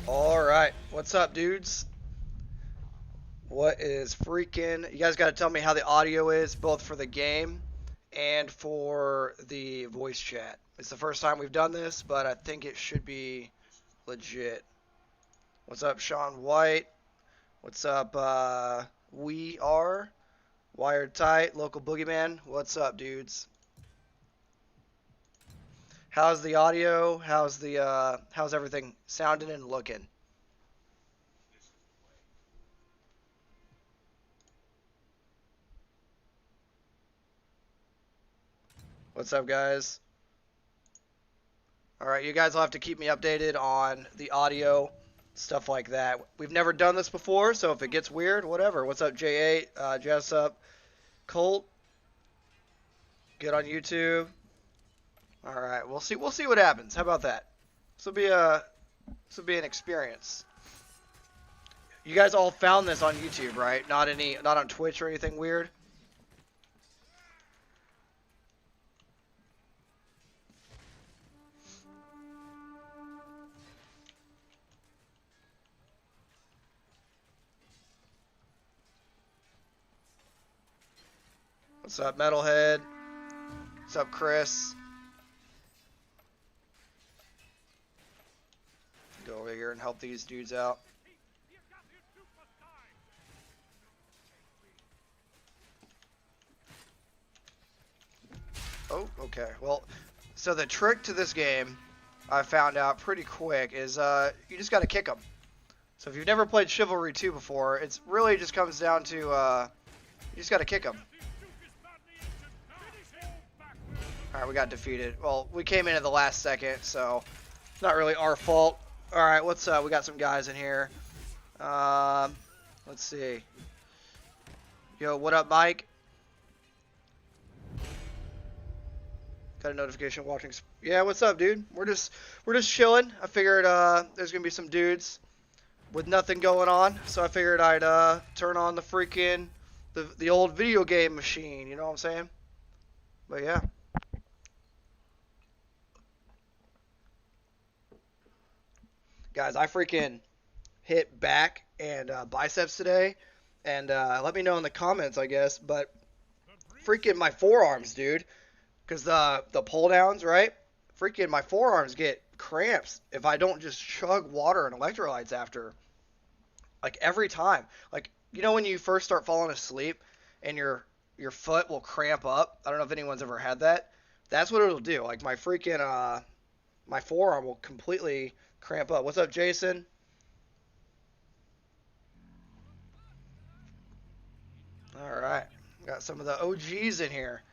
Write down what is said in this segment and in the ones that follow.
Alright, what's up, dudes? What is freaking... You guys gotta tell me how the audio is, both for the game and for the voice chat. It's the first time we've done this, but I think it should be legit. What's up, Sean White? What's up, We Are? Wired Tight, Local Boogeyman. What's up, dudes? How's the audio? How's everything sounding and looking? What's up, guys? Alright, you guys will have to keep me updated on the audio, stuff like that. We've never done this before, so if it gets weird, whatever. What's up, J8? Jess up. Colt? Good on YouTube. Alright, we'll see what happens. How about that? This will be an experience. You guys all found this on YouTube, right? Not on Twitch or anything weird? What's up, Metalhead? What's up, Chris? Go over here and help these dudes out. Oh, okay. Well, so the trick to this game, I found out pretty quick, is you just got to kick them. So if you've never played Chivalry 2 before, it's really just comes down to you just got to kick them. Alright, we got defeated. Well, we came in at the last second, so it's not really our fault. Alright, we got some guys in here. Let's see. Yo, what up, Mike? Got a notification watching. Yeah, what's up, dude? We're just chilling. I figured there's gonna be some dudes with nothing going on, so I figured I'd turn on the freaking the old video game machine. You know what I'm saying? But yeah. Guys, I freaking hit back and biceps today, and let me know in the comments, I guess. But freaking my forearms, dude, because the pull downs, right? Freaking my forearms get cramps if I don't just chug water and electrolytes after. Like every time, like you know when you first start falling asleep and your foot will cramp up. I don't know if anyone's ever had that. That's what it'll do. Like my freaking my forearm will completely cramp up. What's up, Jason? All right, got some of the OGs in here.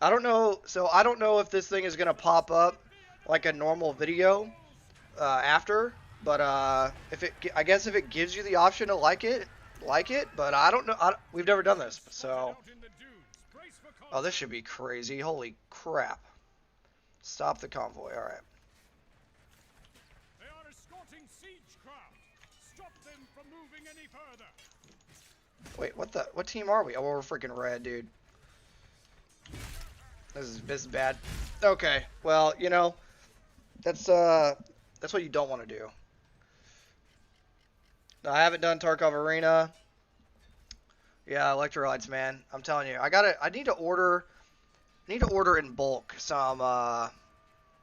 I don't know. So I don't know if this thing is gonna pop up like a normal video after, but I guess if it gives you the option to like it. But I don't know. We've never done this, so. Oh, this should be crazy. Holy crap! Stop the convoy. All right. Wait, what team are we? Oh, we're freaking red, dude. This is bad. Okay, well, you know, that's what you don't want to do. No, I haven't done Tarkov Arena. Yeah, electrolytes, man. I'm telling you, I need to order in bulk some of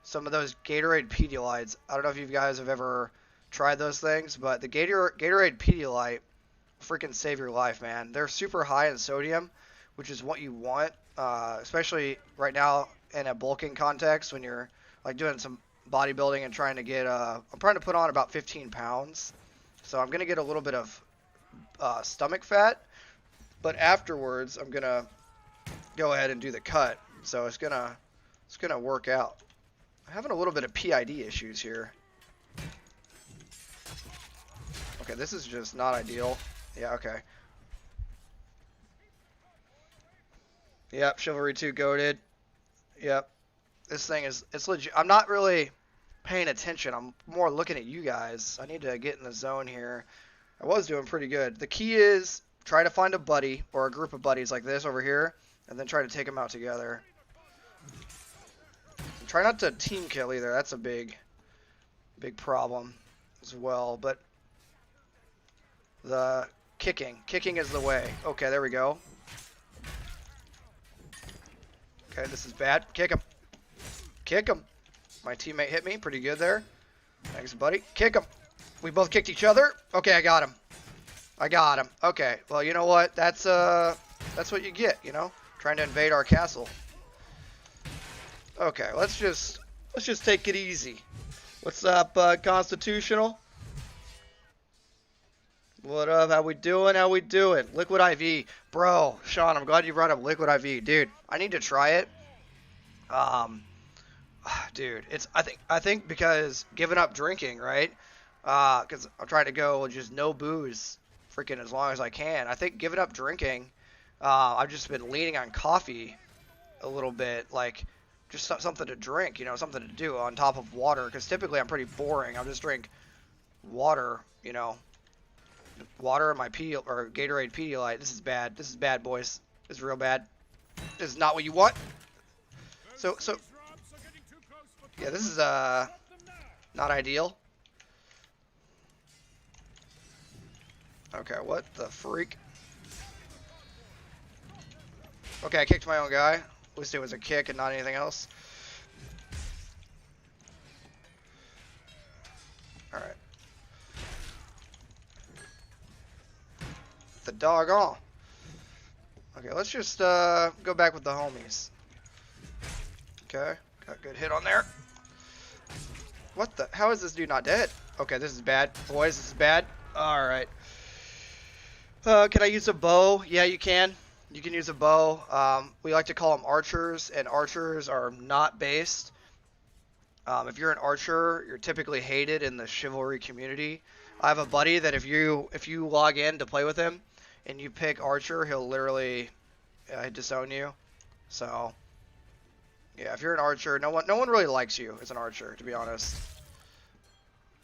those Gatorade Pedialytes. I don't know if you guys have ever tried those things, but the Gatorade Pedialyte freaking save your life, man. They're super high in sodium, which is what you want, especially right now in a bulking context when you're like doing some bodybuilding and trying to get I'm trying to put on about 15 pounds, so I'm gonna get a little bit of stomach fat, but afterwards I'm gonna go ahead and do the cut, so it's gonna work out. I'm having a little bit of PID issues here. Okay, this is just not ideal. Yeah, okay. Yep, Chivalry 2 goated. Yep. This thing it's legit. I'm not really paying attention. I'm more looking at you guys. I need to get in the zone here. I was doing pretty good. The key is try to find a buddy or a group of buddies like this over here, and then try to take them out together. And try not to team kill either. That's a big problem. as well, but the kicking is the way. Okay, there we go. Okay, this is bad. Kick him. Kick him. My teammate hit me. Pretty good there. Thanks, buddy. Kick him. We both kicked each other. Okay, I got him. I got him. Okay, well, you know what? That's what you get, you know? Trying to invade our castle. Okay, let's just take it easy. What's up, Constitutional? What up? How we doing? How we doing? Liquid IV. Bro, Sean, I'm glad you brought up Liquid IV. Dude, I need to try it. Dude, I think because giving up drinking, right? Because I'm trying to go just no booze freaking as long as I can. I think giving up drinking, I've just been leaning on coffee a little bit, like just something to drink, you know, something to do on top of water. Because typically I'm pretty boring. I'll just drink water, you know. Water in my Gatorade Pedialyte. This is bad. This is bad, boys. This is real bad. This is not what you want. So yeah, this is not ideal. Okay, what the freak? Okay, I kicked my own guy. At least it was a kick and not anything else. Alright. The doggone. Okay, let's just go back with the homies. Okay, got a good hit on there. What the? How is this dude not dead? Okay, this is bad. Boys, this is bad. Alright. Can I use a bow? Yeah, you can. You can use a bow. We like to call them archers, and archers are not based. If you're an archer, you're typically hated in the chivalry community. I have a buddy that if you log in to play with him and you pick archer, he'll literally disown you. So yeah, if you're an archer, no one really likes you as an archer, to be honest.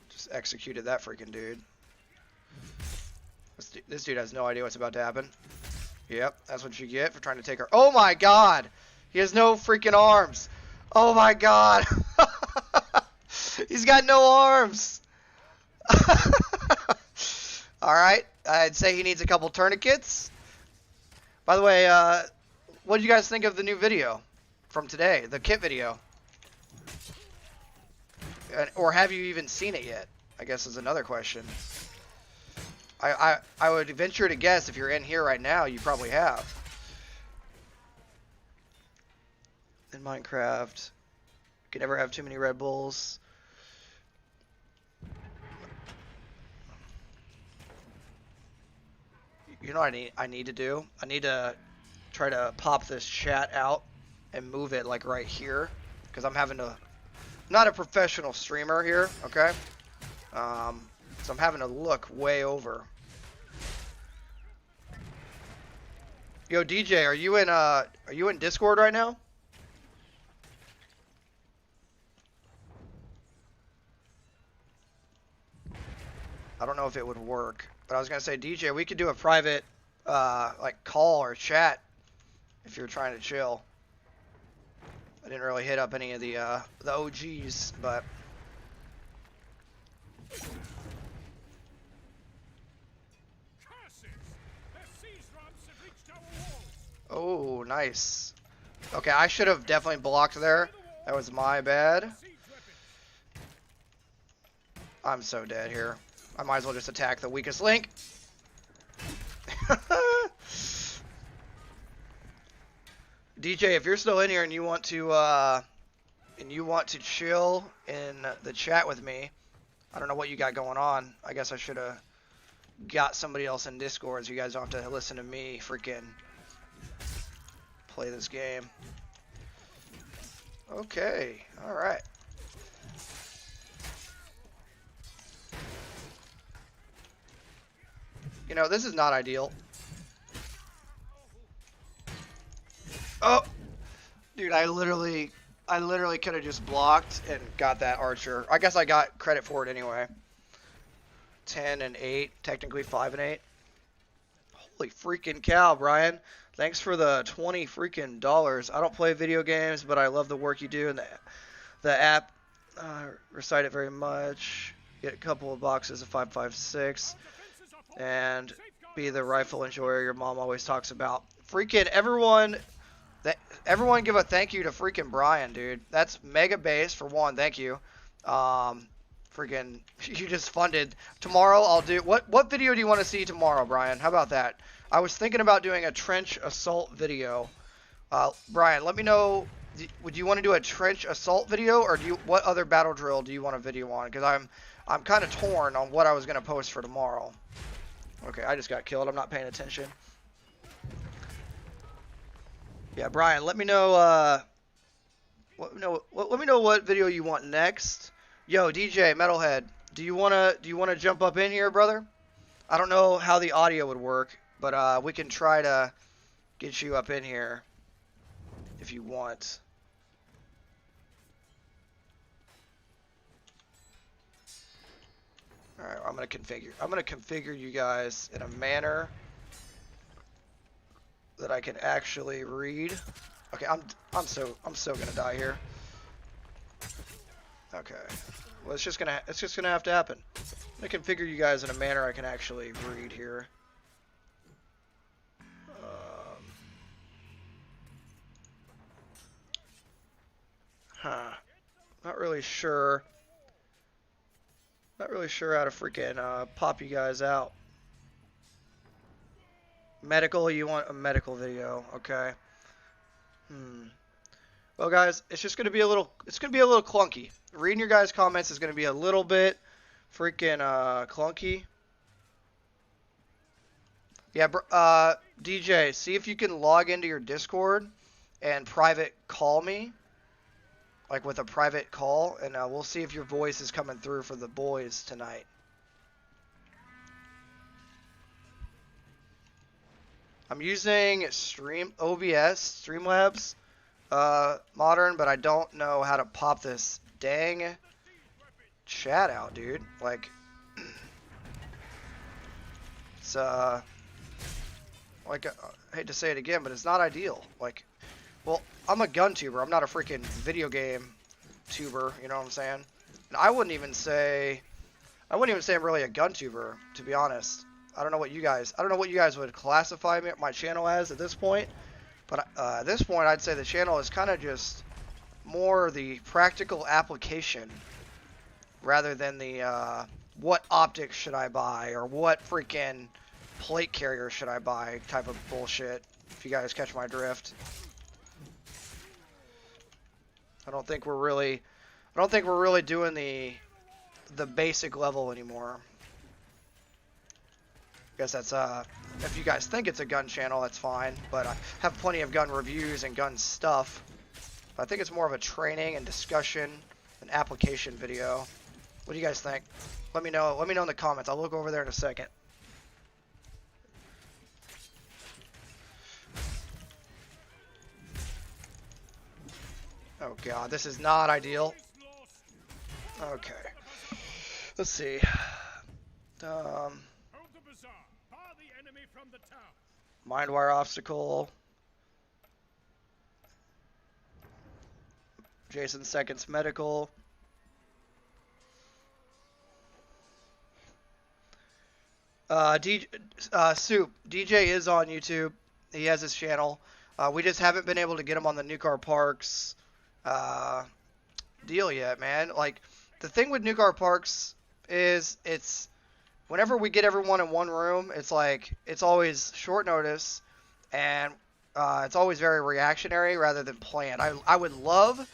Just executed that freaking dude. This dude has no idea what's about to happen. Yep, that's what you get for trying to take her. Oh my god! He has no freaking arms! Oh my god! He's got no arms! Alright, I'd say he needs a couple tourniquets. By the way, what did you guys think of the new video from today? The kit video? Or have you even seen it yet? I guess is another question. I would venture to guess if you're in here right now, you probably have. In Minecraft, you can never have too many Red Bulls. You know what I need to do? I need to try to pop this chat out and move it like right here, because I'm having to. I'm not a professional streamer here, okay? So I'm having to look way over. Yo, DJ, are you in Discord right now? I don't know if it would work, but I was gonna say, DJ, we could do a private like call or chat if you're trying to chill. I didn't really hit up any of the OGs, but. Oh, nice. Okay, I should have definitely blocked there. That was my bad. I'm so dead here. I might as well just attack the weakest link. DJ, if you're still in here and you want to chill in the chat with me, I don't know what you got going on. I guess I should have got somebody else in Discord so you guys don't have to listen to me freaking play this game. Okay, alright. You know, this is not ideal. Oh! Dude, I literally could have just blocked and got that archer. I guess I got credit for it anyway. 10 and 8, technically 5 and 8. Holy freaking cow, Brian. Thanks for the 20 freaking dollars. I don't play video games, but I love the work you do and the app. Recite it very much. get a couple of boxes of 5.56, and be the rifle enjoyer your mom always talks about. Freaking everyone give a thank you to freaking Brian, dude. That's mega base for one. Thank you. Freaking, you just funded. Tomorrow I'll do, what video do you want to see tomorrow, Brian? How about that? I was thinking about doing a trench assault video. Brian, let me know, would you want to do a trench assault video, or what other battle drill do you want a video on? Because I'm kind of torn on what I was going to post for tomorrow. Okay, I just got killed. I'm not paying attention. Yeah, Brian, let me know, let me know what video you want next. Yo, DJ Metalhead, do you wanna jump up in here, brother? I don't know how the audio would work, but we can try to get you up in here if you want. All right, I'm gonna configure you guys in a manner that I can actually read. Okay, I'm so gonna die here. Okay, well it's just gonna have to happen. I'm gonna configure you guys in a manner I can actually read here. Not really sure. Not really sure how to freaking pop you guys out. Medical, you want a medical video, okay. Well guys, it's just gonna be a little clunky. Reading your guys' comments is gonna be a little bit freaking clunky. Yeah, DJ, see if you can log into your Discord and private call me. Like with a private call, and we'll see if your voice is coming through for the boys tonight. I'm using OBS, Streamlabs, modern, but I don't know how to pop this dang chat out, dude. Like, it's, like, I hate to say it again, but it's not ideal. Like, well, I'm a gun tuber. I'm not a freaking video game tuber, you know what I'm saying? And I wouldn't even say I'm really a gun tuber, to be honest. I don't know what you guys would classify my channel as at this point, but at this point I'd say the channel is kind of just more the practical application rather than the what optics should I buy or what freaking plate carrier should I buy type of bullshit, if you guys catch my drift. I don't think we're really doing the basic level anymore. I guess that's if you guys think it's a gun channel, that's fine, but I have plenty of gun reviews and gun stuff. I think it's more of a training and discussion and application video. What do you guys think? Let me know in the comments. I'll look over there in a second. Oh god, this is not ideal. Okay. Let's see. Mindwire obstacle. Jason Seconds medical. Soup. DJ is on YouTube. He has his channel. We just haven't been able to get him on the New Car Parks deal yet, man. Like, the thing with New Car Parks is it's whenever we get everyone in one room, it's like it's always short notice and it's always very reactionary rather than planned. I would love,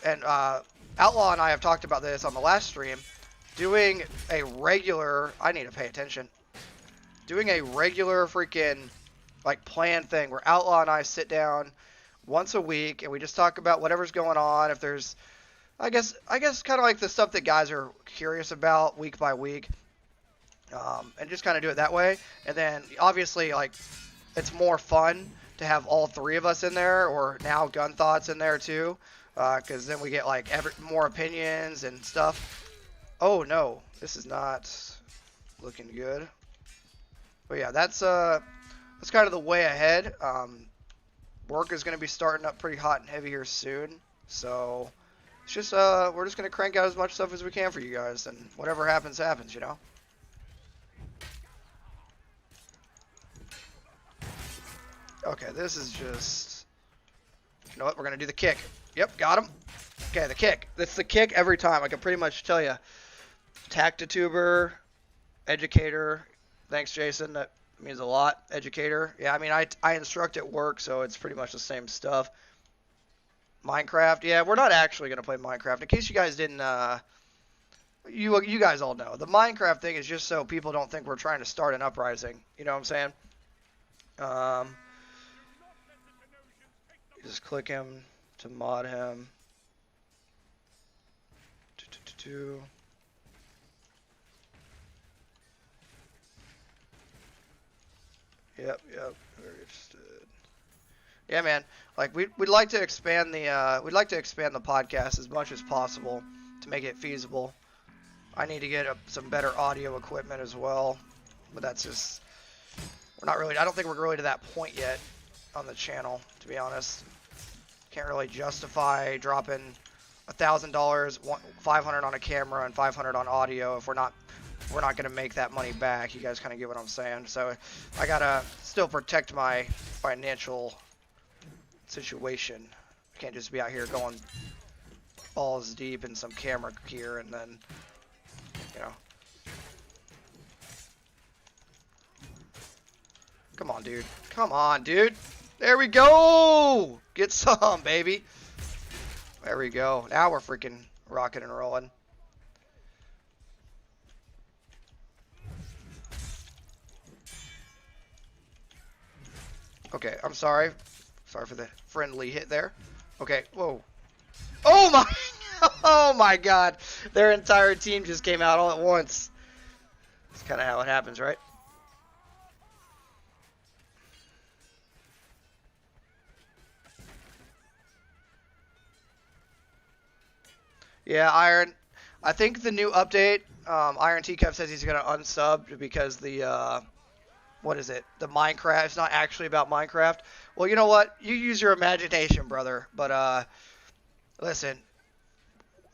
and Outlaw and I have talked about this on the last stream, doing a regular, I need to pay attention, doing a regular freaking like planned thing where Outlaw and I sit down once a week and we just talk about whatever's going on. If there's, I guess kind of like the stuff that guys are curious about week by week, and just kind of do it that way. And then obviously, like, it's more fun to have all three of us in there, or now Gun Thoughts in there too, because then we get like more opinions and stuff. Oh no, this is not looking good. But yeah, that's kind of the way ahead. Work is going to be starting up pretty hot and heavy here soon, so It's just we're just gonna crank out as much stuff as we can for you guys, and whatever happens, happens, you know. Okay, this is just. You know what? We're gonna do the kick. Yep, got him. Okay, the kick. That's the kick every time. I can pretty much tell you. Tactituber, educator. Thanks, Jason. That means a lot. Educator. Yeah, I mean, I instruct at work, so it's pretty much the same stuff. Minecraft. Yeah, we're not actually going to play Minecraft. In case you guys didn't, you guys all know. The Minecraft thing is just so people don't think we're trying to start an uprising. You know what I'm saying? Just click him to mod him. Yep, very interested. Yeah, man. Like we'd like to expand the podcast as much as possible to make it feasible. I need to get some better audio equipment as well, but that's just we're not really. I don't think we're really to that point yet on the channel, to be honest. Can't really justify dropping $1,000, $500 on a camera and $500 on audio if we're not gonna make that money back. You guys kind of get what I'm saying. So I gotta still protect my financial situation. I can't just be out here going balls deep in some camera gear and then, you know. Come on, dude. Come on, dude. There we go. Get some, baby. There we go. Now we're freaking rocking and rolling. Okay, I'm sorry. Sorry for the friendly hit there. Okay, whoa. Oh my, oh my god. Their entire team just came out all at once. That's kind of how it happens, right? Yeah, Iron. I think the new update, Iron Teacup says he's going to unsub because the, what is it? The Minecraft. It's not actually about Minecraft. Well, you know what? You use your imagination, brother. But, listen,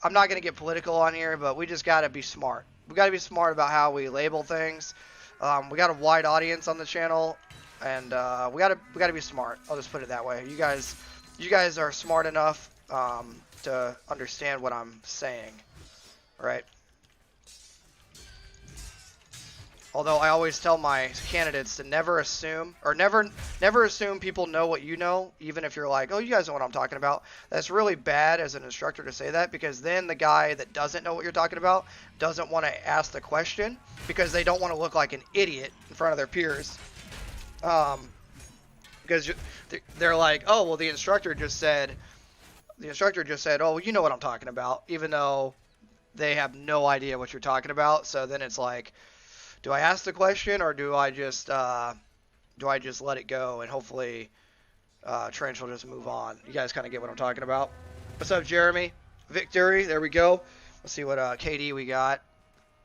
I'm not going to get political on here, but we just got to be smart. We got to be smart about how we label things. We got a wide audience on the channel, and we got to be smart. I'll just put it that way. You guys are smart enough to understand what I'm saying, right? Although I always tell my candidates to never assume, or never assume people know what you know, even if you're like, oh, you guys know what I'm talking about. That's really bad as an instructor to say that, because then the guy that doesn't know what you're talking about doesn't want to ask the question because they don't want to look like an idiot in front of their peers. Because they're like, oh, well, the instructor just said, oh, you know what I'm talking about, even though they have no idea what you're talking about. So then it's like, do I ask the question or do I just let it go and hopefully Trench will just move on? You guys kind of get what I'm talking about. What's up, Jeremy? Victory. There we go. Let's see what KD we got.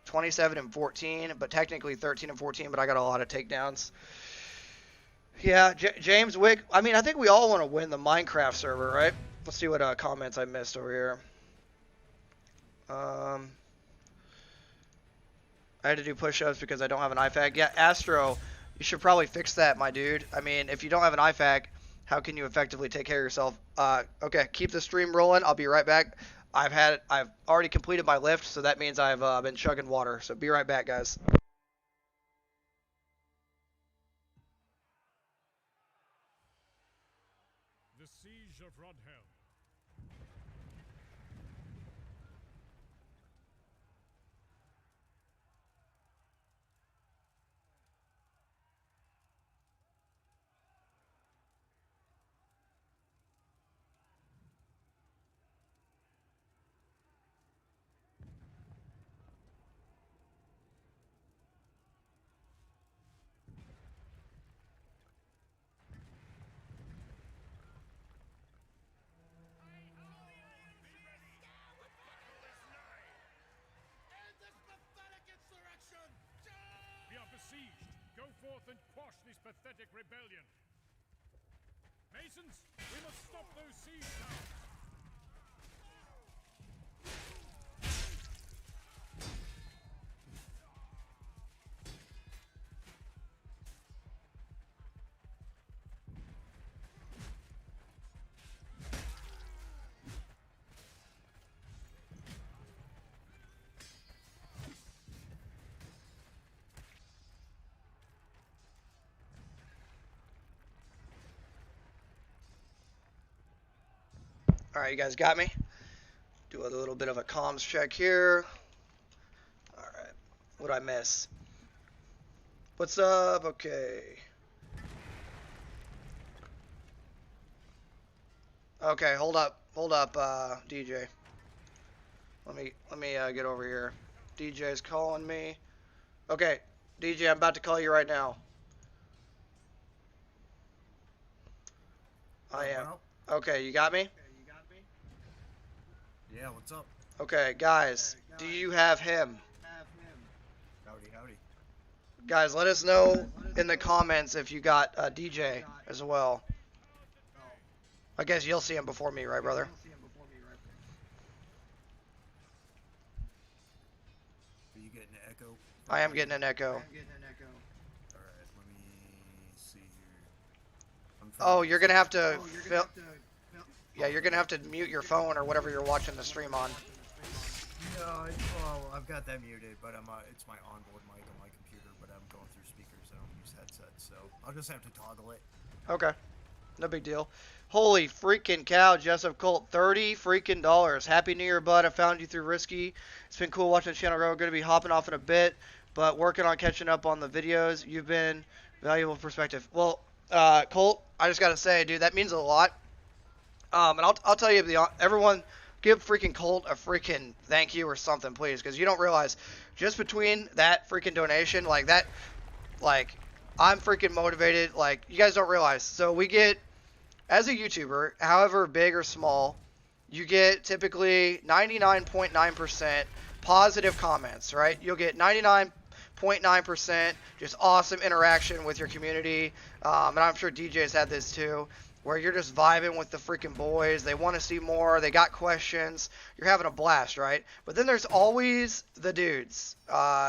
27 and 14, but technically 13 and 14. But I got a lot of takedowns. Yeah, James Wick. I mean, I think we all want to win the Minecraft server, right? Let's see what comments I missed over here. I had to do push-ups because I don't have an IFAC. Yeah, Astro, you should probably fix that, my dude. I mean, if you don't have an IFAC, how can you effectively take care of yourself? Okay, keep the stream rolling. I'll be right back. I've already completed my lift, so that means I've been chugging water. So be right back, guys. The Siege of Rodhelm. Go forth and quash this pathetic rebellion. Masons, we must stop those siege towers. Alright, you guys got me? Do a little bit of a comms check here. Alright. What'd I miss? What's up? Okay. Okay, hold up, DJ. Let me get over here. DJ's calling me. Okay, DJ, I'm about to call you right now. I am. Okay, you got me? Yeah, what's up? Okay, guys, do you have him? Howdy, howdy. Guys, let us know in the comments if you got DJ as well. I guess you'll see him before me, right, brother? Are you getting an echo? I am getting an echo. Alright, let me see here. Oh, you're gonna have to yeah, you're gonna have to mute your phone or whatever you're watching the stream on. No, well, I've got that muted, but it's my onboard mic on my computer, but I'm going through speakers. I don't use headsets, so I'll just have to toggle it. Okay, no big deal. Holy freaking cow, Jessup Colt, $30 freaking dollars. Happy New Year, bud. I found you through Risky. It's been cool watching the channel grow. Going to be hopping off in a bit, but working on catching up on the videos. You've been valuable perspective. Well, Colt, I just got to say, dude, that means a lot. And I'll tell you, everyone, give freaking Colt a freaking thank you or something, please, because you don't realize, just between that freaking donation, like that, like, I'm freaking motivated. Like, you guys don't realize. So we get, as a YouTuber, however big or small, you get typically 99.9% positive comments, right? You'll get 99.9% just awesome interaction with your community. And I'm sure DJ's had this too, where you're just vibing with the freaking boys. They want to see more. They got questions. You're having a blast, right? But then there's always the dudes.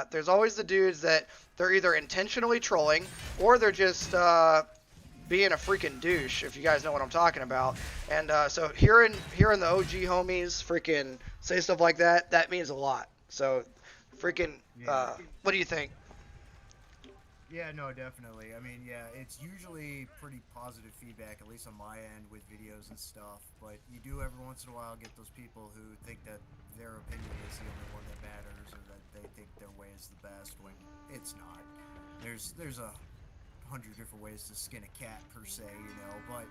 There's always the dudes that they're either intentionally trolling or they're just being a freaking douche, if you guys know what I'm talking about. And so hearing the OG homies freaking say stuff like that, that means a lot. So freaking, what do you think? Yeah, no, definitely. I mean, yeah, it's usually pretty positive feedback, at least on my end with videos and stuff, but you do every once in a while get those people who think that their opinion is the only one that matters, or that they think their way is the best, when it's not. There's 100 different ways to skin a cat, per se, you know, but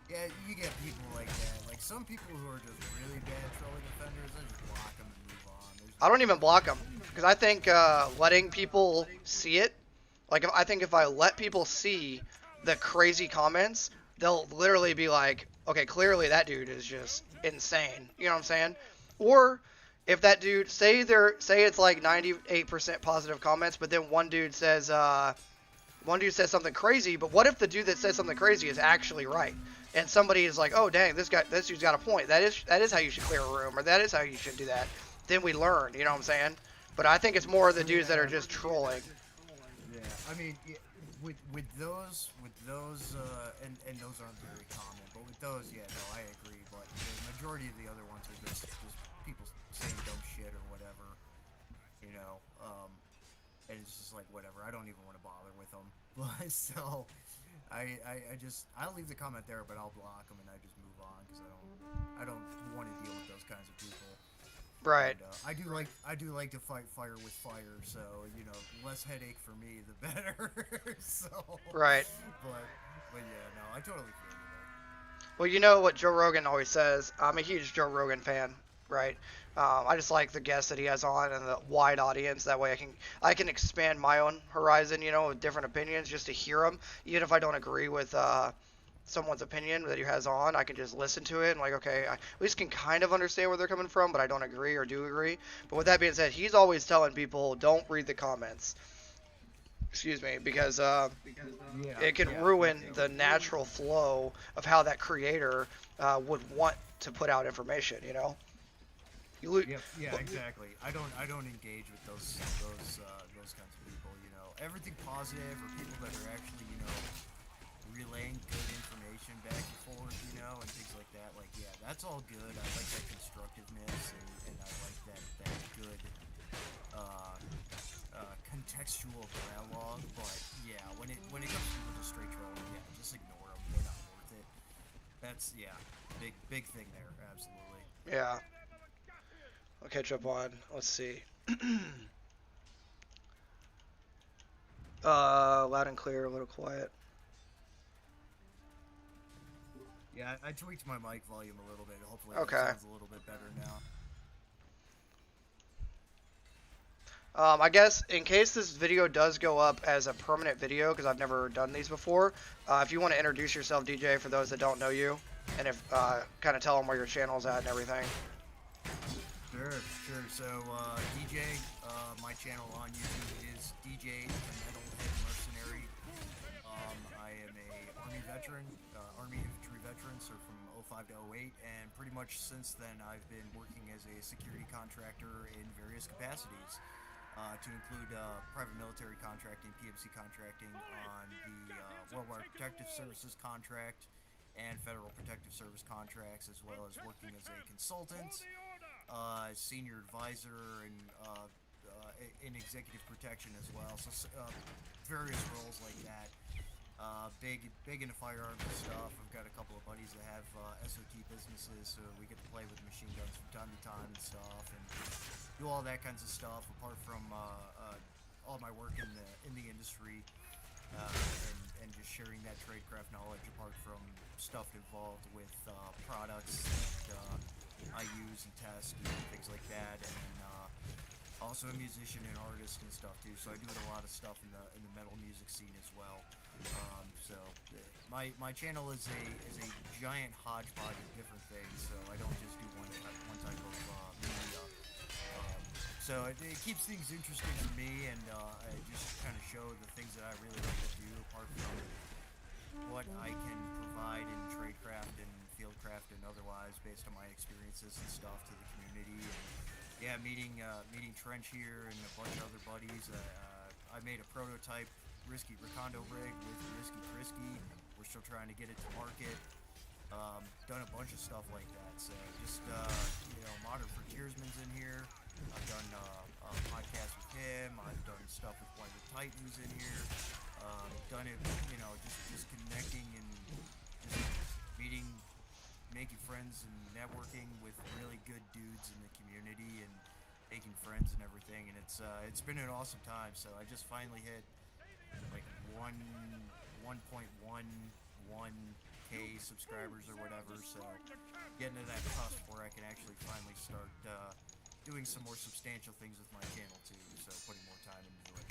yeah, you get people like that. Like, some people who are just really bad trolling offenders, I just block them and move on. I don't even block them, because I think letting people see it, like, I think if I let people see the crazy comments, they'll literally be like, okay, clearly that dude is just insane. You know what I'm saying? Or if that dude, say it's like 98% positive comments, but then one dude says something crazy, but what if the dude that says something crazy is actually right? And somebody is like, oh dang, this dude's got a point. That is how you should clear a room, or that is how you should do that. Then we learn, you know what I'm saying? But I think it's more the dudes that are just trolling. Yeah, I mean, with those, and those aren't very common, but with those, yeah, no, I agree. But the majority of the other ones are just people saying dumb shit or whatever, you know. And it's just like, whatever. I don't even want to bother with them. But so, I'll leave the comment there, but I'll block them and I just move on, because I don't want to deal with those kinds of people. Right. And, I do like to fight fire with fire, so, you know, less headache for me, the better. So. Right. But yeah, no, I totally feel you there. Well, you know what Joe Rogan always says. I'm a huge Joe Rogan fan, right? I just like the guests that he has on and the wide audience. That way I can expand my own horizon, you know, with different opinions, just to hear them. Even if I don't agree with someone's opinion that he has on, I can just listen to it and like, okay, I at least can kind of understand where they're coming from, but I don't agree or do agree. But with that being said, he's always telling people, don't read the comments. Excuse me, because it can ruin the natural flow of how that creator would want to put out information, you know? Yeah, exactly. I don't engage with those kinds of people, you know. Everything positive, or people that are actually, you know, relaying good information back and forth, you know, and things like that. Like, yeah, that's all good. I like that constructiveness, and I like that good contextual dialogue. But yeah, when it comes to people just straight trolling, yeah, just ignore them. They're not worth it. That's big thing there. Absolutely. Yeah. I'll catch up on. Let's see. Loud and clear, a little quiet. Yeah, I tweaked my mic volume a little bit. Hopefully that Okay. sounds a little bit better now. I guess in case this video does go up as a permanent video, because I've never done these before, if you want to introduce yourself, DJ, for those that don't know you, and if kind of tell them where your channel's at and everything. Sure. So, DJ, my channel on YouTube is DJ the Metalhead Mercenary. I am a Army veteran, Army infantry veteran, so from 05 to 08, and pretty much since then I've been working as a security contractor in various capacities, to include private military contracting, PMC contracting on the Worldwide Protective Services contract and Federal Protective Service contracts, as well as working as a consultant, senior advisor, and in executive protection as well. So various roles like that. Big into firearms and stuff. I've got a couple of buddies that have SOT businesses, so we get to play with machine guns from time to time and stuff, and do all that kinds of stuff. Apart from all my work in the industry, and just sharing that tradecraft knowledge. Apart from stuff involved with products that I use and test and things like that, and also a musician and artist and stuff too. So I do a lot of stuff in the metal music scene as well. So my channel is a giant hodgepodge of different things. So I don't just do one type of media. So it keeps things interesting for me, and I just kind of show the things that I really like to do, apart from what I can provide in tradecraft and fieldcraft and otherwise, based on my experiences and stuff to the community. And yeah, meeting Trench here and a bunch of other buddies. I made a prototype Risky Recondo rig with Risky Frisky. We're still trying to get it to market. Done a bunch of stuff like that. So just Modern Frontiersman's in here. I've done a podcast with him. I've done stuff with Blind Titans in here. Done it, just connecting and just meeting, making friends and networking with really good dudes in the community and making friends and everything. And it's been an awesome time. So I just finally hit like 1.11k subscribers or whatever. So getting to that cusp where I can actually finally start doing some more substantial things with my channel too, so putting more time into it.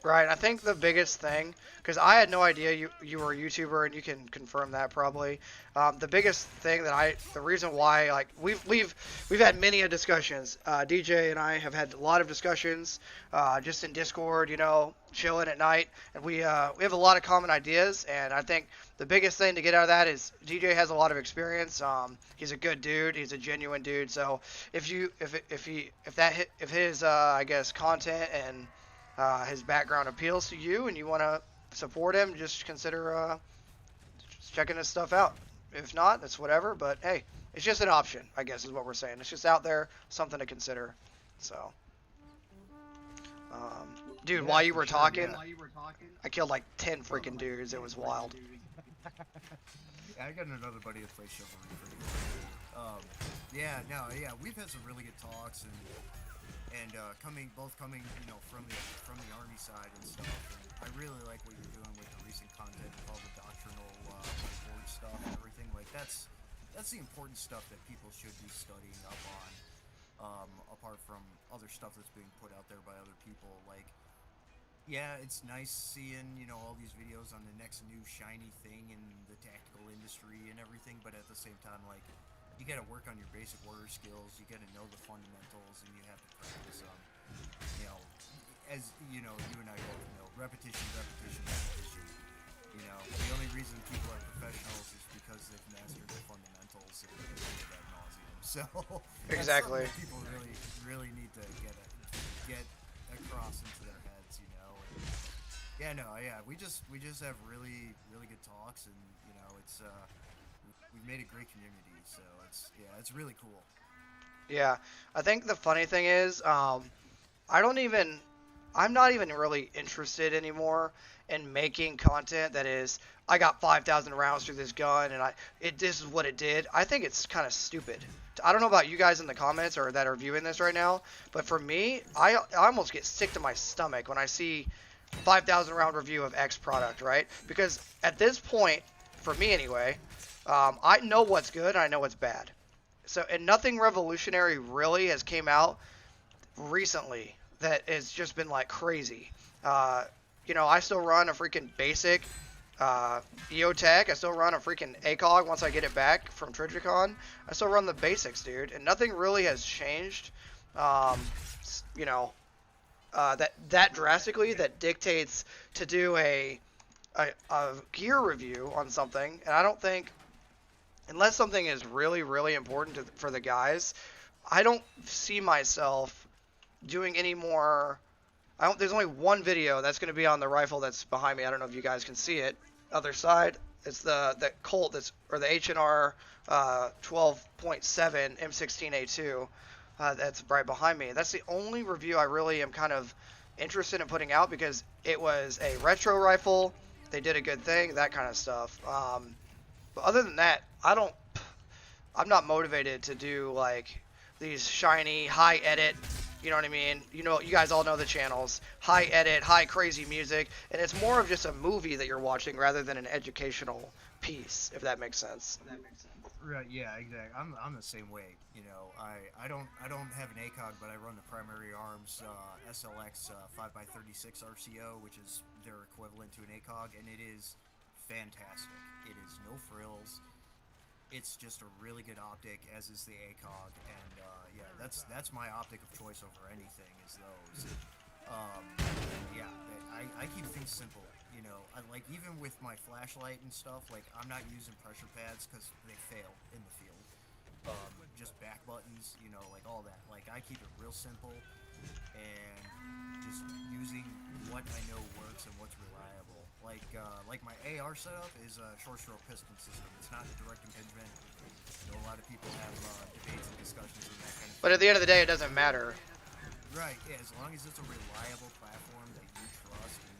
Right, I think the biggest thing, because I had no idea you were a YouTuber, and you can confirm that probably. The biggest thing the reason why, like, we've had many discussions. DJ and I have had a lot of discussions, just in Discord, chilling at night, and we have a lot of common ideas. And I think the biggest thing to get out of that is DJ has a lot of experience. He's a good dude. He's a genuine dude. So if his I guess content and his background appeals to you and you want to support him, just consider just checking his stuff out. If not, that's whatever, but hey, it's just an option, I guess is what we're saying. It's just out there, something to consider. So dude, Yeah, while you for were sure, talking, yeah. I killed like 10 freaking dudes. It was wild. Yeah, I got another buddy that plays Chivalry pretty good. We've had some really good talks and coming from the Army side and stuff. And I really like what you're doing with the recent content, with all the doctrinal board stuff and everything. Like that's the important stuff that people should be studying up on. Apart from other stuff that's being put out there by other people. Like, yeah, it's nice seeing all these videos on the next new shiny thing in the tactical industry and everything, but at the same time, like, you gotta work on your basic warrior skills, you gotta know the fundamentals, and you have to practice them. As you and I both know, repetition. The only reason people are professionals is because they've mastered the fundamentals and they do it ad nauseum. So Exactly. that's something that people really need to get across into their heads, We just have really good talks, and it's we've made a great community, so it's really cool. Yeah, I think the funny thing is, I don't even I'm not even really interested anymore in making content that is, I got 5,000 rounds through this gun and this is what it did. I think it's kind of stupid. I don't know about you guys in the comments or that are viewing this right now, but for me, I almost get sick to my stomach when I see 5,000 round review of X product, right? Because at this point, for me anyway, I know what's good and I know what's bad. So, and nothing revolutionary really has came out recently that has just been like crazy. You know, I still run a freaking basic EOTech. I still run a freaking ACOG once I get it back from Trigicon. I still run the basics, dude, and nothing really has changed. You know, that drastically that dictates to do a gear review on something, and I don't think, unless something is really, really important for the guys, I don't see myself doing any more. There's only one video that's going to be on the rifle that's behind me. I don't know if you guys can see it. Other side, it's the Colt or the H&R 12.7 M16A2 that's right behind me. That's the only review I really am kind of interested in putting out because it was a retro rifle. They did a good thing, that kind of stuff. But other than that, I'm not motivated to do like these shiny high edit, you know what I mean? You know, you guys all know the channels, high edit, high crazy music, and it's more of just a movie that you're watching rather than an educational piece, if that makes sense. Right, yeah, exactly. I'm the same way. You know, I don't have an ACOG, but I run the Primary Arms SLX 5x36 RCO, which is their equivalent to an ACOG, and it is fantastic. It is no frills. It's just a really good optic, as is the ACOG, and yeah, that's my optic of choice over anything. Is those. Yeah, I keep things simple. You know, I like, even with my flashlight and stuff, like, I'm not using pressure pads because they fail in the field. Just back buttons, you know, like all that. Like, I keep it real simple and just using what I know works and what's reliable. Like my AR setup is a short stroke piston system. It's not a direct impingement. I know a lot of people have debates and discussions on that kind of thing. But at the end of the day, it doesn't matter. Right, yeah, as long as it's a reliable platform that you trust and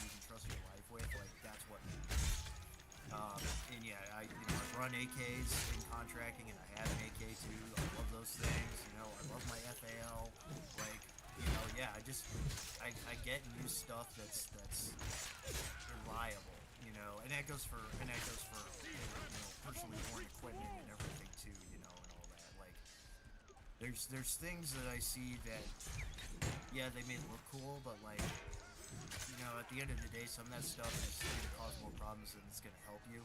you can trust your life with, like, that's what matters. And yeah, I run AKs in contracting, and I have an AK too. I love those things, you know, I love my FAL, like, you know, yeah, I get and use stuff that's reliable, you know, and that goes for you know, personally worn equipment and everything too, you know, and all that. Like, there's things that I see that, yeah, they may look cool, but like, you know, at the end of the day, some of that stuff is going to cause more problems than it's going to help you.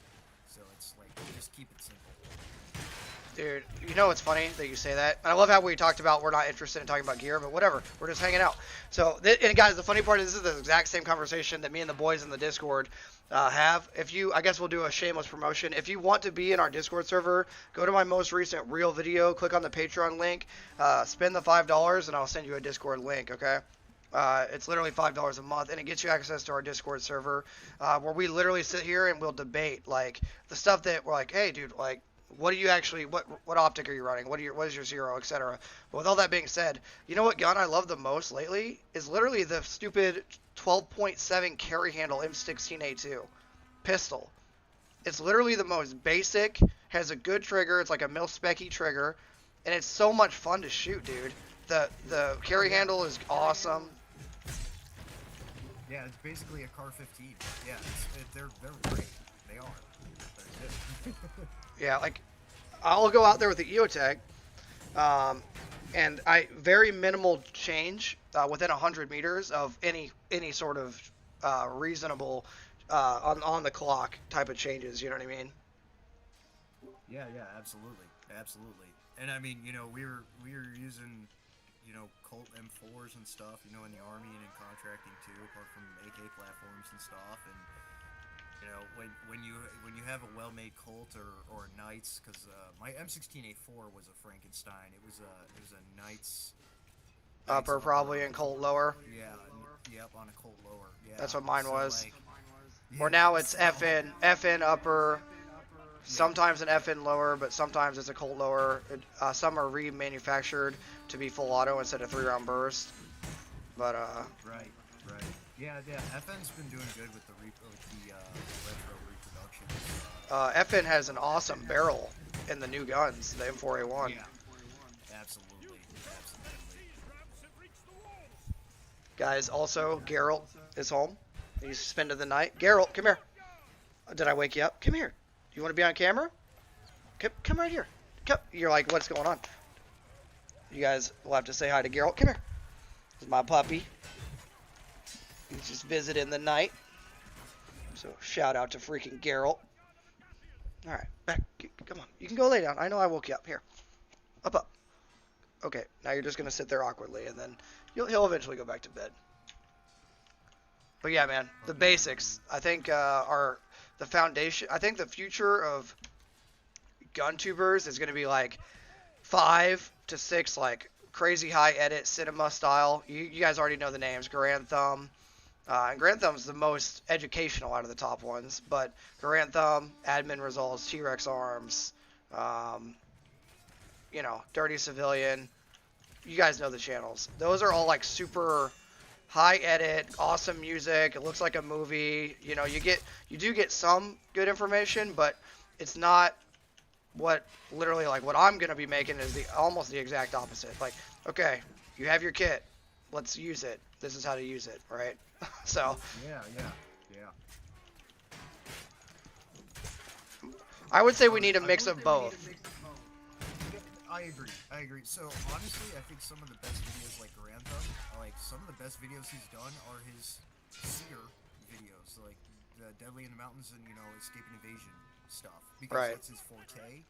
So it's like, just keep it simple. Dude, you know what's funny that you say that? And I love how we talked about we're not interested in talking about gear, but whatever. We're just hanging out. So, and guys, the funny part is this is the exact same conversation that me and the boys in the Discord have. I guess we'll do a shameless promotion. If you want to be in our Discord server, go to my most recent real video, click on the Patreon link, spend the $5, and I'll send you a Discord link, okay? It's literally $5 a month, and it gets you access to our Discord server, where we literally sit here and we'll debate, like, the stuff that we're like, hey, dude, like, what do you actually, what optic are you running? What is your zero, etc. But with all that being said, you know what gun I love the most lately is literally the stupid 12.7 carry handle M16A2 pistol. It's literally the most basic, has a good trigger, it's like a mil-spec-y trigger, and it's so much fun to shoot, dude. The carry handle is awesome. Yeah, it's basically a Car 15. Yeah, they're great. They are. They're good. Yeah, like, I'll go out there with the EOTech, and very minimal change within 100 meters of any sort of reasonable on the clock type of changes. You know what I mean? Yeah, absolutely. And I mean, you know, we were using, you know, Colt M4s and stuff, you know, in the Army and in contracting too, apart from AK platforms and stuff. And you know, when you have a well-made Colt or a Knights, because my M16A4 was a Frankenstein. It was a Knights upper probably and Colt lower. Yeah, yep, on a Colt lower. Yeah, that's what mine was. Like, or now it's FN upper, sometimes an FN lower, but sometimes it's a Colt lower. Some are remanufactured to be full auto instead of 3-round burst. But Right. Right. Yeah. Yeah. FN's been doing good with the retro reproductions. FN has an awesome barrel in the new guns, the M4A1. Yeah. Absolutely. Absolutely. Guys, also Geralt is home. He's spending the night. Geralt, come here. Did I wake you up? Come here. You want to be on camera? Come right here. Come. You're like, what's going on? You guys will have to say hi to Geralt. Come here. This is my puppy. He's just visiting the night. So shout out to freaking Geralt. All right, back. Come on. You can go lay down. I know I woke you up. Here. Up. Okay, now you're just going to sit there awkwardly, and then he'll eventually go back to bed. But yeah, man, the basics, I think, are the foundation. I think the future of gun tubers is going to be like 5 to 6, like, crazy high edit cinema style. You guys already know the names. Grand Thumb. And Grand Thumb's the most educational out of the top ones. But Grand Thumb, Admin Results, T-Rex Arms, you know, Dirty Civilian. You guys know the channels. Those are all like super high edit, awesome music. It looks like a movie. You know, you do get some good information, but it's not what literally like what I'm gonna be making is almost the exact opposite. Like, okay, you have your kit, let's use it. This is how to use it, right? So. Yeah. I would say we need a mix of both. I agree. So honestly, I think some of the best videos like Garantha, like some of the best videos he's done are his seer videos, like the Deadly in the Mountains and Escape and Evasion stuff, because that's his forte.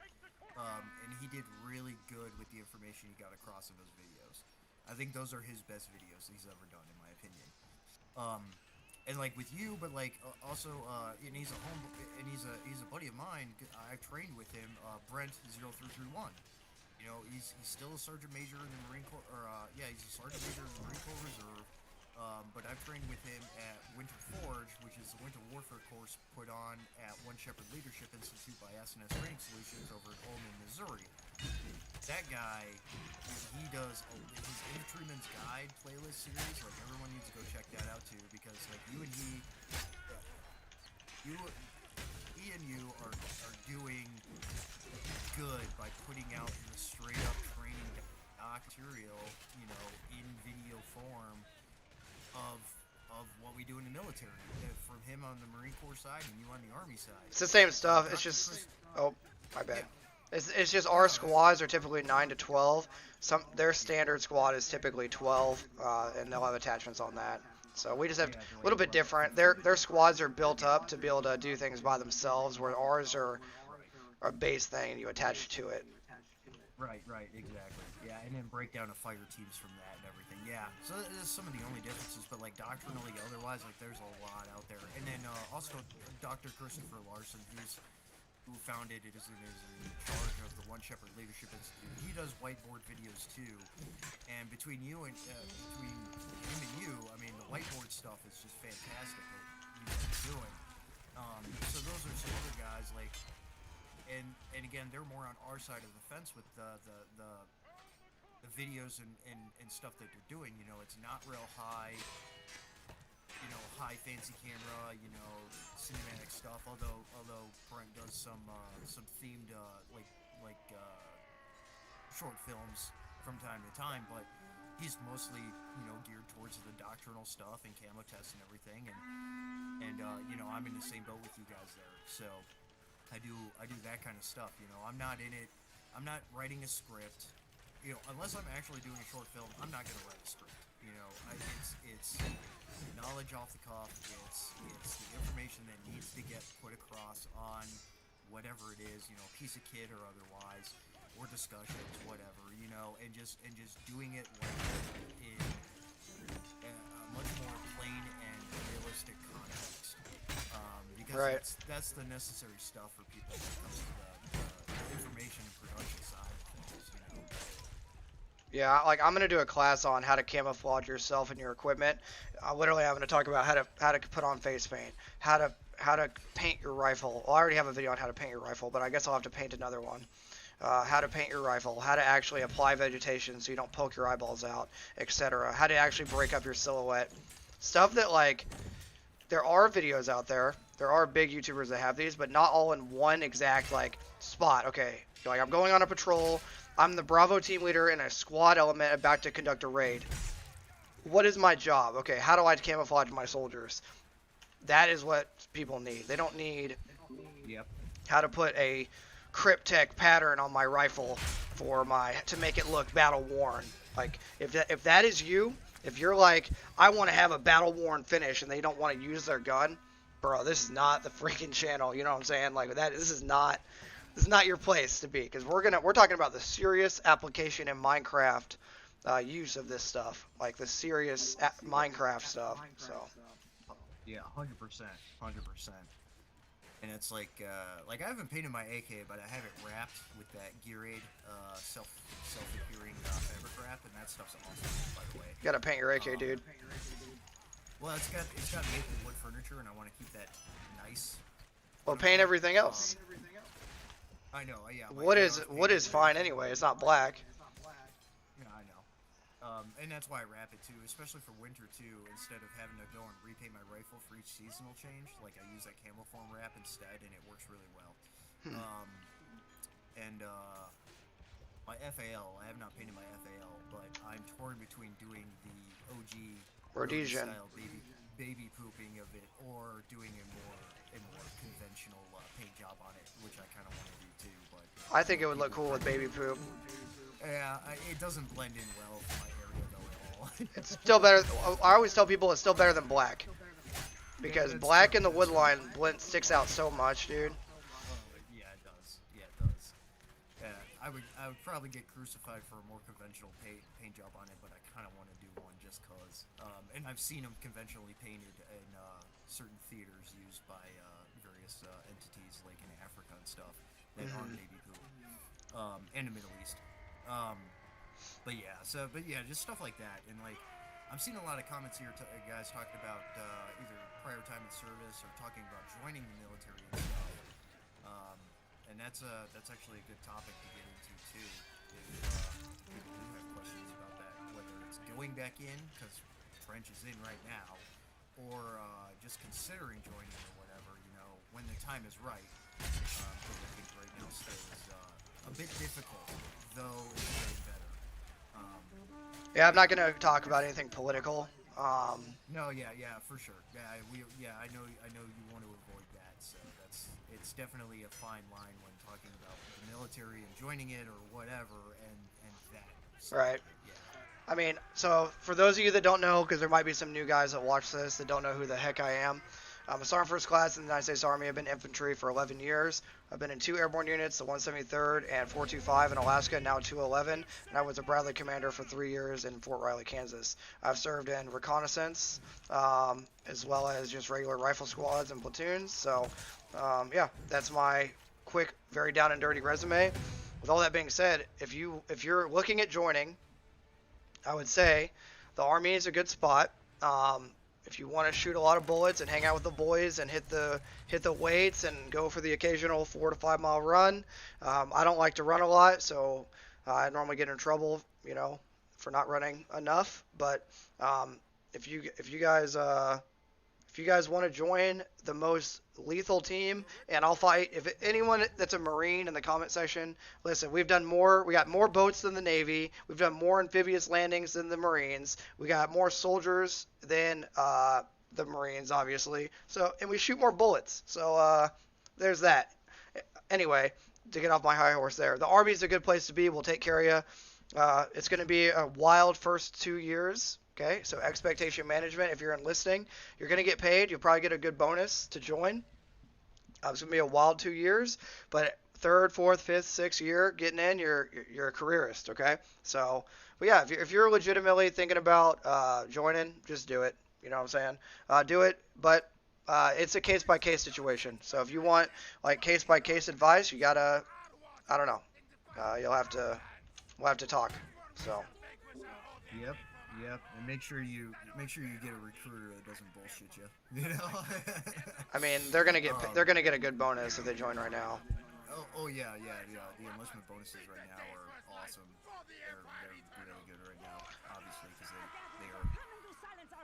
And he did really good with the information he got across in those videos. I think those are his best videos he's ever done, in my opinion. And like with you, but like also, and he's a buddy of mine. I've trained with him, Brent 0331. You know, he's still a sergeant major in the Marine Corps, he's a sergeant major in the Marine Corps Reserve. But I've trained with him at Winter Forge, which is the Winter Warfare course put on at One Shepherd Leadership Institute by SNS Training Solutions over in Holman, Missouri. That guy, he does his Infantryman's Guide playlist series. Like, everyone needs to go check that out too, because like he and you are doing good by putting out the straight up training material, in video form of what we do in the military. From him on the Marine Corps side and you on the Army side. It's the same stuff. It's just my bad. Yeah. It's just our squads are typically 9 to 12. Their standard squad is typically 12, and they'll have attachments on that. So we just have a little bit different. Their squads are built up to be able to do things by themselves, where ours are a base thing and you attach to it. Right, exactly. Yeah, and then break down the fighter teams from that and everything. Yeah, so there's some of the only differences, but like doctrinally otherwise, like there's a lot out there. And then also Dr. Christopher Larson, who founded it, is in charge of the One Shepherd Leadership Institute. He does whiteboard videos too. And between him and you, I mean, the whiteboard stuff is just fantastic what you guys are doing. So those are some other guys like. And again, they're more on our side of the fence with the videos and stuff that they're doing. It's not real high, high fancy camera, cinematic stuff. Although Brent does some themed short films from time to time, but he's mostly geared towards the doctrinal stuff and camo tests and everything. And I'm in the same boat with you guys there. So. I do that kind of stuff, I'm not in it, I'm not writing a script, unless I'm actually doing a short film, I'm not going to write a script, it's knowledge off the cuff, it's the information that needs to get put across on whatever it is, piece of kit or otherwise, or discussions, whatever, and just doing it like in a much more plain and realistic context. Because that's the necessary stuff for people when it comes to the information and production side of things, Yeah, like I'm gonna do a class on how to camouflage yourself and your equipment. Literally, I'm gonna talk about how to put on face paint, how to paint your rifle. Well, I already have a video on how to paint your rifle, but I guess I'll have to paint another one. how to paint your rifle, how to actually apply vegetation so you don't poke your eyeballs out, etc. How to actually break up your silhouette. Stuff that, like, there are videos out there. There are big YouTubers that have these, but not all in one exact, like, spot. Okay, like, I'm going on a patrol. I'm the Bravo team leader in a squad element about to conduct a raid. What is my job? Okay, how do I camouflage my soldiers? That is what people need. They don't need Yep. how to put a cryptech pattern on my rifle to make it look battle worn. Like, if that is you, if you're like, I want to have a battle worn finish and they don't want to use their gun, bro, this is not the freaking channel. You know what I'm saying? Like, this is not your place to be, because we're talking about the serious application in Minecraft use of this stuff, like the serious Minecraft stuff. So Yeah, 100%, 100%. And it's like I haven't painted my AK, but I have it wrapped with that Gear Aid self-adhering fabric wrap, and that stuff's awesome, by the way. you gotta paint your AK, dude. Well, it's got maple wood furniture, and I want to keep that nice. Well, paint everything else. I know, yeah. Wood is fine anyway. It's not black. Yeah, I know. And that's why I wrap it too, especially for winter too. Instead of having to go and repaint my rifle for each seasonal change, like I use that camofoam wrap instead, and it works really well. My FAL, I have not painted my FAL, but I'm torn between doing the OG Rhodesian style baby pooping of it, or doing a more conventional paint job on it, which I kind of want to do too. But I think it would look cool with baby poop. yeah, it doesn't blend in well with my area though at all. It's still better. I always tell people it's still better than black, because black in the wood line sticks out so much, dude. Yeah, it does. Yeah, it does. Yeah, I would probably get crucified for a more conventional paint job on it, but I kind of want to do one just cause. And I've seen them conventionally painted in certain theaters used by various entities, like in Africa and stuff, that aren't baby poop, and the Middle East. But yeah, just stuff like that. And like, I'm seeing a lot of comments here, guys talking about either prior time in service or talking about joining the military and stuff. And that's actually a good topic to get into too. If people do have questions about that, whether it's going back in because Trench is in right now, or just considering joining or whatever, you know, when the time is right. Because I think right now still is a bit difficult, though it's getting better. Yeah, I'm not gonna talk about anything political. No, yeah, for sure. Yeah, I know you want to avoid that. So it's definitely a fine line when talking about the military and joining it or whatever, and that. So, Right. Yeah. I mean, so for those of you that don't know, because there might be some new guys that watch this that don't know who the heck I am, I'm a Sergeant First Class in the United States Army. I've been infantry for 11 years. I've been in 2 airborne units, the 173rd and 425 in Alaska, now 211, and I was a Bradley commander for 3 years in Fort Riley, Kansas. I've served in reconnaissance, as well as just regular rifle squads and platoons. So, yeah, that's my quick, very down and dirty resume. With all that being said, if you're looking at joining, I would say the Army is a good spot. If you want to shoot a lot of bullets and hang out with the boys and hit the weights and go for the occasional 4 to 5 mile run, I don't like to run a lot, so I normally get in trouble, you know, for not running enough. But if you guys want to join the most lethal team, and I'll fight. If anyone that's a Marine in the comment section, listen, we got more boats than the Navy. We've done more amphibious landings than the Marines. We got more soldiers than the Marines, obviously. So, and we shoot more bullets. So, there's that. Anyway, to get off my high horse there, the Army's a good place to be. We'll take care of you. It's going to be a wild first 2 years. Okay, so expectation management. If you're enlisting, you're going to get paid. You'll probably get a good bonus to join. It's going to be a wild 2 years, but 3rd, 4th, 5th, 6th year getting in, you're a careerist. Okay, so but yeah, if you're legitimately thinking about joining, just do it. You know what I'm saying? Do it, but it's a case by case situation. So if you want like case by case advice, you gotta, I don't know, we'll have to talk. So. Yep. And make sure you get a recruiter that doesn't bullshit you. You know. I mean, they're gonna get a good bonus if they join right now. Oh yeah, yeah, yeah. The enlistment bonuses right now are awesome. They're really good right now, obviously, because they are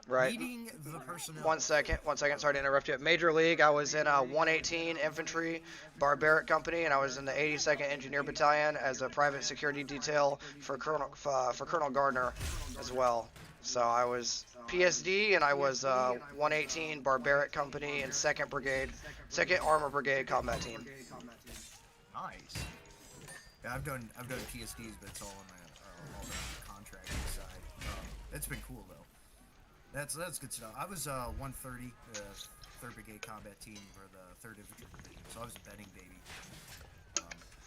Right. needing the personnel. 1 second. 1 second. Sorry to interrupt you. Major League, I was in a 118 Infantry Barbaric Company, and I was in the 82nd Engineer Battalion as a private security detail for Colonel Gardner as well. So I was PSD, and I was 118 Barbaric Company and 2nd Brigade, 2nd Armor Brigade Combat Team. Nice. Yeah, I've done PSDs, but it's all on the contracting side. It's been cool though. That's good stuff. I was 130, 3rd Brigade Combat Team for the 3rd Infantry Division, so I was a Benning baby.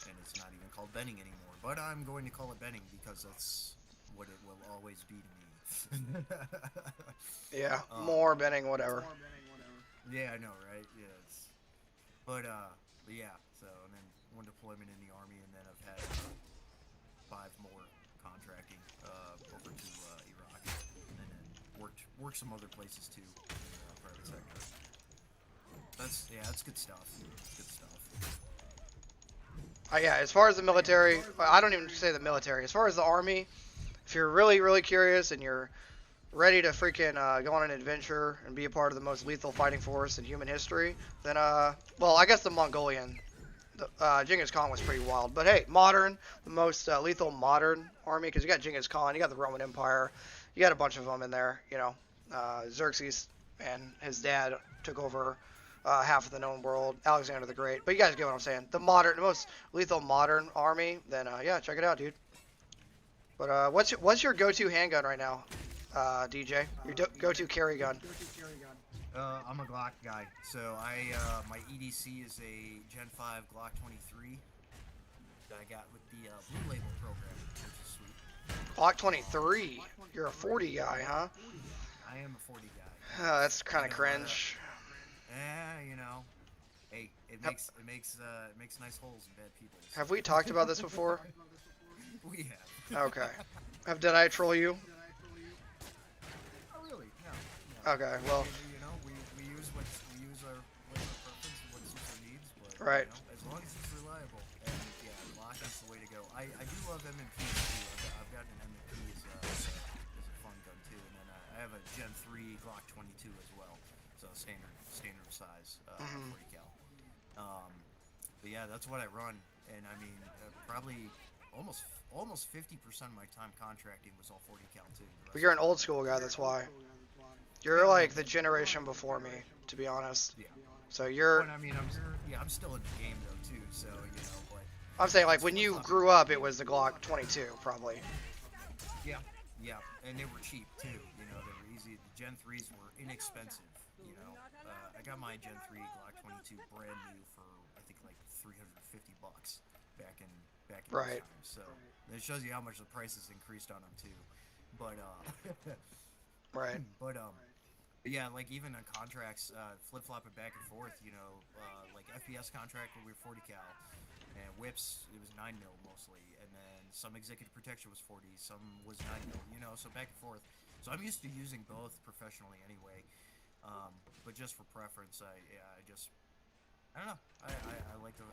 And it's not even called Benning anymore, but I'm going to call it Benning because that's what it will always be to me. Yeah, more Benning, whatever. Yeah, I know, right? Yes. But yeah. So and then 1 deployment in the Army, and then I've had 5 more contracting over to Iraq, and then worked some other places too in the private sector. That's good stuff. Good stuff. Yeah, as far as the military, I don't even say the military. As far as the Army, if you're really, really curious and you're ready to freaking go on an adventure and be a part of the most lethal fighting force in human history, then, well, I guess the Mongolian, Genghis Khan was pretty wild. But hey, modern, the most lethal modern army, because you got Genghis Khan, you got the Roman Empire, you got a bunch of them in there, you know. Xerxes and his dad took over half of the known world, Alexander the Great. But you guys get what I'm saying. The most lethal modern army, then yeah, check it out, dude. But what's your go-to handgun right now, DJ? Your go-to carry gun? I'm a Glock guy, so my EDC is a Gen 5 Glock 23 that I got with the Blue Label program, which is sweet. Glock 23. You're a 40 guy, huh? I am a 40 guy. That's kind of cringe. You know, hey, it makes nice holes in bad people. So. Have we talked about this before? We have. Okay. Did I troll you? Oh really? No. Okay. Well. You know, we use our preference, what suits our needs, but right. You know, as long as it's reliable, and yeah, Glock is the way to go. I do love M&Ps too. I've gotten an M&P as a fun gun too, and then I have a Gen 3 Glock 22 as well, so standard size 40 cal. But yeah, that's what I run, and I mean probably almost 50% of my time contracting was all 40 cal too. But you're an old school guy, that's why. You're like the generation before me, to be honest. Yeah. So you're. But, I mean, I'm still in the game though too. So you know, but. I'm saying like when you grew up, it was the Glock 22 probably. Yeah, and they were cheap too. You know, they were easy. The Gen 3s were inexpensive. You know, I got my Gen 3 Glock 22 brand new for I think like $350 back in right. Time. So it shows you how much the prices increased on them too. But right. But yeah, like even on contracts, flip-flopping back and forth, you know, like FPS contract where we were 40 cal, and whips, it was 9 mil mostly, and then some executive protection was 40, some was 9 mil, you know, so back and forth. So I'm used to using both professionally anyway, but just for preference, I don't know, I like the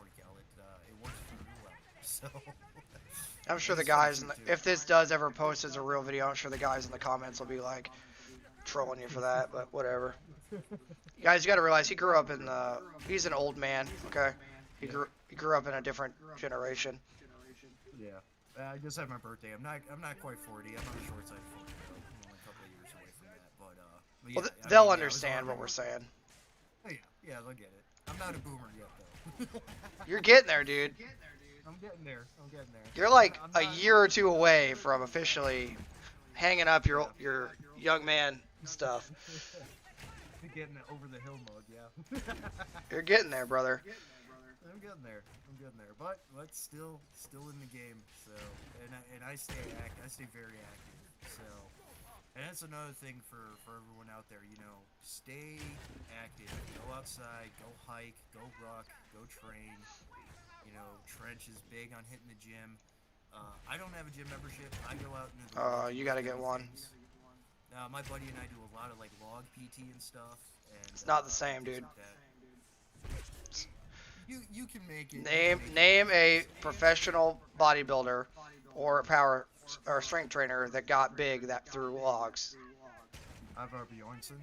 40 cal, it works for me well, so. I'm sure the guys, if this does ever post as a real video, I'm sure the guys in the comments will be like, trolling you for that, but whatever. You guys, you gotta realize he grew up in he's an old man, okay? He grew up in a different generation. Yeah. I just had my birthday. I'm not quite 40. I'm on the short side of 40 though. I'm only a couple of years away from that, but yeah, well, they'll understand what we're saying. Oh, yeah, they'll get it. I'm not a boomer yet though. You're getting there, dude. I'm getting there. You're like a year or two away from officially hanging up your young man stuff. Getting the over the hill mode, yeah. You're getting there, brother. I'm getting there, but still in the game. So, and I stay very active. So, and that's another thing for everyone out there. You know, stay active. Go outside, go hike, go ruck, go train. You know, trench is big on hitting the gym. I don't have a gym membership. I go out into the you gotta get one. My buddy and I do a lot of like log PT and stuff. And, it's not the same, dude. You can make it. Name a professional bodybuilder or power or strength trainer that got big that threw logs. Ivar Bjornsson.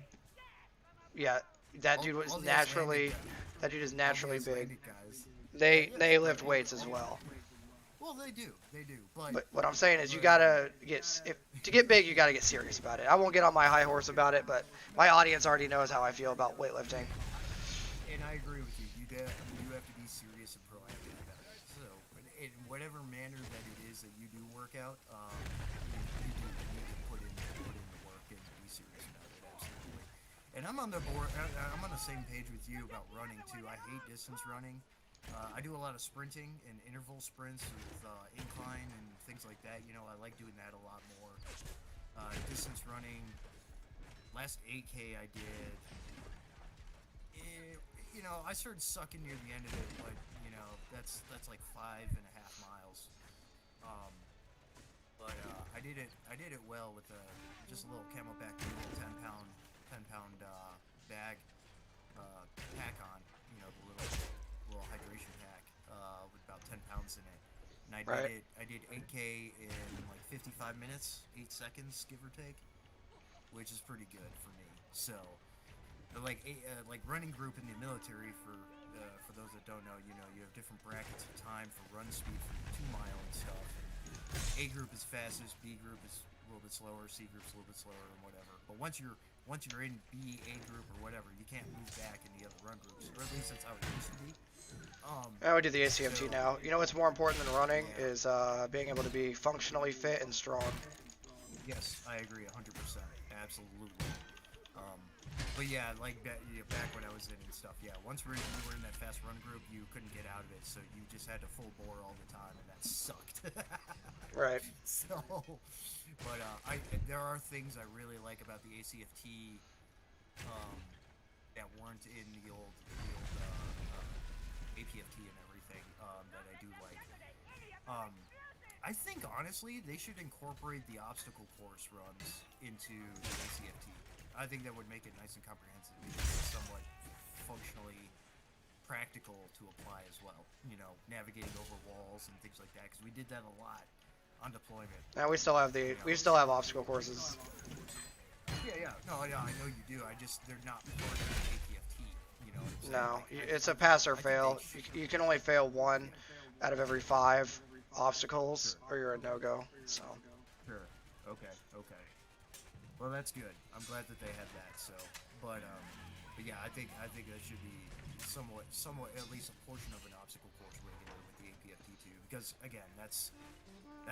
Yeah, that dude was All the naturally Icelandic guys. that dude is All the naturally big. Icelandic guys. They lift weights as well. Well, they do. They do. But what I'm saying is you gotta to get big, you gotta get serious about it. I won't get on my high horse about it, but my audience already knows how I feel about weightlifting. And I agree with you. You have to be serious and proactive about it. So, in whatever manner that it is that you do work out, you do need to put in the work and be serious about it. Absolutely. And I'm on the board. I'm on the same page with you about running too. I hate distance running. I do a lot of sprinting and interval sprints with incline and things like that. You know, I like doing that a lot more. Distance running. Last 8K I did. You know, I started sucking near the end of it, but you know, that's like 5.5 miles. But I did it well with just a little Camelback Mule 10 pound bag pack on. You know, the little hydration pack with about 10 pounds in it. And I did 8K in like 55 minutes, 8 seconds, give or take, which is pretty good for me. So. Like running group in the military, for those that don't know, you know, you have different brackets of time for run speed for 2 mile and stuff. And A group is fastest, B group is a little bit slower, C group's a little bit slower, and whatever. But once you're in B, A group, or whatever, you can't move back in the other run groups, or at least that's how it used to be. I would do the ACFT now. You know what's more important than running is being able to be functionally fit and strong. Yes, I agree 100%. Absolutely. But yeah, like back when I was in and stuff, yeah, once you were in that fast run group, you couldn't get out of it, so you just had to full bore all the time, and that sucked. Right. So, but there are things I really like about the ACFT that weren't in the old APFT and everything that I do like. I think honestly they should incorporate the obstacle course runs into the ACFT. I think that would make it nice and comprehensive, and somewhat functionally practical to apply as well. You know, navigating over walls and things like that, because we did that a lot on deployment. Now we still have obstacle courses. Yeah. No, I know you do. They're not part of the APFT. You know. No, it's a pass or fail. You can only fail 1 out of every 5 obstacles, or you're a no-go. So. Sure. Okay. Well, that's good. I'm glad that they had that. So, but yeah, I think that should be somewhat, at least a portion of an obstacle course regular with the APFT too. Because again, that's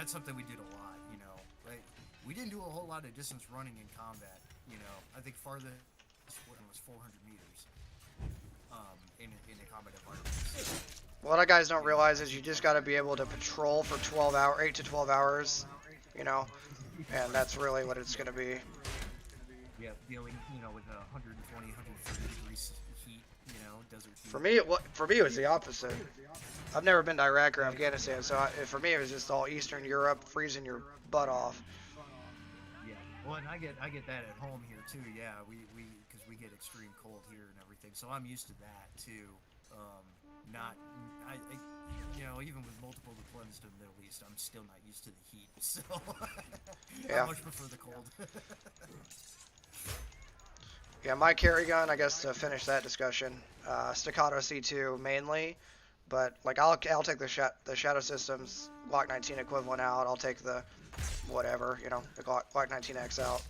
something we did a lot. You know, like we didn't do a whole lot of distance running in combat. You know, I think farthest was 400 meters in a combat environment. What our guys don't realize is you just got to be able to patrol for 8 to 12 hours. You know. And that's really what it's going to be. Yeah, dealing, you know, with 120, 130 degrees heat, you know, desert heat. For me, it was the opposite. I've never been to Iraq or Afghanistan, so for me, it was just all Eastern Europe, freezing your butt off. Yeah, well, and I get that at home here too. Yeah, because we get extreme cold here and everything, so I'm used to that too. You know, even with multiple deployments to the Middle East, I'm still not used to the heat, so yeah. I much prefer the cold. Yeah, my carry gun, I guess to finish that discussion, Staccato C2 mainly, but like I'll take the Shadow Systems Glock 19 equivalent out. I'll take the whatever, you know, the Glock 19X out.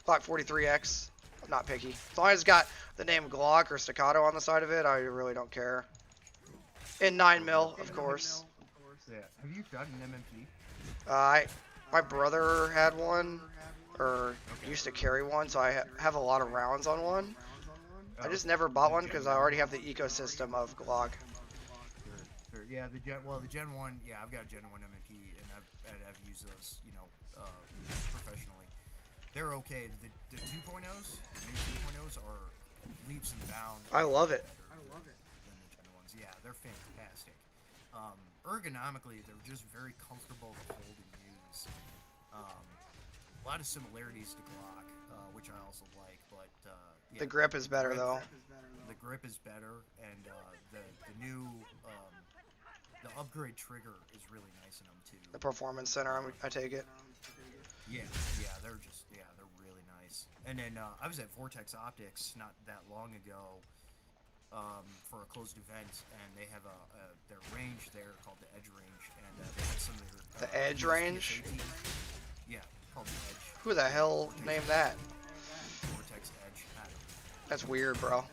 Glock 43X, I'm not picky. As long as it's got the name Glock or Staccato on the side of it, I really don't care. In 9mm, of course. Yeah. Have you got an MMP? My brother had one, or used to carry one, so I have a lot of rounds on one. I just never bought one because I already have the ecosystem of Glock. Sure. Yeah, the Gen 1, yeah, I've got a Gen 1 MMP, and I've used those, you know, professionally. They're okay. The 2.0s, the new 2.0s are leaps and bounds. I love it. Yeah, they're fantastic. Ergonomically, they're just very comfortable to hold and use. A lot of similarities to Glock, which I also like, but Yeah, The grip is better though. the grip is better, and the new the upgrade trigger is really nice in them too. The performance center, I take it. Yeah, they're really nice. And then I was at Vortex Optics not that long ago for a closed event, and they have their range there called the Edge Range, and they have some of their The Edge range? Yeah, called the Edge. Who the hell Vortex named that? Vortex Edge. I don't know. That's weird, bro.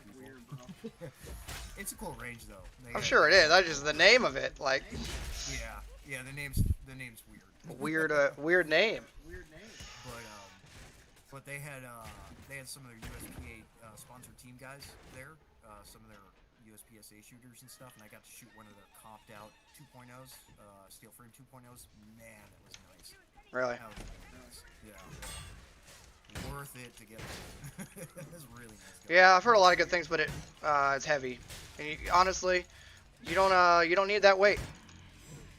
It's a cool range though. I'm sure it is. That's just the name of it. Like, yeah. The name's weird. Weird name. But they had some of their USPA sponsored team guys there, some of their USPSA shooters and stuff, and I got to shoot one of their comped out 2.0s, steel frame 2.0s. Man, that was nice. Really? That was really nice. Yeah. Worth it to get. That's really nice. Yeah, I've heard a lot of good things, but it's heavy. And honestly, you don't need that weight.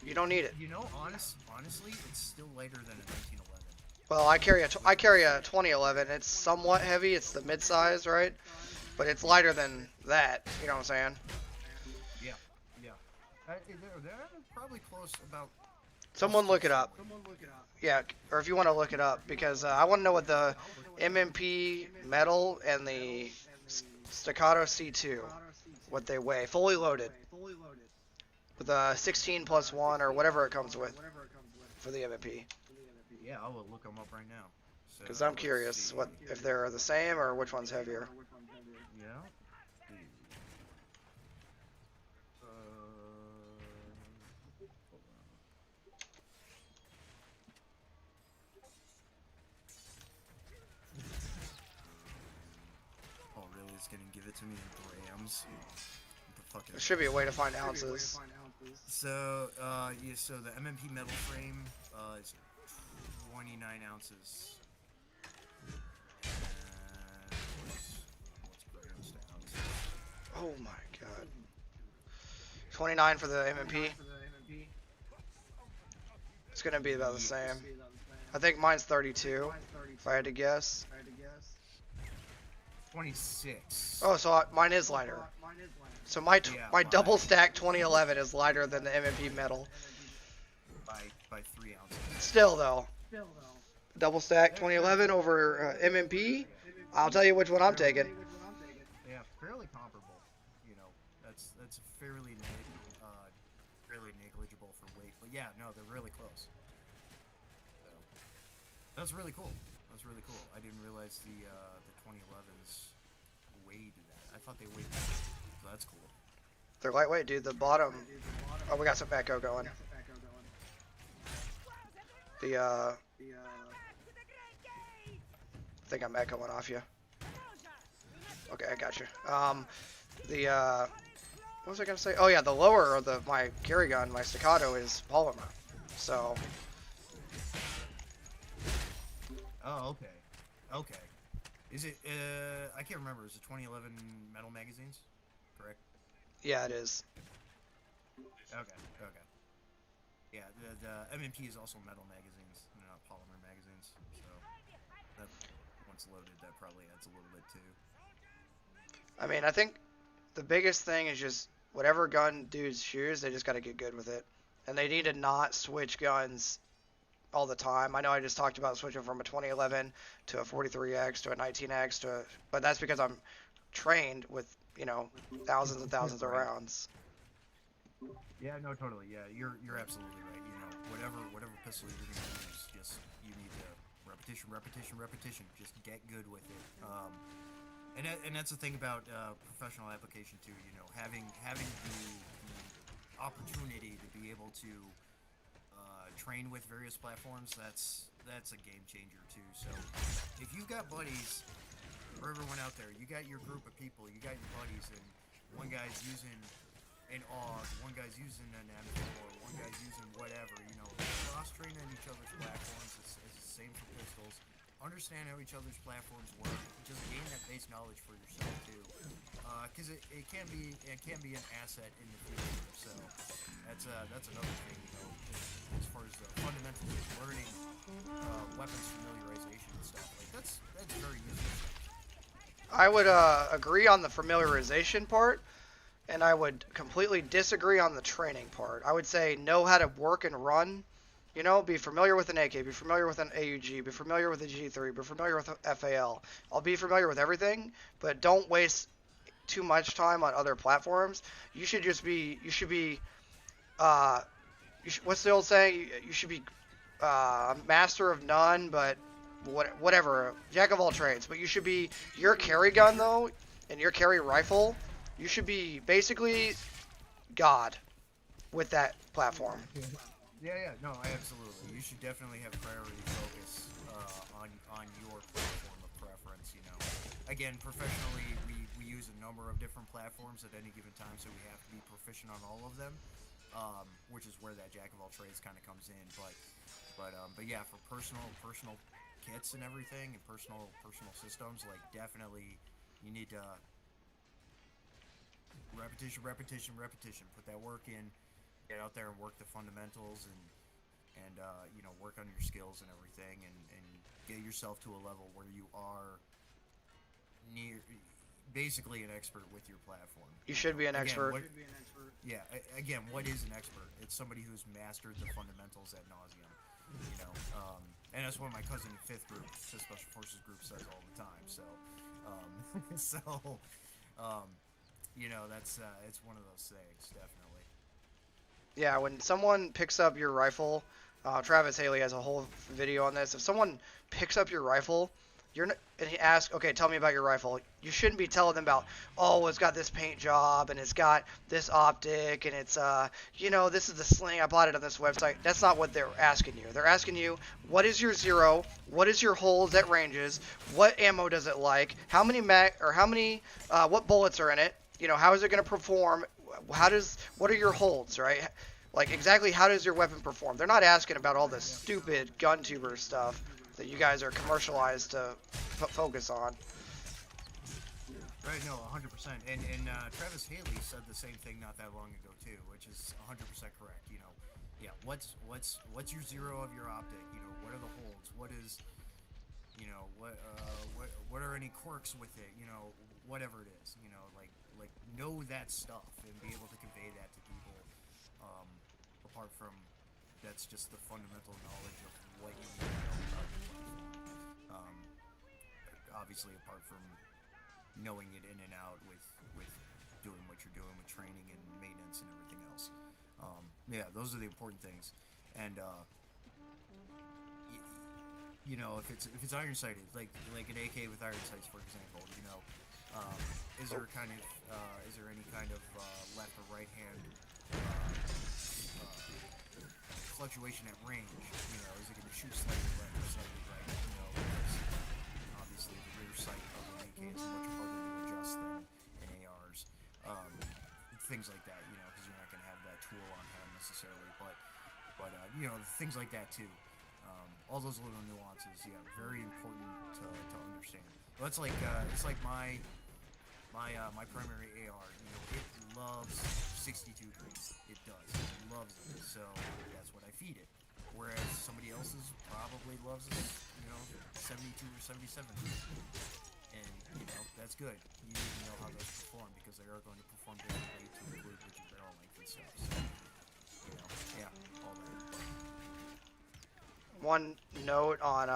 You don't need it. You know, honestly, it's still lighter than a 1911. Well, I carry a 2011. It's somewhat heavy. It's the mid-size, right? But it's lighter than that. You know what I'm saying? Yeah. They're probably close about. Someone look it up. Yeah, or if you want to look it up, because I want to know what the MMP metal and the Staccato C2, what they weigh, fully loaded, with a 16 plus 1 or whatever it comes with for the MMP. Yeah, I will look them up right now. Because I'm curious if they're the same or which one's heavier. Yeah. Oh, really? It's gonna give it to me in grams? There should be a way to find ounces. So, so the MMP metal frame is 29 ounces. What's grams to ounces? Oh my god. 29 for the MMP. It's gonna be about the same. I think mine's 32, if I had to guess. 26. Oh, so mine is lighter. So my double stack 2011 is lighter than the MMP metal. By 3 ounces. Still though. Double stack 2011 over MMP. I'll tell you which one I'm taking. Yeah, fairly comparable. You know, that's fairly negligible for weight. But yeah, no, they're really close. So, that's really cool. I didn't realize the 2011s weighed that. I thought they weighed that. So that's cool. They're lightweight, dude. The bottom. Oh, we got some echo going. I think I'm echoing off you. Okay, I got you. What was I gonna say? Oh yeah, the lower of my carry gun, my Staccato, is polymer. So. Oh, okay. Is it? I can't remember. Is it 2011 metal magazines? Correct. Yeah, it is. Okay. Yeah, the MMP is also metal magazines, not polymer magazines. So that once loaded, that probably adds a little bit too. I mean, I think the biggest thing is just whatever gun dudes choose, they just got to get good with it, and they need to not switch guns all the time. I know I just talked about switching from a 2011 to a 43X to a 19X but that's because I'm trained with thousands and thousands of rounds. Yeah, no, totally. Yeah, you're absolutely right. You know, whatever pistol you're gonna use, just you need to repetition. Just get good with it. And that's the thing about professional application too. You know, having the opportunity to be able to train with various platforms, that's a game changer too. So if you've got buddies, for everyone out there, you got your group of people, you got your buddies, and one guy's using an AUG, one guy's using an M4, one guy's using whatever, cross-training on each other's platforms is the same for pistols. Understand how each other's platforms work. Just gain that base knowledge for yourself too, because it can be an asset in the future. So that's another thing, as far as the fundamentals of learning weapons familiarization and stuff. Like that's very useful. I would agree on the familiarization part, and I would completely disagree on the training part. I would say know how to work and run. You know, be familiar with an AK, be familiar with an AUG, be familiar with a G3, be familiar with FAL. I'll be familiar with everything, but don't waste too much time on other platforms. You should just be, uh, what's the old saying? You should be master of none, but whatever, jack of all trades. But you should be your carry gun though, and your carry rifle. You should be basically God with that platform. Yeah, no, absolutely. You should definitely have priority focus on your platform of preference. You know, again, professionally, we use a number of different platforms at any given time, so we have to be proficient on all of them, which is where that jack of all trades kind of comes in. But yeah, for personal kits and everything, and personal systems, like definitely, you need to repetition. Put that work in. Get out there and work the fundamentals and you know, work on your skills and everything, and get yourself to a level where you are basically an expert with your platform. You should be an expert. Again, what is an expert? It's somebody who's mastered the fundamentals ad nauseum. You know, and that's what my cousin in 5th group, the Special Forces group, says all the time. So, you know, that's it's one of those things, definitely. Yeah, when someone picks up your rifle, Travis Haley has a whole video on this. If someone picks up your rifle, and he asks, okay, tell me about your rifle. You shouldn't be telling them about, oh, it's got this paint job, and it's got this optic, and it's, you know, this is the sling. I bought it on this website. That's not what they're asking you. They're asking you, what is your zero? What is your holes at ranges? What ammo does it like? How many what bullets are in it? You know, how is it going to perform? What are your holds, right? Like, exactly how does your weapon perform? They're not asking about all this stupid gun tuber stuff that you guys are commercialized to focus on. Right, no, 100%. And Travis Haley said the same thing not that long ago too, which is 100% correct. You know, yeah, what's your zero of your optic? You know, what are the holds? What is, you know, what are any quirks with it? You know, whatever it is. You know, like know that stuff and be able to convey that to people. Apart from, that's just the fundamental knowledge of what you need to know about your platform. Obviously, apart from knowing it in and out with doing what you're doing with training and maintenance and everything else. Yeah, those are the important things. And you know, if it's iron sighted, like an AK with iron sights, for example, you know, is there any kind of left or right hand fluctuation at range? You know, is it going to shoot slightly left or slightly right? You know, because obviously the rear sight of an AK is much harder to adjust than an AR's. Things like that, you know, because you're not going to have that tool on hand necessarily. But you know, things like that too. All those little nuances, yeah, very important to understand. Well, it's like my primary AR. You know, it loves 62 degrees. It does. It loves it. So that's what I feed it. Whereas somebody else's probably loves it, you know, 72 or 77 degrees. And you know, that's good. You need to know how those perform because they are going to perform differently to include rigid barrel length and stuff. So, you know, yeah, all that. One note on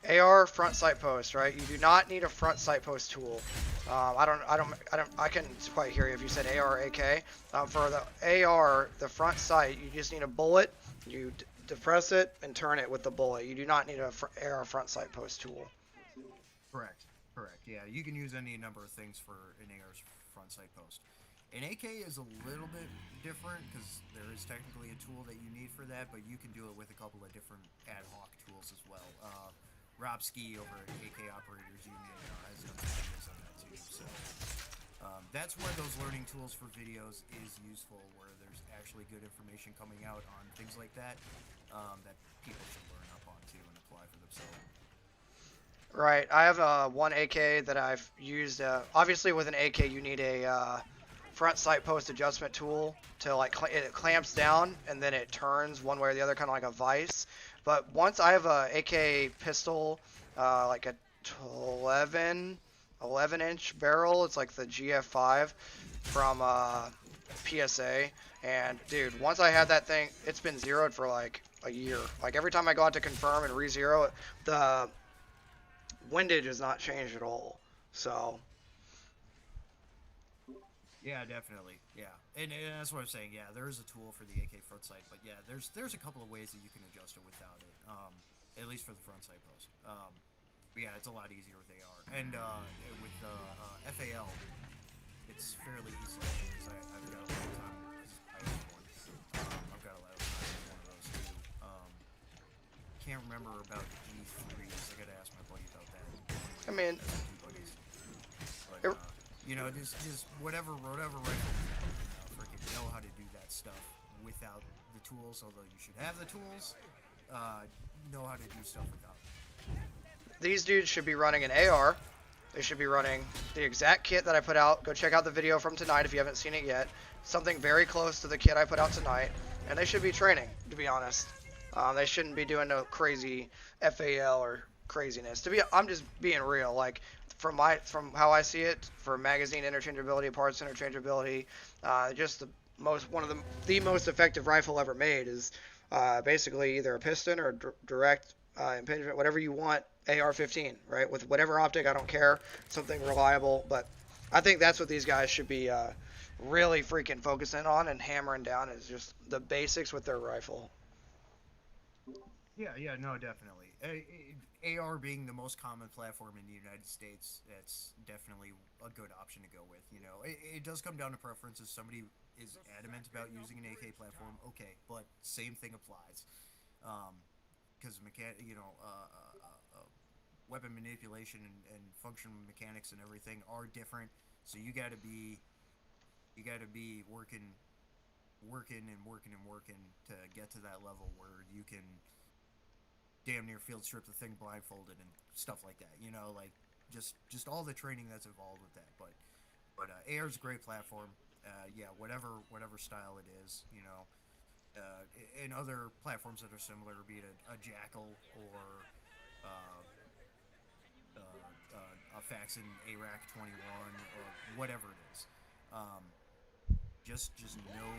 AR front sight post, right? You do not need a front sight post tool. I couldn't quite hear you if you said AR or AK. For the AR, the front sight, you just need a bullet. You depress it and turn it with the bullet. You do not need a AR front sight post tool. Correct. Yeah, you can use any number of things for an AR's front sight post. An AK is a little bit different because there is technically a tool that you need for that, but you can do it with a couple of different ad hoc tools as well. Rob Ski over at AK Operators Union has done videos on that too. So that's where those learning tools for videos is useful, where there's actually good information coming out on things like that that people should learn up on too and apply for themselves. Right. I have one AK that I've used. Obviously, with an AK, you need a front sight post adjustment tool to it clamps down and then it turns one way or the other, kind of like a vise. But once I have a AK pistol, like a 11, 11-inch barrel. It's like the GF5 from PSA. And dude, once I had that thing, it's been zeroed for like a year. Like every time I go out to confirm and re-zero it, the windage has not changed at all. So Yeah, definitely. Yeah, and that's what I'm saying. Yeah, there is a tool for the AK front sight, but yeah, there's a couple of ways that you can adjust it without it. At least for the front sight post. But yeah, it's a lot easier with AR, and with FAL, it's fairly easy because I've got a lot of time. 'Cause I have one. I've got a lot of time with one of those too. Can't remember about E3s. I gotta ask my buddy about that. I mean, Buddies. But it, you know, just whatever rifle, freaking know how to do that stuff without the tools. Although you should have the tools, know how to do stuff without. these dudes should be running an AR. They should be running the exact kit that I put out. Go check out the video from tonight if you haven't seen it yet. Something very close to the kit I put out tonight. And they should be training, to be honest. They shouldn't be doing no crazy FAL or craziness. I'm just being real. Like from how I see it, for magazine interchangeability, parts interchangeability, just one of the most effective rifle ever made is basically either a piston or direct impingement, whatever you want. AR-15, right? With whatever optic, I don't care. Something reliable, but I think that's what these guys should be really freaking focusing on and hammering down is just the basics with their rifle. Yeah, no, definitely. AR being the most common platform in the United States, that's definitely a good option to go with. You know, it does come down to preferences. Somebody is adamant about using an AK platform, okay, but same thing applies. Because weapon manipulation and functional mechanics and everything are different. So you got to be working to get to that level where you can damn near field strip the thing blindfolded and stuff like that. You know, like just all the training that's involved with that. But AR is a great platform. Yeah, whatever style it is, you know. And other platforms that are similar, be it a Jackal or a Faxon ARAC 21 or whatever it is. Just know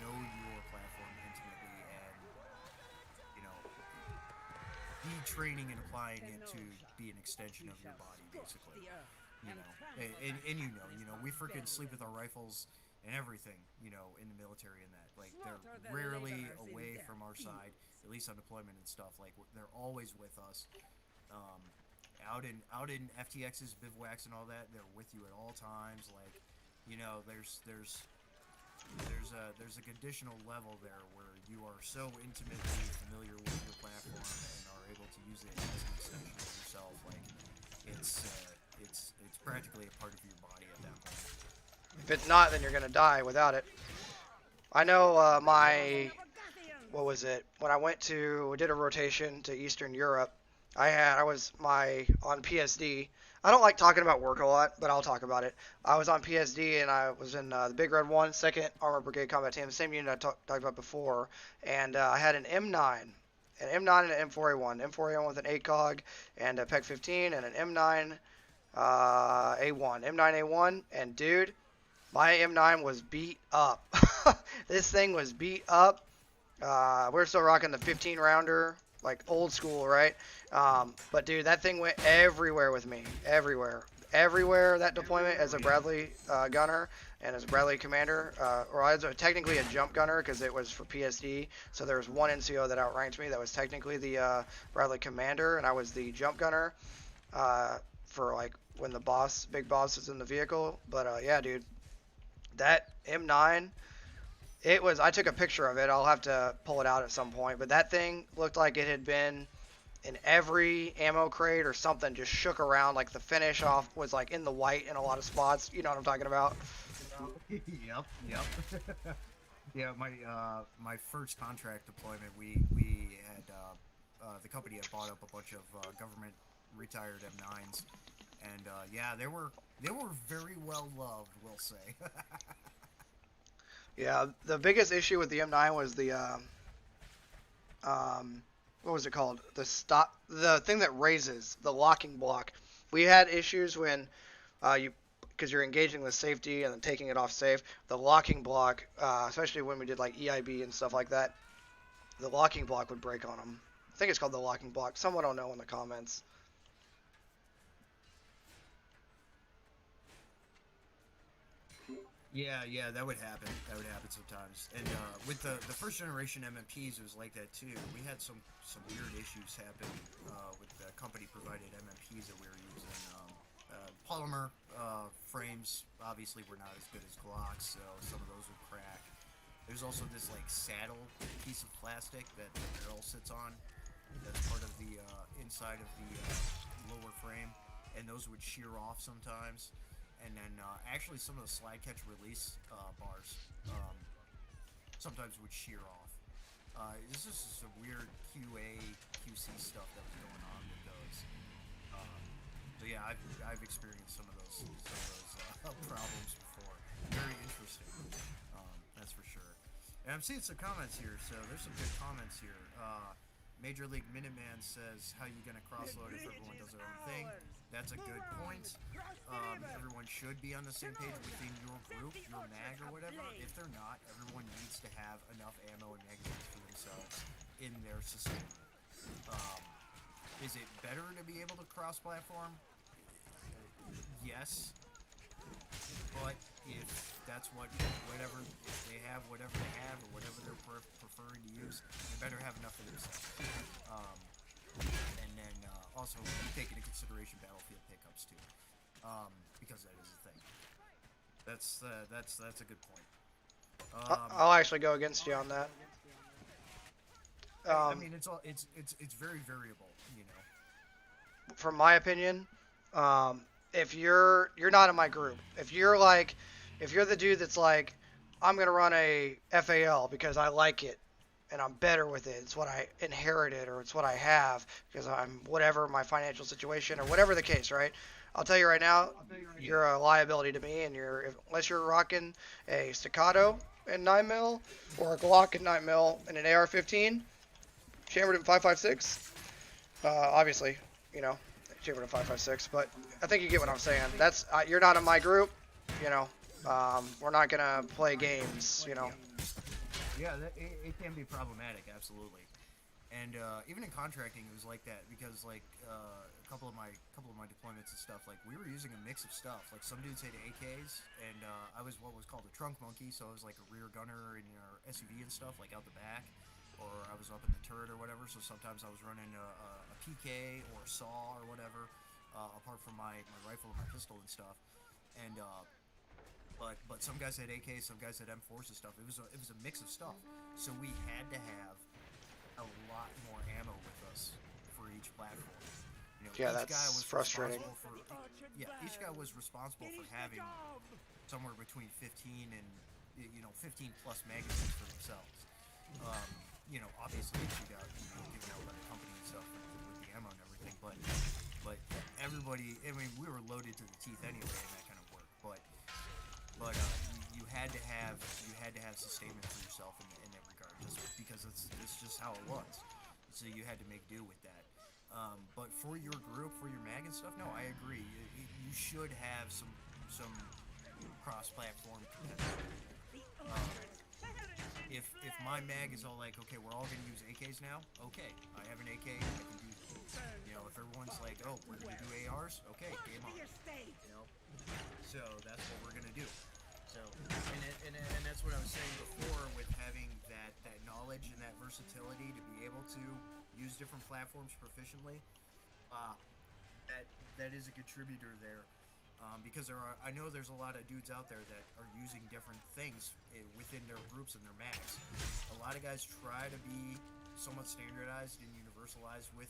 your platform intimately, and you know, be training and applying it to be an extension of your body, basically. You know, and you know, we freaking sleep with our rifles and everything, you know, in the military and that. Like, they're rarely away from our side, at least on deployment and stuff. Like, they're always with us. Out in FTX's bivouacs and all that, they're with you at all times. Like, you know, there's a conditional level there where you are so intimately familiar with your platform and are able to use it as an extension of yourself. Like, it's practically a part of your body at that point. If it's not, then you're gonna die without it. I know what was it? When we did a rotation to Eastern Europe, I was on PSD. I don't like talking about work a lot, but I'll talk about it. I was on PSD and I was in the Big Red 1, 2nd Armored Brigade Combat Team, the same unit I talked about before, and I had an M9, and an M4A1. M4A1 with an ACOG and a PEG 15, and an M9 A1. M9A1, and dude, my M9 was beat up. This thing was beat up. We're still rocking the 15 rounder, like old school, right? But dude, that thing went everywhere with me. Everywhere that deployment as a Bradley gunner and as a Bradley commander, or I was technically a jump gunner because it was for PSD. So there was one NCO that outranked me that was technically the Bradley commander, and I was the jump gunner for like when the big boss is in the vehicle. But yeah, dude, that M9. I took a picture of it. I'll have to pull it out at some point. But that thing looked like it had been in every ammo crate or something, just shook around. Like the finish off was like in the white in a lot of spots. You know what I'm talking about? Yep. Yeah, my first contract deployment, we had the company had bought up a bunch of government retired M9s, and yeah, they were very well loved, we'll say. Yeah, the biggest issue with the M9 was the what was it called? The thing that raises the locking block. We had issues when Because you're engaging the safety and then taking it off safe. The locking block, especially when we did like EIB and stuff like that, the locking block would break on them. I think it's called the locking block. Someone will know in the comments. Yeah, that would happen. That would happen sometimes. And with the first generation MMPs, it was like that too. We had some weird issues happen with the company provided MMPs that we were using. Polymer frames obviously were not as good as Glocks, so some of those would crack. There's also this like saddle piece of plastic that the barrel sits on. That's part of the inside of the lower frame, and those would shear off sometimes. And then actually some of the slide catch release bars sometimes would shear off. This is just some weird QA QC stuff that was going on with those. So yeah, I've experienced some of those problems before. Very interesting, that's for sure. And I'm seeing some comments here, so there's some good comments here. Major League Minuteman says, how you gonna crossload if everyone does their own thing? That's a good point. Everyone should be on the same page within your group, your mag or whatever. If they're not, everyone needs to have enough ammo and magazines for themselves in their sustainment. Is it better to be able to cross-platform? Yes. But if that's whatever they have, or whatever they're preferring to use, they better have enough for themselves. And then also take into consideration battlefield pickups too, because that is a thing. That's a good point. I'll actually go against you on that. I mean, it's very variable, you know. From my opinion, if you're not in my group, if you're the dude that's like, I'm gonna run a FAL because I like it and I'm better with it, it's what I inherited or it's what I have because I'm whatever my financial situation or whatever the case, right? I'll tell you right now, you're a liability to me, and unless you're rocking a staccato in 9mm or a Glock in 9mm and an AR-15 chambered in 5.56, obviously, you know, chambered in 5.56, but I think you get what I'm saying. That's you're not in my group, you know. We're not gonna play games, you know. Yeah, it can be problematic, absolutely. And even in contracting, it was like that because like a couple of my deployments and stuff, like we were using a mix of stuff. Like some dudes had AKs, and I was what was called a trunk monkey, so I was like a rear gunner in your SUV and stuff, like out the back, or I was up in the turret or whatever. So sometimes I was running a PK or a saw or whatever, apart from my rifle and my pistol and stuff. And but some guys had AKs, some guys had M4s and stuff. It was a mix of stuff. So we had to have a lot more ammo with us for each platform. You know, yeah, each guy that's was frustrating. Each guy was responsible for having somewhere between 15 and 15 plus magazines for themselves. You know, obviously you got given out by the company and stuff with the ammo and everything, but everybody, I mean, we were loaded to the teeth anyway in that kind of work, but you had to have sustainment for yourself in that regard, just because it's just how it was. So you had to make do with that. But for your group, for your mag and stuff, no, I agree. You should have some cross-platform compatibility. If my mag is all like, okay, we're all gonna use AKs now, okay, I have an AK, I can do that. You know, if everyone's like, oh, we're gonna do ARs, okay, game on. You know, so that's what we're gonna do. So, and that's what I was saying before with having that knowledge and that versatility to be able to use different platforms proficiently. That is a contributor there. Because I know there's a lot of dudes out there that are using different things within their groups and their mags. A lot of guys try to be somewhat standardized and universalized with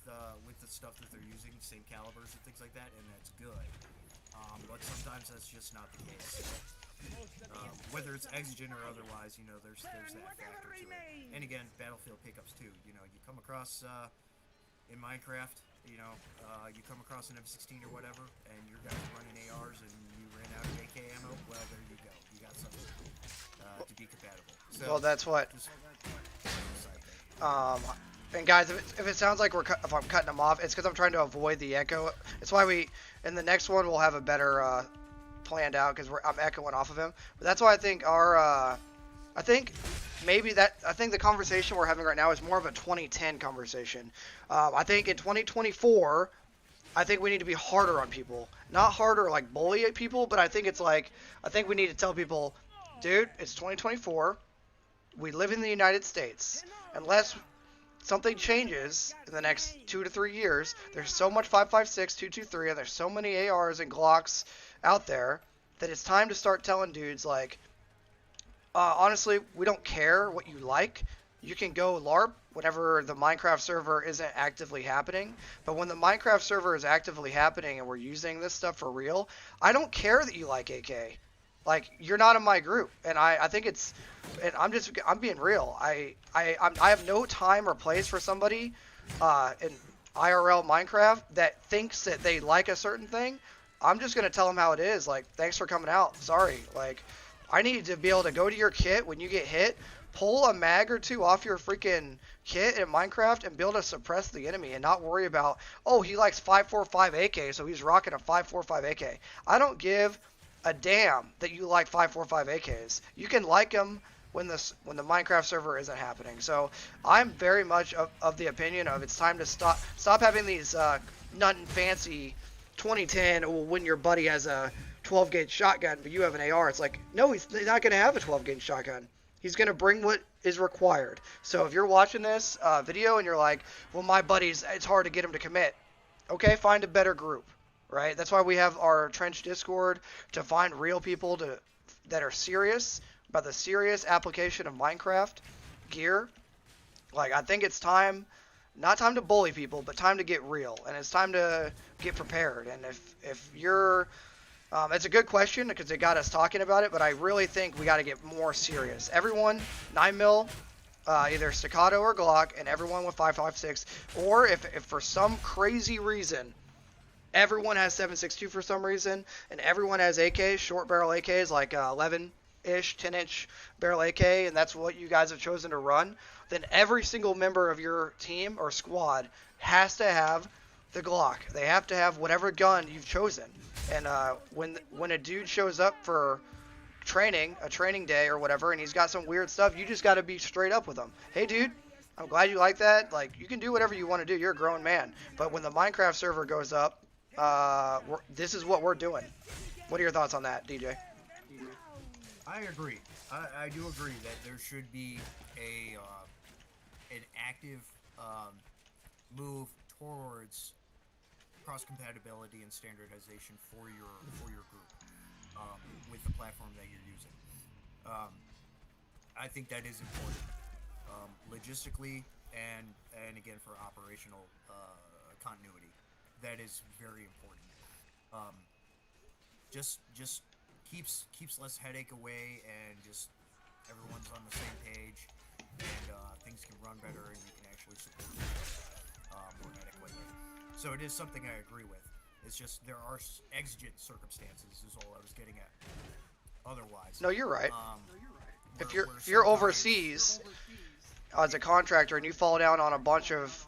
the stuff that they're using, same calibers and things like that, and that's good. But sometimes that's just not the case. Whether it's exigent or otherwise, you know, there's that factor to it. And again, battlefield pickups too. You know, you come across in Minecraft, you know, you come across an M16 or whatever, and your guys are running ARs and you ran out of AK ammo, well, there you go. You got something to be compatible. So, Well, that's what. And guys, if it sounds like if I'm cutting them off, it's because I'm trying to avoid the echo. It's why in the next one we'll have a better planned out because I'm echoing off of him. But that's why I think I think I think the conversation we're having right now is more of a 2010 conversation. I think in 2024, I think we need to be harder on people. Not harder like bully at people, but I think it's like, I think we need to tell people, dude, it's 2024. We live in the United States. Unless something changes in the next 2 to 3 years, there's so much 5.56, 2.23, and there's so many ARs and Glocks out there that it's time to start telling dudes like, honestly, we don't care what you like. You can go LARP whenever the Minecraft server isn't actively happening. But when the Minecraft server is actively happening and we're using this stuff for real, I don't care that you like AK. Like, you're not in my group. And I think it's, and I'm being real. I have no time or place for somebody in IRL Minecraft that thinks that they like a certain thing. I'm just going to tell them how it is. Like, thanks for coming out. Sorry. Like, I need to be able to go to your kit when you get hit, pull a mag or two off your freaking kit in Minecraft and be able to suppress the enemy and not worry about, oh, he likes 5.45 AK, so he's rocking a 5.45 AK. I don't give a damn that you like 5.45 AKs. You can like them when the Minecraft server isn't happening. So I'm very much of the opinion of it's time to stop having these nothing fancy 2010 when your buddy has a 12 gauge shotgun but you have an AR. It's like, no, he's not going to have a 12 gauge shotgun. He's going to bring what is required. So if you're watching this video and you're like, well, my buddies, it's hard to get him to commit. Okay, find a better group, right? That's why we have our Trench Discord, to find real people that are serious about the serious application of Minecraft gear. Like, I think it's time, not time to bully people, but time to get real. And it's time to get prepared. And if you're... it's a good question because it got us talking about it, but I really think we got to get more serious. Everyone, 9mm, either staccato or Glock, and everyone with 5.56, or if for some crazy reason everyone has 7.62 for some reason, and everyone has AKs, short barrel AKs like 11-ish, 10-inch barrel AK, and that's what you guys have chosen to run, then every single member of your team or squad has to have the Glock. They have to have whatever gun you've chosen. And when a dude shows up for a training day or whatever, and he's got some weird stuff, you just got to be straight up with him. Hey, dude, I'm glad you like that. Like, you can do whatever you want to do. You're a grown man. But when the Minecraft server goes up, this is what we're doing. What are your thoughts on that, DJ? I agree. I do agree that there should be an active move towards cross-compatibility and standardization for your group with the platform that you're using. I think that is important, logistically and again for operational continuity. That is very important. Just keeps less headache away, and just everyone's on the same page, and things can run better, and you can actually support more adequately. So it is something I agree with. It's just there are exigent circumstances is all I was getting at. Otherwise, no, you're right. If you're overseas as a contractor and you fall down on a bunch of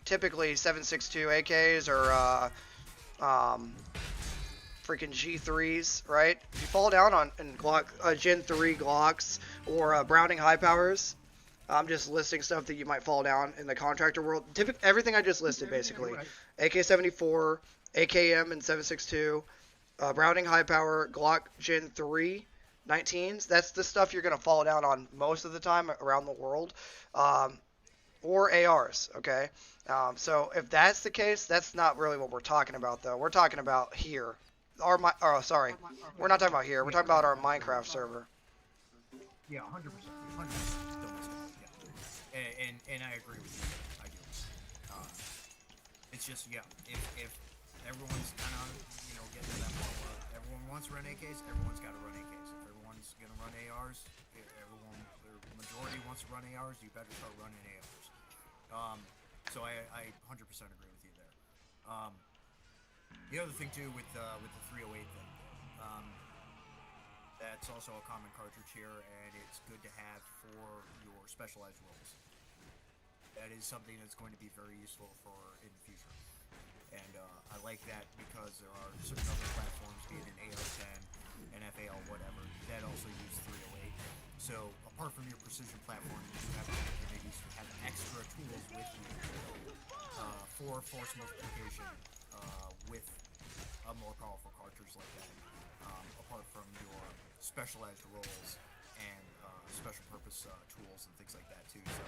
typically 7.62 AKs or freaking G3s, right? If you fall down on Glock, Gen 3 Glocks or Browning high powers, I'm just listing stuff that you might fall down in the contractor world. Everything I just listed, basically. AK-74, AKM and 7.62, Browning high power, Glock Gen 3, 19s. That's the stuff you're going to fall down on most of the time around the world. Or ARs, okay? So if that's the case, that's not really what we're talking about, though. We're talking about here. We're not talking about here. We're talking about our Minecraft server. Yeah, 100%. 100%. And I agree with you. I do. It's just, yeah, if everyone's kind of, getting to that point where everyone wants to run AKs, everyone's got to run AKs. If everyone's going to run ARs, the majority wants to run ARs, you better start running ARs. So I 100% agree with you there. The other thing, too, with the 308 thing, that's also a common cartridge here, and it's good to have for your specialized roles. That is something that's going to be very useful for in the future. And I like that because there are certain other platforms, be it an AO10, an FAL, whatever, that also use 308. So apart from your precision platform, you have opportunities to have extra tools with you for force multiplication with a more powerful cartridge like that. Apart from your specialized roles and special purpose tools and things like that too. So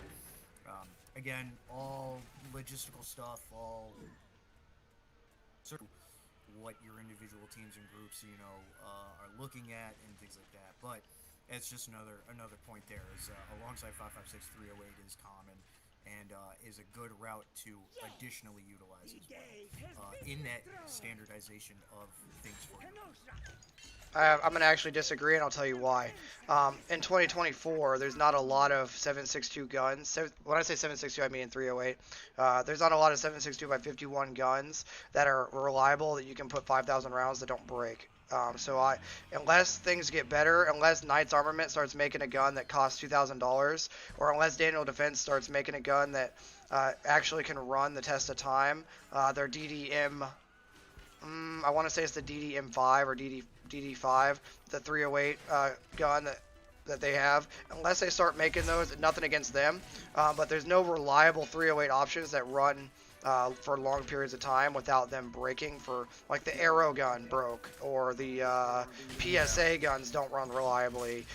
again, all logistical stuff, all sort of what your individual teams and groups, are looking at and things like that. But it's just another point there is alongside 5.56, 308 is common and is a good route to additionally utilize as well in that standardization of things for you. I'm going to actually disagree, and I'll tell you why. In 2024, there's not a lot of 7.62 guns. When I say 7.62, I mean in 308. There's not a lot of 7.62 by 51 guns that are reliable that you can put 5,000 rounds that don't break. Unless things get better, unless Knight's Armament starts making a gun that costs $2,000, or unless Daniel Defense starts making a gun that actually can run the test of time, their DDM, I want to say it's the DDM5 or DD5, the 308 gun that they have. Unless they start making those, nothing against them, but there's no reliable 308 options that run for long periods of time without them breaking. For like the arrow gun broke, or the PSA guns don't run reliably.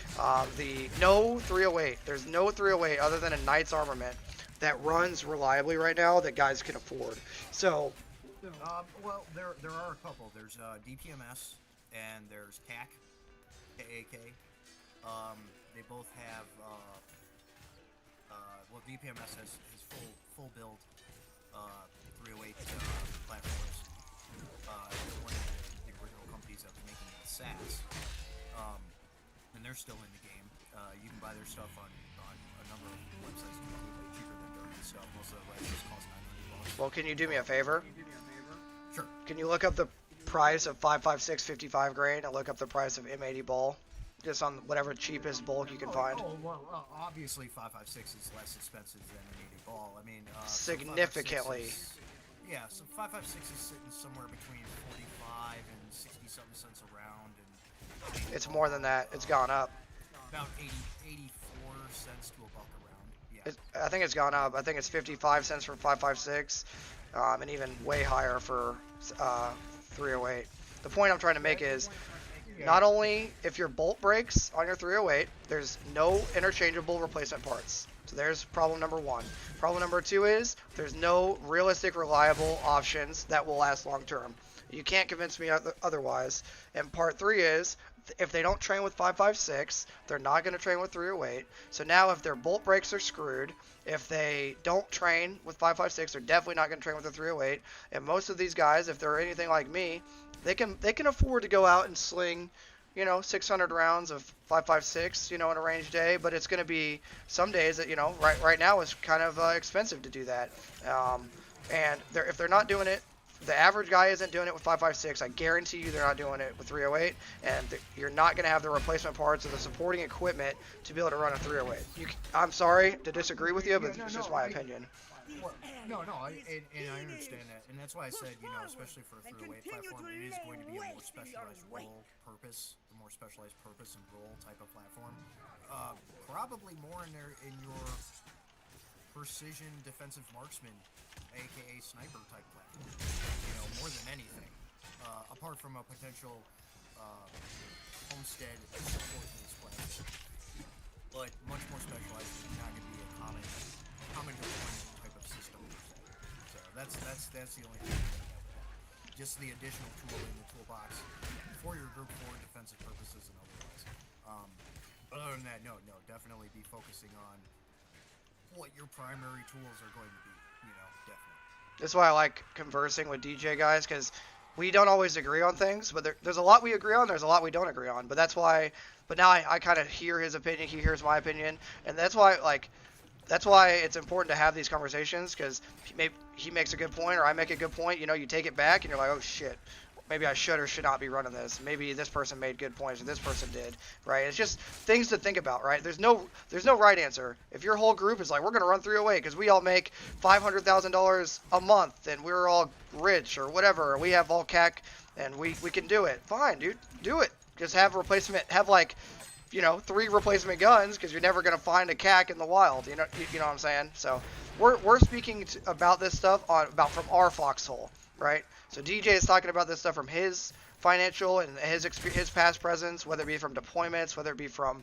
No 308. There's no 308 other than a Knight's Armament that runs reliably right now that guys can afford. So. Well, there are a couple. There's DPMS and there's CAC, KAK. They both have DPMS has full build 308 platforms. They're one of the original companies that was making SAS, and they're still in the game. You can buy their stuff on a number of websites completely cheaper than their own stuff. Most of the rifles cost $900. Well, can you do me a favor? Sure. Can you look up the price of 5.56 55 grain and look up the price of M80 ball? Just on whatever cheapest bulk you can find. Obviously 5.56 is less expensive than an 80 ball. I mean, significantly. So 5.56 is sitting somewhere between 45 and 60-something cents a round, and it's more than that. It's gone up. About 84 cents to a buck a round. Yeah. I think it's gone up. I think it's 55 cents for 5.56, and even way higher for 308. The point I'm trying to make is, not only if your bolt breaks on your 308, there's no interchangeable replacement parts. So there's problem number one. Problem number two is there's no realistic, reliable options that will last long term. You can't convince me otherwise. And part three is, if they don't train with 5.56, they're not going to train with 308. So now if their bolt breaks are screwed, if they don't train with 5.56, they're definitely not going to train with the 308. And most of these guys, if they're anything like me, they can afford to go out and sling, 600 rounds of 5.56, in a range day. But it's going to be some days that, right now is kind of expensive to do that. And if they're not doing it, the average guy isn't doing it with 5.56. I guarantee you they're not doing it with 308, and you're not going to have the replacement parts or the supporting equipment to be able to run a 308. I'm sorry to disagree with you, but it's just my opinion. No, and I understand that, and that's why I said, especially for a 308 platform, it is going to be a more specialized role purpose, a more specialized purpose and role type of platform. Probably more in your precision defensive marksman, aka sniper type platform, more than anything. Apart from a potential homestead support in this platform, but much more specialized, and not going to be a common deployment type of system. So that's the only thing. Just the additional tool in the toolbox for your group for defensive purposes and otherwise. Other than that, no, definitely be focusing on what your primary tools are going to be. Definitely. That's why I like conversing with DJ guys, because we don't always agree on things, but there's a lot we agree on, there's a lot we don't agree on. But that's why. But now I kind of hear his opinion, he hears my opinion, and that's why it's important to have these conversations, because he makes a good point or I make a good point. You take it back and you're like, oh shit, maybe I should or should not be running this. Maybe this person made good points or this person did, right? It's just things to think about, right? There's no right answer. If your whole group is like, we're going to run 308 because we all make $500,000 a month and we're all rich or whatever, or we have all CAC and we can do it. Fine, dude, do it. Just have like, 3 replacement guns because you're never going to find a CAC in the wild. You know what I'm saying? So we're speaking about this stuff from our foxhole, right? So DJ is talking about this stuff from his financial and his past presence, whether it be from deployments, whether it be from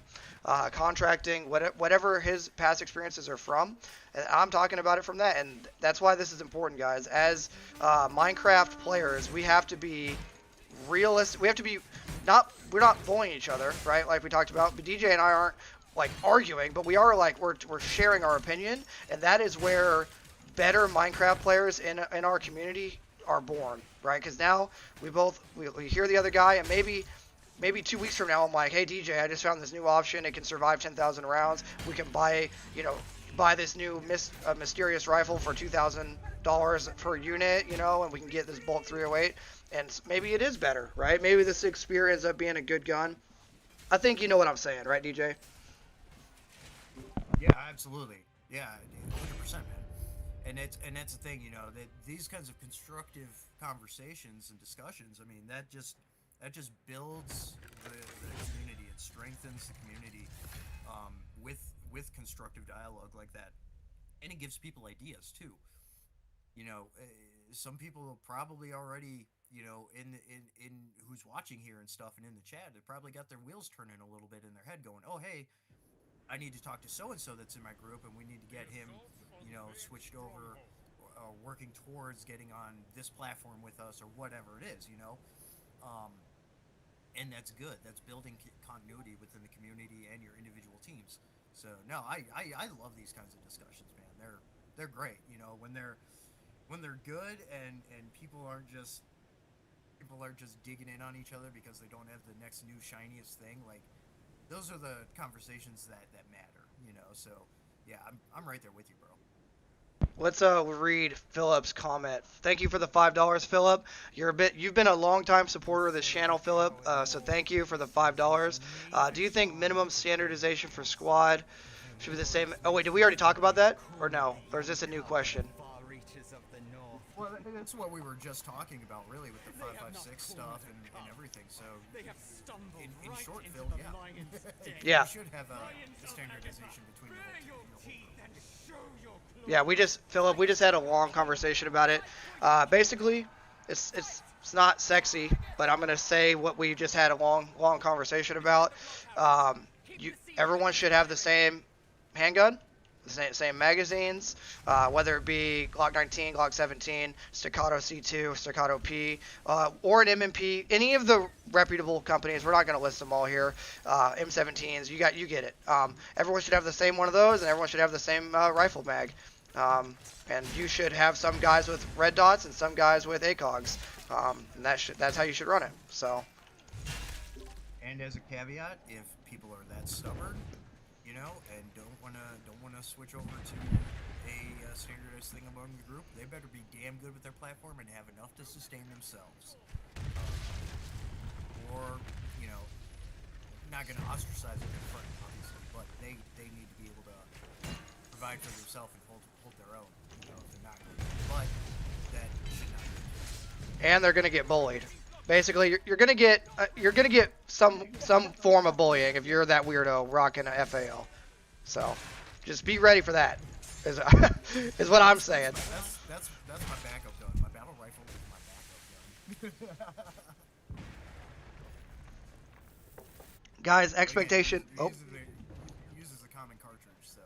contracting, whatever his past experiences are from. And I'm talking about it from that, and that's why this is important, guys. As Minecraft players, we have to be realistic. We have to be we're not bullying each other, right? Like we talked about. But DJ and I aren't like arguing, but we are like we're sharing our opinion, and that is where better Minecraft players in our community are born, right? Because now we hear the other guy, and maybe 2 weeks from now I'm like, hey DJ, I just found this new option. It can survive 10,000 rounds. We can buy this new mysterious rifle for $2,000 per unit, and we can get this bulk 308. And maybe it is better, right? Maybe this experience up being a good gun. I think you know what I'm saying, right, DJ? Yeah, absolutely. Yeah, 100%, man. And that's the thing, that these kinds of constructive conversations and discussions, I mean, that just builds the community. It strengthens the community with constructive dialogue like that, and it gives people ideas too. Some people probably already, in who's watching here and stuff, and in the chat, they probably got their wheels turning a little bit in their head, going, "Oh, hey, I need to talk to so and so that's in my group, and we need to get him, switched over, working towards getting on this platform with us, or whatever it is, and that's good. That's building continuity within the community and your individual teams. So no, I love these kinds of discussions, man. They're great. When they're good and people aren't just digging in on each other because they don't have the next new shiniest thing. Like, those are the conversations that matter. So yeah, I'm right there with you, bro. Let's read Philip's comment. Thank you for the $5, Philip. You've been a long-time supporter of this channel, Philip. So thank you for the $5. Do you think minimum standardization for squad should be the same? Oh wait, did we already talk about that, or no? Or is this a new question? Well, that's what we were just talking about, really, with the 5.56 stuff and everything. So, in short, Phil, yeah, yeah. You should have a standardization between the whole group. Yeah, we just had a long conversation about it. Basically, it's not sexy, but I'm gonna say what we just had a long conversation about. Everyone should have the same handgun, the same magazines, whether it be Glock 19, Glock 17, Staccato C2, Staccato P, or an M&P. Any of the reputable companies. We're not going to list them all here. M17s, you get it. Everyone should have the same one of those, and everyone should have the same rifle mag. And you should have some guys with red dots and some guys with ACOGs. And that's how you should run it. So. And as a caveat, if people are that stubborn, and don't wanna switch over to a standardized thing among the group, they better be damn good with their platform and have enough to sustain themselves. Or, not gonna ostracize them in front, obviously, but they need to be able to provide for themselves and hold their own. If they're not good. But that should not be. And they're gonna get bullied. Basically, you're gonna get some form of bullying if you're that weirdo rocking a FAL. So, just be ready for that. Is what I'm saying. That's my backup gun. My battle rifle is my backup gun. Guys, expectation. It uses a common cartridge, so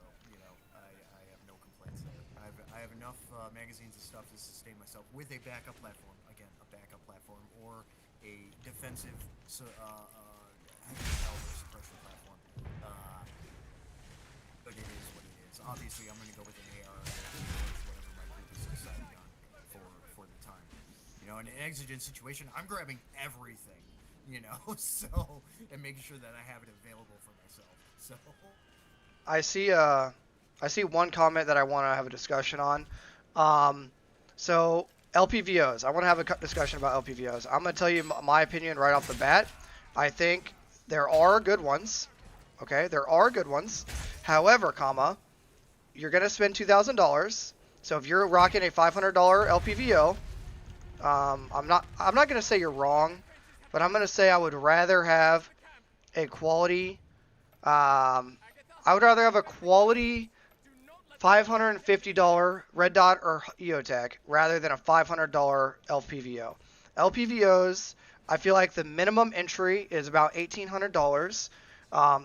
I have no complaints there. I have enough magazines and stuff to sustain myself with a backup platform. Again, a backup platform or a defensive suppression platform. But it is what it is. Obviously, I'm going to go with an AR, whatever my group is deciding on for the time. In an exigent situation, I'm grabbing everything. So, and making sure that I have it available for myself. So, I see one comment that I want to have a discussion on. So LPVOs. I want to have a discussion about LPVOs. I'm going to tell you my opinion right off the bat. I think there are good ones. Okay, there are good ones. However, you're going to spend $2,000. So if you're rocking a $500 LPVO, I'm not going to say you're wrong, but I'm going to say I would rather have a quality $550 Red Dot or EOTech rather than a $500 LPVO. LPVOs, I feel like the minimum entry is about $1,800.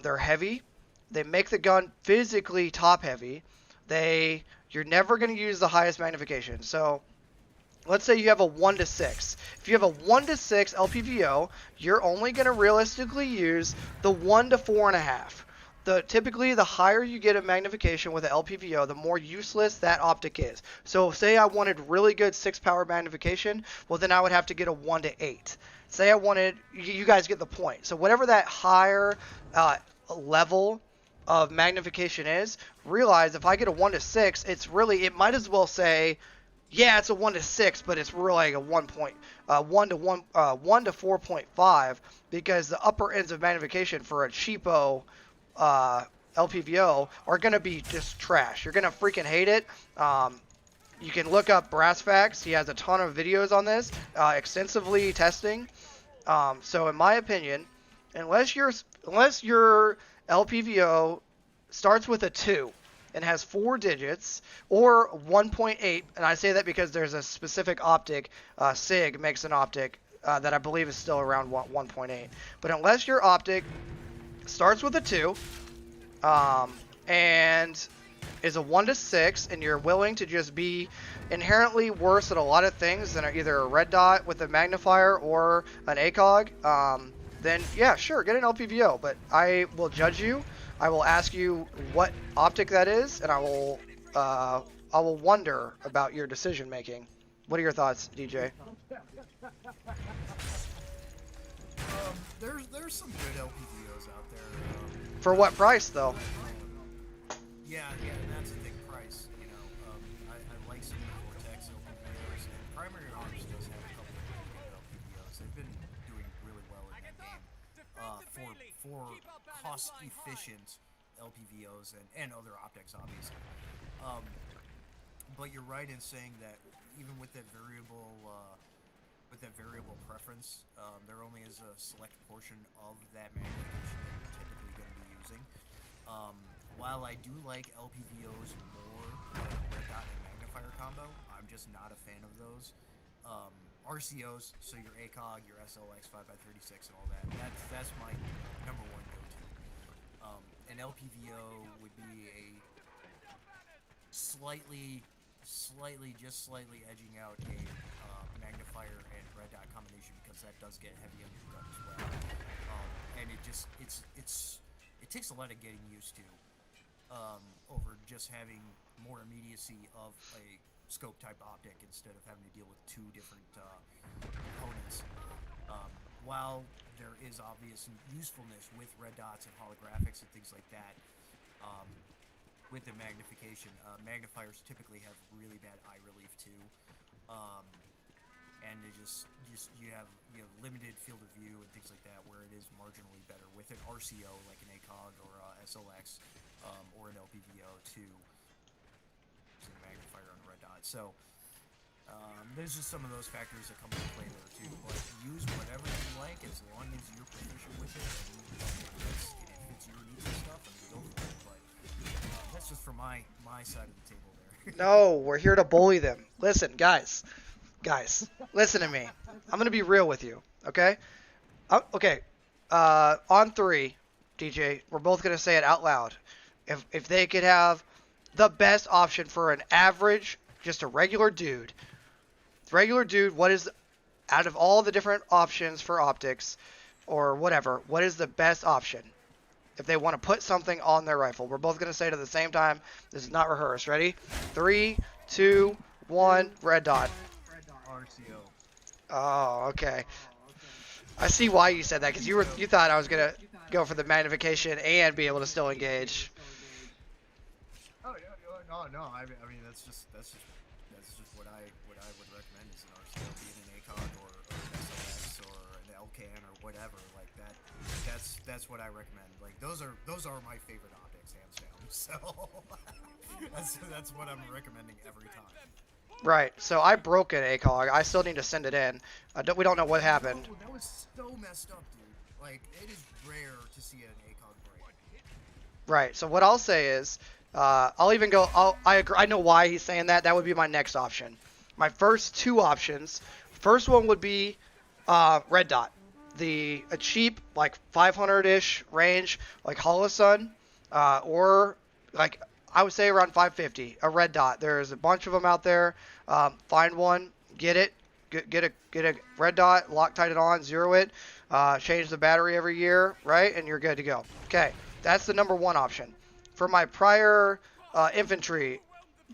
They're heavy. They make the gun physically top heavy. You're never going to use the highest magnification. So let's say you have a 1 to 6. If you have a 1 to 6 LPVO, you're only going to realistically use the 1 to 4.5. Typically, the higher you get a magnification with an LPVO, the more useless that optic is. So say I wanted really good 6-power magnification, well then I would have to get a 1 to 8. Say I wanted, you guys get the point. So whatever that higher level of magnification is, realize if I get a 1 to 6, it might as well say, yeah, it's a 1 to 6, but it's really like a 1 to 4.5, because the upper ends of magnification for a cheapo LPVO are going to be just trash. You're going to freaking hate it. You can look up Brass Facts. He has a ton of videos on this, extensively testing. So in my opinion, unless your LPVO starts with a 2 and has 4 digits, or 1.8, and I say that because there's a specific optic, SIG makes an optic that I believe is still around 1.8. But unless your optic starts with a 2 and is a 1 to 6, and you're willing to just be inherently worse at a lot of things than either a red dot with a magnifier or an ACOG, then yeah, sure, get an LPVO. But I will judge you. I will ask you what optic that is, and I will wonder about your decision making. What are your thoughts, DJ? There's some good LPVOs out there. For what price, though? Yeah, that's a big price. You know, I like some of the Vortex LPVOs, and Primary Arms does have a couple of really good LPVOs. They've been doing really well in that game for cost-efficient LPVOs and other optics, obviously. But you're right in saying that even with that variable preference, there only is a select portion of that magnification that you're typically going to be using. While I do like LPVOs more than red dot and magnifier combo, I'm just not a fan of those. RCOs, so your ACOG, your SLX 5x36 and all that's my number one go-to. An LPVO would be a slightly edging out a magnifier and red dot combination, because that does get heavy on your gun as well. And it takes a lot of getting used to over just having more immediacy of a scope type optic instead of having to deal with 2 different components. While there is obvious usefulness with red dots and holographics and things like that, with the magnification, magnifiers typically have really bad eye relief too, and they you have limited field of view and things like that, where it is marginally better with an RCO like an ACOG or SLX or an LPVO to the magnifier on red dot. So there's just some of those factors that come into play there too. But use whatever you like as long as you're proficient with it and it fits your needs and stuff, and go for it. But that's just for my side of the table there. No, we're here to bully them. Listen, guys, listen to me. I'm gonna be real with you, okay? Okay. On 3, DJ, we're both gonna say it out loud. If they could have the best option for an average, just a regular dude, what is, out of all the different options for optics or whatever, what is the best option if they want to put something on their rifle? We're both going to say it at the same time. This is not rehearsed. Ready? 3, 2, 1, red dot. RCO. Oh, okay. I see why you said that, because you thought I was going to go for the magnification and be able to still engage. Oh, no. I mean, that's just That's just what I would recommend is an RCO, be it an ACOG or an SLX or an LCAN or whatever like that. That's what I recommend. Like those are my favorite optics, hands down. So that's what I'm recommending every time. Right. So I broke an ACOG. I still need to send it in. We don't know what happened. Oh, that was so messed up, dude. Like it is rare to see an ACOG break. Right. So what I'll say is, I'll even go. I agree. I know why he's saying that. That would be my next option. My first two options. First one would be red dot, a cheap like 500-ish range like Holosun, or like I would say around 550. A red dot. There's a bunch of them out there. Find one, get it, get a red dot, Loctite it on, zero it, change the battery every year, right, and you're good to go. Okay. That's the number one option. For my prior infantry,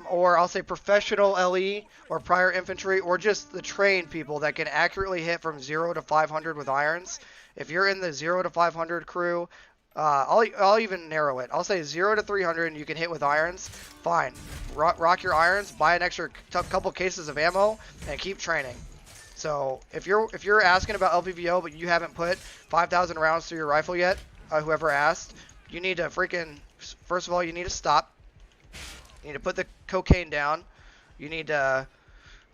or I'll say professional LE, or prior infantry, or just the trained people that can accurately hit from 0 to 500 with irons, if you're in the 0 to 500 crew, I'll even narrow it. I'll say 0 to 300 and you can hit with irons, fine. Rock your irons, buy an extra couple cases of ammo, and keep training. So if you're asking about LVVO but you haven't put 5,000 rounds through your rifle yet, whoever asked, you need to first of all, you need to stop. You need to put the cocaine down. You need to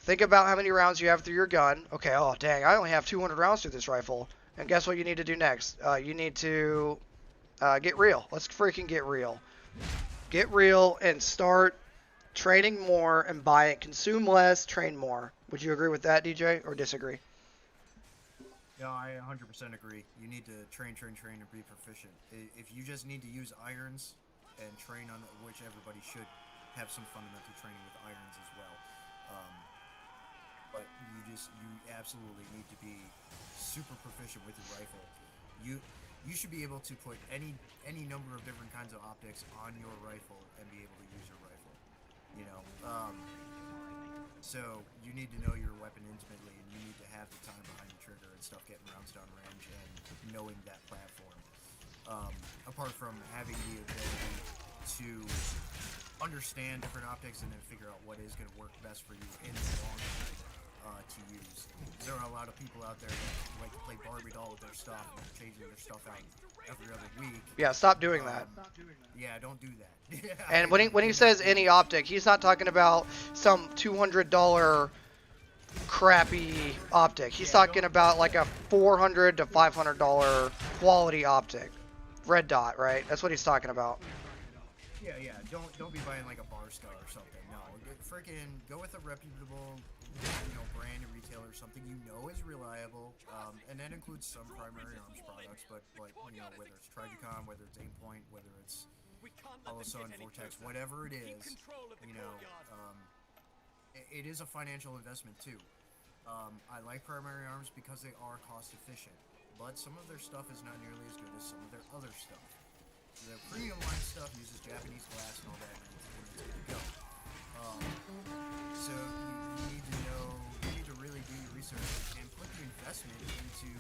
think about how many rounds you have through your gun. Okay, oh dang, I only have 200 rounds through this rifle. And guess what you need to do next? You need to get real. Let's freaking get real. Get real and start training more and buy it. Consume less, train more. Would you agree with that, DJ, or disagree? No, I 100% agree. You need to train, and be proficient. If you just need to use irons and train on which everybody should have some fundamental training with irons as well. But you absolutely need to be super proficient with your rifle. You should be able to put any number of different kinds of optics on your rifle and be able to use your rifle. You know, so you need to know your weapon intimately, and you need to have the time behind the trigger and stuff, getting rounds down range and knowing that platform. Apart from having the ability to understand different optics and then figure out what is going to work best for you in the long run to use. There are a lot of people out there that like to play Barbie doll with their stuff and changing their stuff out every other week. Yeah, stop doing that. Yeah, don't do that. And when he says any optic, he's not talking about some $200 crappy optic. He's talking about like a $400 to $500 quality optic. Red dot, right? That's what he's talking about. Yeah. Don't be buying like a bar star or something. No, freaking go with a reputable, brand and retailer, something you know is reliable, and that includes some primary arms products. But whether it's Trigicon, whether it's Aimpoint, whether it's Holosun, Vortex, whatever it is, it is a financial investment too. I like primary arms because they are cost efficient, but some of their stuff is not nearly as good as some of their other stuff. The premium line stuff uses Japanese glass and all that, and it's good to go. So you need to really do your research and put the investment into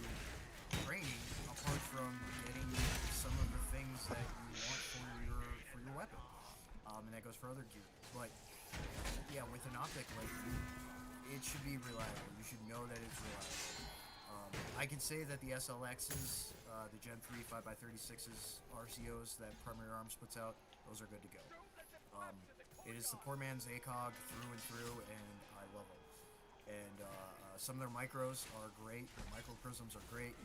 training, apart from getting some of the things that you want for your weapon, and that goes for other gear. But yeah, with an optic, like it should be reliable. You should know that it's reliable. I can say that the SLXs, the Gen 3 5x36s, RCOs that Primary Arms puts out, those are good to go. It is the poor man's ACOG through and through, and I love them. And some of their micros are great. The micro prisms are great.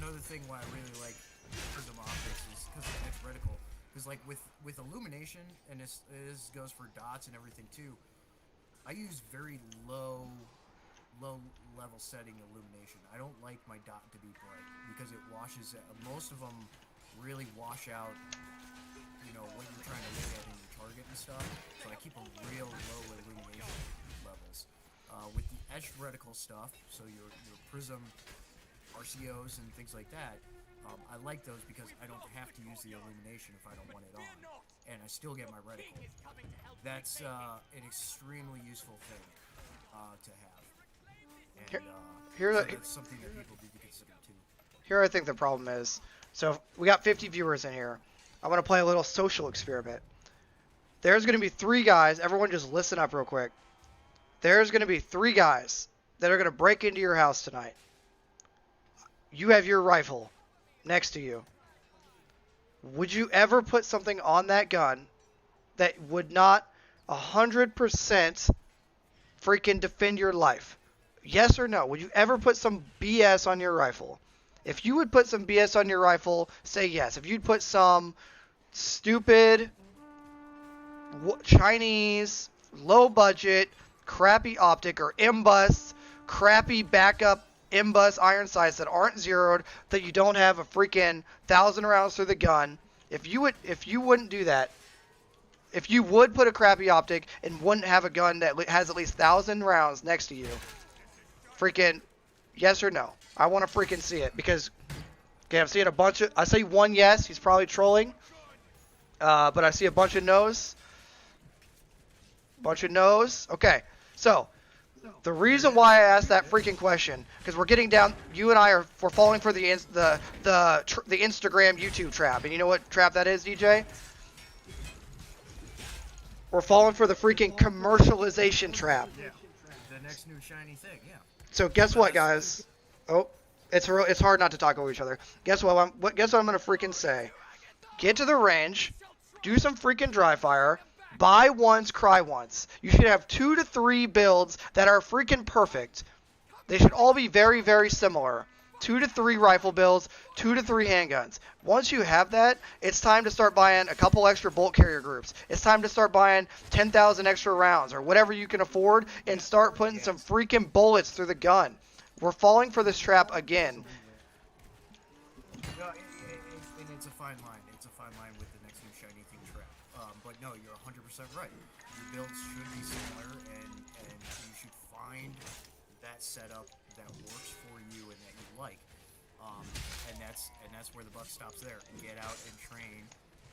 Another thing why I really like prism optics is because it's X reticle. Because like with illumination, and this goes for dots and everything too, I use very low level setting illumination. I don't like my dot to be bright because it washes. Most of them really wash out, what you're trying to look at in your target and stuff. So I keep a real low illumination levels. With the edge reticle stuff, so your prism RCOs and things like that, I like those because I don't have to use the illumination if I don't want it on, and I still get my reticle. That's an extremely useful thing to have. And that's something that people need to consider too. Here I think the problem is, so we got 50 viewers in here. I want to play a little social experiment. There's going to be 3 guys. Everyone just listen up real quick. There's going to be 3 guys that are going to break into your house tonight. You have your rifle next to you. Would you ever put something on that gun that would not 100% freaking defend your life? Yes or no? Would you ever put some BS on your rifle? If you would put some BS on your rifle, say yes. If you'd put some stupid Chinese, low budget, crappy optic or M-bus, crappy backup M-bus iron sights that aren't zeroed, that you don't have a freaking 1,000 rounds through the gun, if you wouldn't do that, if you would put a crappy optic and wouldn't have a gun that has at least 1,000 rounds next to you, freaking yes or no? I want to freaking see it, because okay, I'm seeing a bunch of, I see one yes, he's probably trolling, but I see a bunch of no's. Bunch of no's. Okay, so the reason why I asked that freaking question, because we're getting down, you and I we're falling for the Instagram YouTube trap, and you know what trap that is, DJ? We're falling for the freaking commercialization trap. Yeah. The next new shiny thing. Yeah. So guess what, guys? Oh, it's hard not to talk over each other. Guess what? Guess what I'm gonna freaking say? Get to the range, do some freaking dry fire. Buy once, cry once. You should have 2 to 3 builds that are freaking perfect. They should all be very, very similar. 2 to 3 rifle builds, 2 to 3 handguns. Once you have that, it's time to start buying a couple extra bolt carrier groups. It's time to start buying 10,000 extra rounds or whatever you can afford and start putting some freaking bullets through the gun. We're falling for this trap again. No, and it's a fine line. It's a fine line with the next new shiny thing trap. But no, you're 100% right. Your builds should be similar, and you should find that setup that works for you and that you like. And that's where the buck stops there. Get out and train.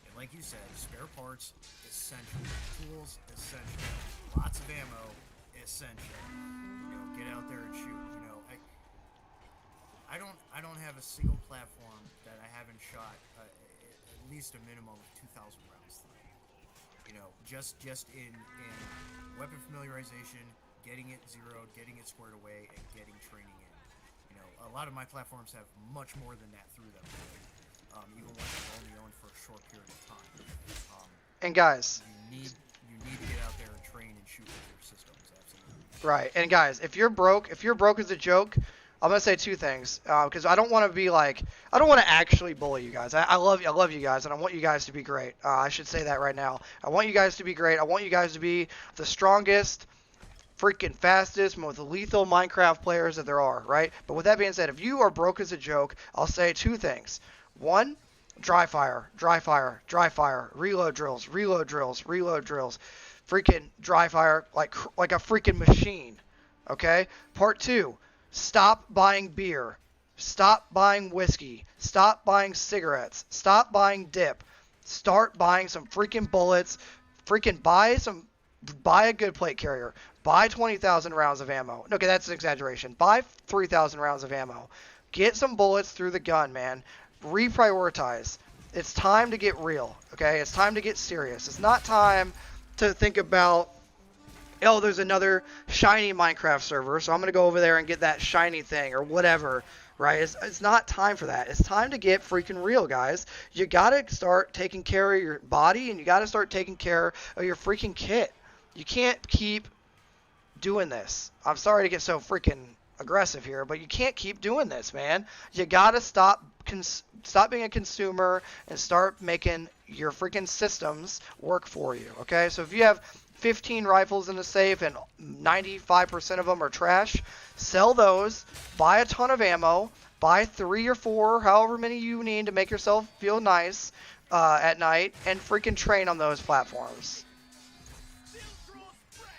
And like you said, spare parts essential. Tools essential. Lots of ammo essential. Get out there and shoot. I don't have a single platform that I haven't shot at least a minimum of 2,000 rounds through. Just in weapon familiarization, getting it zeroed, getting it squared away, and getting training in. A lot of my platforms have much more than that through them. Even ones I've only owned for a short period of time. And guys, you need to get out there and train and shoot with your systems. Absolutely. right. And guys, if you're broke as a joke, I'm gonna say 2 things, because I don't want to be like, I don't want to actually bully you guys. I love you guys, and I want you guys to be great. I should say that right now. I want you guys to be great. I want you guys to be the strongest, freaking fastest, most lethal Minecraft players that there are, right? But with that being said, if you are broke as a joke, I'll say 2 things. 1, dry fire, reload drills, freaking dry fire like a freaking machine. Okay? Part 2. Stop buying beer. Stop buying whiskey. Stop buying cigarettes. Stop buying dip. Start buying some freaking bullets. Freaking buy a good plate carrier. Buy 20,000 rounds of ammo. Okay, that's an exaggeration. Buy 3,000 rounds of ammo. Get some bullets through the gun, man. Reprioritize. It's time to get real, okay? It's time to get serious. It's not time to think about, oh, there's another shiny Minecraft server, so I'm going to go over there and get that shiny thing or whatever, right? It's not time for that. It's time to get freaking real, guys. You got to start taking care of your body, and you got to start taking care of your freaking kit. You can't keep doing this. I'm sorry to get so freaking aggressive here, but you can't keep doing this, man. You got to stop being a consumer and start making your freaking systems work for you, okay? So if you have 15 rifles in the safe and 95% of them are trash, sell those, buy a ton of ammo, buy 3 or 4, however many you need to make yourself feel nice at night, and freaking train on those platforms.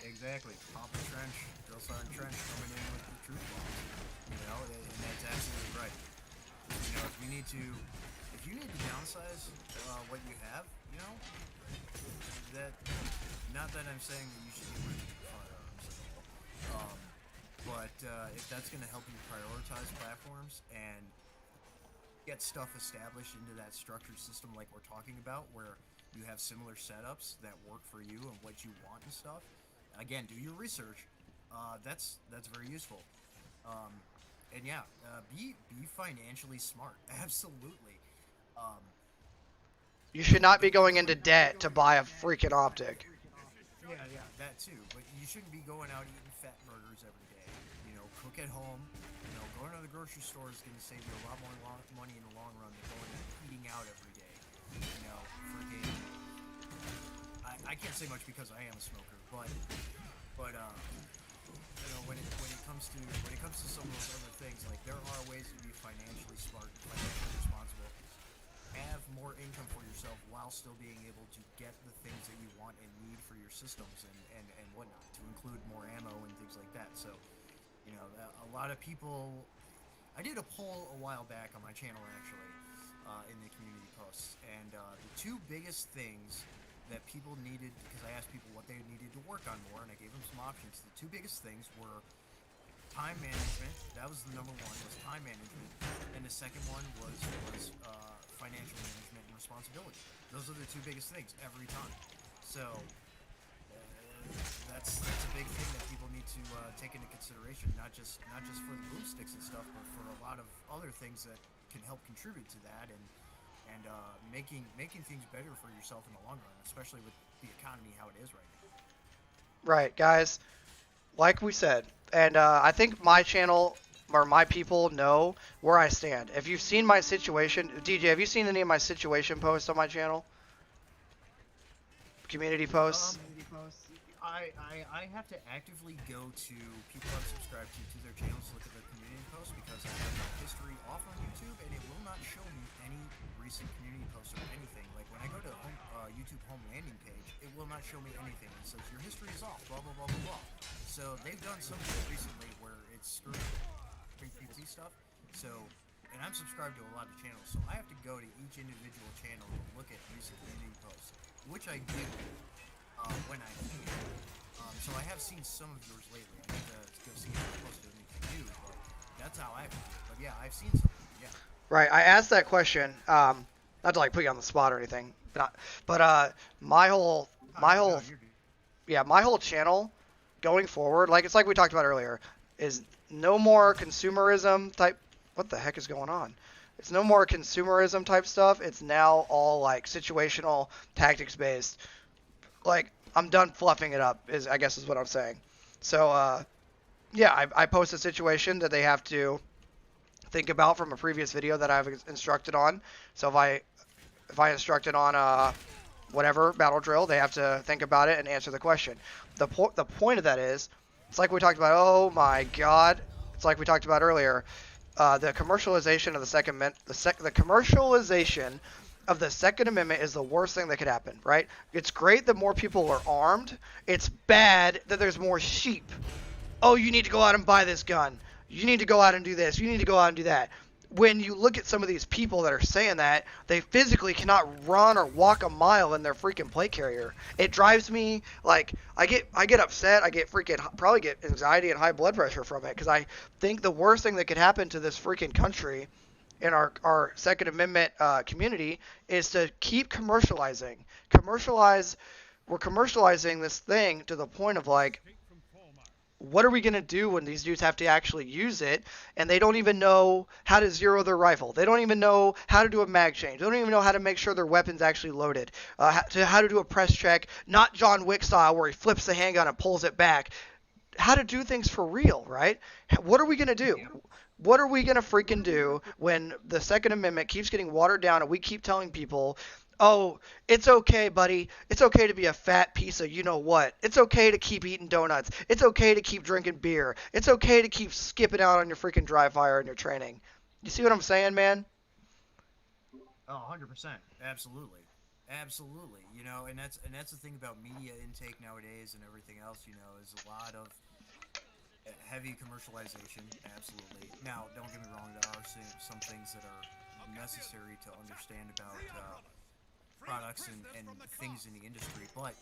Exactly. Pop a trench, drill sergeant trench coming in with the truth bombs. And that's absolutely right. If you need to downsize what you have, that, not that I'm saying that you should get rid of firearms at all, but if that's going to help you prioritize platforms and get stuff established into that structured system like we're talking about, where you have similar setups that work for you and what you want and stuff, again, do your research. That's very useful. Um, and yeah, be financially smart. Absolutely. Um, You should not be don't going go into in don't be debt to going into buy a debt to freaking buy a optic. freaking optic. Yeah, yeah, that too. But you shouldn't be going out eating fat burgers every day. You know, cook at home. You know, going to the grocery store is going to save you a lot more money in the long run than going and eating out every day. You know, freaking. I can't say much because I am a smoker, but you know, when it comes to some of those other things, like there are ways to be financially smart, financially responsible, have more income for yourself while still being able to get the things that you want and need for your systems and whatnot, to include more ammo and things like that. So, you know, a lot of people. I did a poll a while back on my channel actually, in the community posts, and the two biggest things that people needed, because I asked people what they needed to work on more, and I gave them some options. The two biggest things were time management. That was the number one, was time management, and the second one was financial management and responsibility. Those are the two biggest things every time. So that's a big thing that people need to take into consideration, not just for the boomsticks and stuff, but for a lot of other things that can help contribute to that, and making things better for yourself in the long run, especially with the economy how it is right now. Right, guys. Like we said, and I think my channel or my people know where I stand. If you've seen my situation, DJ, have you seen any of my situation posts on my channel? Community posts? I have to actively go to people I've subscribed to their channels to look at their community posts, because I have my history off on YouTube and it will not show me any recent community posts or anything. Like when I go to YouTube home landing page, it will not show me anything. It says your history is off, blah blah blah blah blah. So they've done something recently where it's screwing PC stuff. So, and I'm subscribed to a lot of channels, so I have to go to each individual channel and look at recent community posts, which I do when I can. So I have seen some of yours lately. I need to go see if I posted anything new, but that's how I have to do it. But yeah, I've seen some. Yeah. Right, I asked that question, not to like put you on the spot or anything, but my whole, No, you're good. yeah, my whole channel going forward, like it's like we talked about earlier, is no more consumerism type. What the heck is going on? It's no more consumerism type stuff. It's now all like situational, tactics based. Like I'm done fluffing it up. I guess is what I'm saying. So yeah, I post a situation that they have to think about from a previous video that I've instructed on. So if I instructed on whatever battle drill, they have to think about it and answer the question. The point of that is, it's like we talked about. Oh my God! It's like we talked about earlier. The commercialization of the commercialization of the Second Amendment is the worst thing that could happen, right? It's great that more people are armed. It's bad that there's more sheep. Oh, you need to go out and buy this gun. You need to go out and do this. You need to go out and do that. When you look at some of these people that are saying that, they physically cannot run or walk a mile in their freaking plate carrier. It drives me like I get upset. I get probably get anxiety and high blood pressure from it, because I think the worst thing that could happen to this freaking country in our Second Amendment community is to keep commercializing. We're commercializing this thing to the point of like, what are we going to do when these dudes have to actually use it and they don't even know how to zero their rifle? They don't even know how to do a mag change. They don't even know how to make sure their weapon's actually loaded. How to do a press check, not John Wick style where he flips the handgun and pulls it back. How to do things for real, right? What are we going to do? What are we going to freaking do when the Second Amendment keeps getting watered down and we keep telling people, oh, it's okay, buddy. It's okay to be a fat piece of you-know-what. It's okay to keep eating donuts. It's okay to keep drinking beer. It's okay to keep skipping out on your freaking dry fire in your training. You see what I'm saying, man? Oh, 100%. Absolutely. Absolutely. You know, and that's the thing about media intake nowadays and everything else, you know, is a lot of heavy commercialization. Absolutely. Now, don't get me wrong, there are some things that are necessary to understand about products and things in the industry, but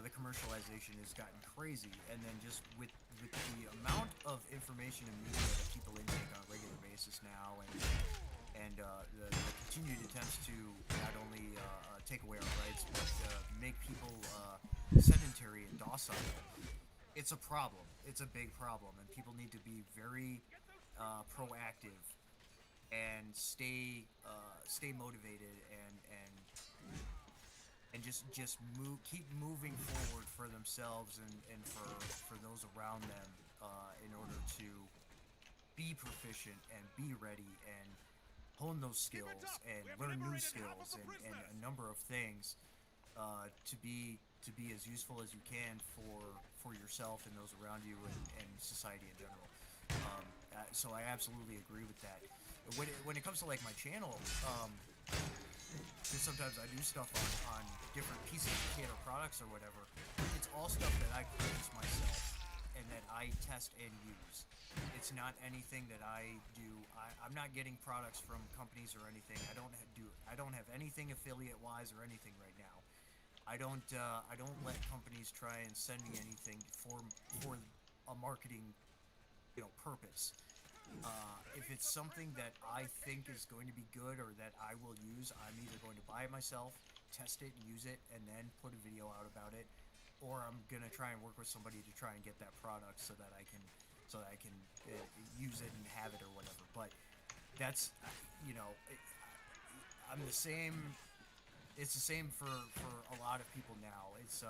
the commercialization has gotten crazy, and then just with the amount of information and media that people intake on a regular basis now, and the continued attempts to not only take away our rights, but make people sedentary and docile, it's a problem. It's a big problem, and people need to be very proactive and stay motivated and just keep moving forward for themselves and for those around them in order to be proficient and be ready and hone those skills and learn new skills and a number of things to be as useful as you can for yourself and those around you and society in general. So I absolutely agree with that. When it comes to like my channel, because sometimes I do stuff on different pieces of kit or products or whatever. It's all stuff that I produce myself and that I test and use. It's not anything that I do. I'm not getting products from companies or anything. I don't have anything affiliate wise or anything right now. I don't let companies try and send me anything for a marketing purpose. If it's something that I think is going to be good or that I will use, I'm either going to buy it myself, test it, and use it, and then put a video out about it, or I'm gonna try and work with somebody to try and get that product so that I can use it and have it or whatever. But that's I'm the same. It's the same for a lot of people now. It's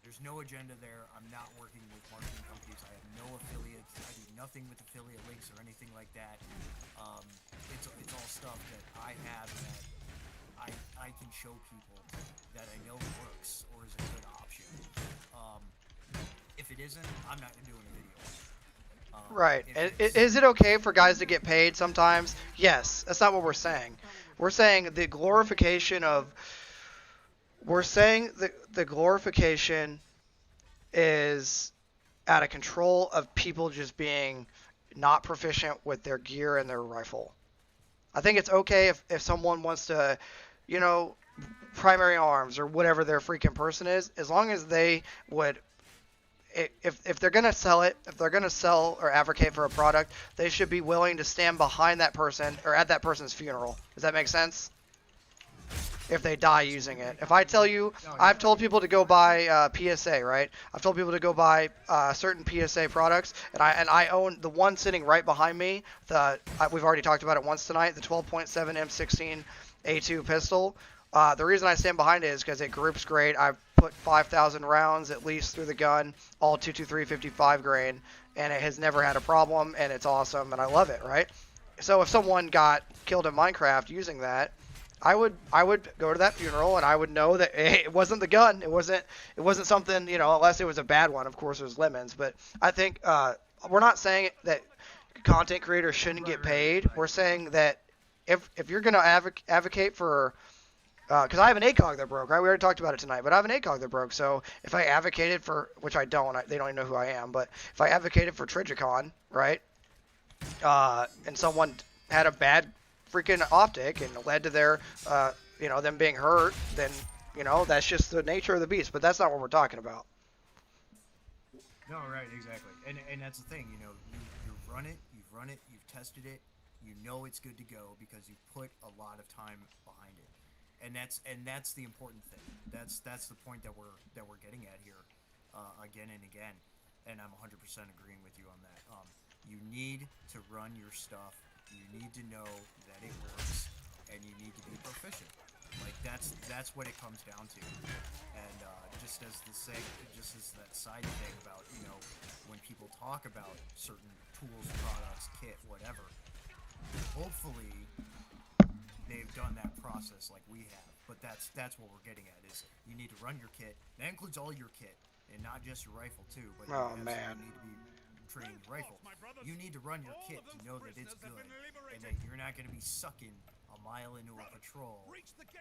there's no agenda there. I'm not working with marketing companies. I have no affiliates. I do nothing with affiliate links or anything like that. It's all stuff that I have that I can show people that I know works or is a good option. If it isn't, I'm not doing a video. Right. Is it okay for guys to get paid sometimes? Yes. That's not what we're saying. We're saying the glorification of... We're saying the glorification is out of control of people just being not proficient with their gear and their rifle. I think it's okay if someone wants to, primary arms or whatever their freaking person is, as long as they would... If they're going to sell it, if they're going to sell or advocate for a product, they should be willing to stand behind that person or at that person's funeral. Does that make sense? If they die using it. If I tell you, I've told people to go buy PSA, right? I've told people to go buy certain PSA products, and I own the one sitting right behind me. We've already talked about it once tonight, the 12.7 M16 A2 pistol. The reason I stand behind it is because it groups great. I've put 5,000 rounds at least through the gun, all 223 55 grain, and it has never had a problem, and it's awesome, and I love it, right? So if someone got killed in Minecraft using that, I would go to that funeral and I would know that it wasn't the gun. It wasn't something, unless it was a bad one. Of course, it was lemons. But I think we're not saying that content creators shouldn't get paid. We're saying that if you're going to advocate for, because I have an ACOG that broke, right? We already talked about it tonight, but I have an ACOG that broke. So if I advocated for, which I don't, they don't even know who I am, but if I advocated for Trigicon, right, and someone had a bad freaking optic and it led to their them being hurt, then that's just the nature of the beast. But that's not what we're talking about. No, right, exactly. And that's the thing, you run it, you've tested it, it's good to go because you've put a lot of time behind it. And that's the important thing. That's the point that we're getting at here again and again. And I'm 100% agreeing with you on that. You need to run your stuff. You need to know that it works, and you need to be proficient. Like that's what it comes down to. And just as that side thing about when people talk about certain tools, products, kit, whatever, hopefully they've done that process like we have. But that's what we're getting at is you need to run your kit. That includes all your kit and not just your rifle too. But oh you man. Need to be training your rifle. You need to run your kit to know that it's good and that you're not going to be sucking a mile into a patrol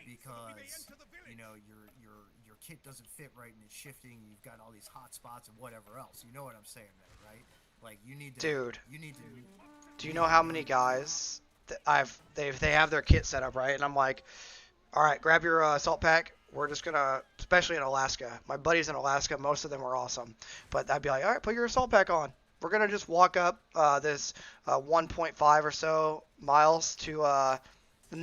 because your kit doesn't fit right and it's shifting. You've got all these hot spots and whatever else. You know what I'm saying there, right? Like you need to. Dude. You need to. Do you know how many guys that they have their kit set up right, and I'm like, all right, grab your assault pack. We're just gonna, especially in Alaska. My buddies in Alaska, most of them are awesome. But I'd be like, all right, put your assault pack on. We're going to just walk up this 1.5 or so miles to,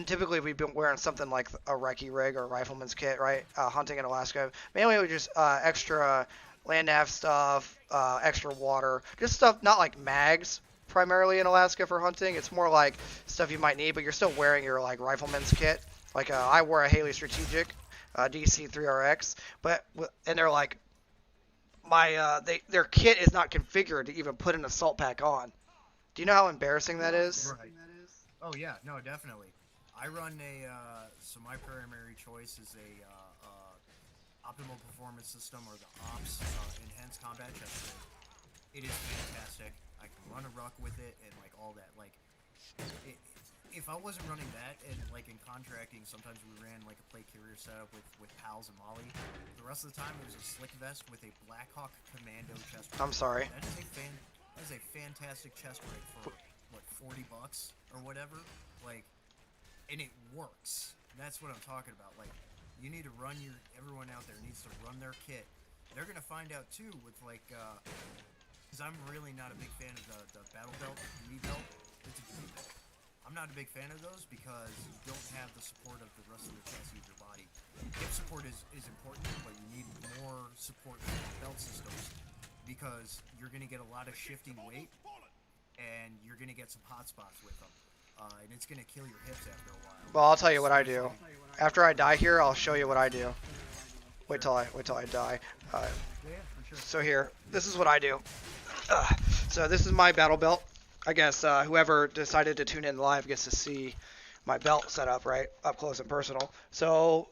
typically we've been wearing something like a recce rig or a rifleman's kit, right? Hunting in Alaska. Mainly we just extra land nav stuff, extra water, just stuff not like mags primarily in Alaska for hunting. It's more like stuff you might need, but you're still wearing your like rifleman's kit. Like I wore a Haley Strategic DC3RX, but and they're like their kit is not configured to even put an assault pack on. Do you know how embarrassing that is? Right. Oh yeah, no, definitely. I run so my primary choice is a optimal performance system, or the OPS, enhanced combat chest rig. It is fantastic. I can run a ruck with it and like all that. Like, if I wasn't running that, and like in contracting, sometimes we ran like a plate carrier setup with pals and Molly. The rest of the time it was a slick vest with a Blackhawk Commando chest rig. I'm sorry. That is a fantastic chest rig for what, $40 or whatever. Like, and it works. That's what I'm talking about. Like, you need to run everyone out there needs to run their kit. They're gonna find out too with like, because I'm really not a big fan of the battle belt, knee belt. It's a knee belt. I'm not a big fan of those because you don't have the support of the rest of the chassis of your body. Hip support is important, but you need more support from the belt systems because you're gonna get a lot of shifting weight, and you're gonna get some hot spots with them. And it's gonna kill your hips after a while. Well, I'll tell you what I do. After I die here, I'll show you what I do. Wait till I die. Yeah, for sure. So here, this is what I do. So this is my battle belt. I guess whoever decided to tune in live gets to see my belt set up, right? Up close and personal. So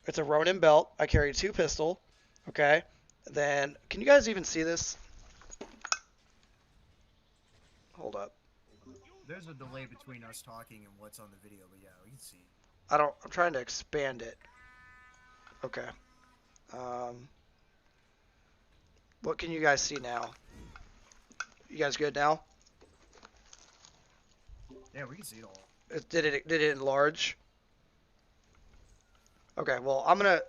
it's a Ronin belt. I carry 2 pistol, okay? Then, can you guys even see this? Hold up. There's a delay between us talking and what's on the video, but yeah, we can see. I'm trying to expand it. Okay. What can you guys see now? You guys good now? Yeah, we can see it all. Did it enlarge? Okay, well, I'm gonna.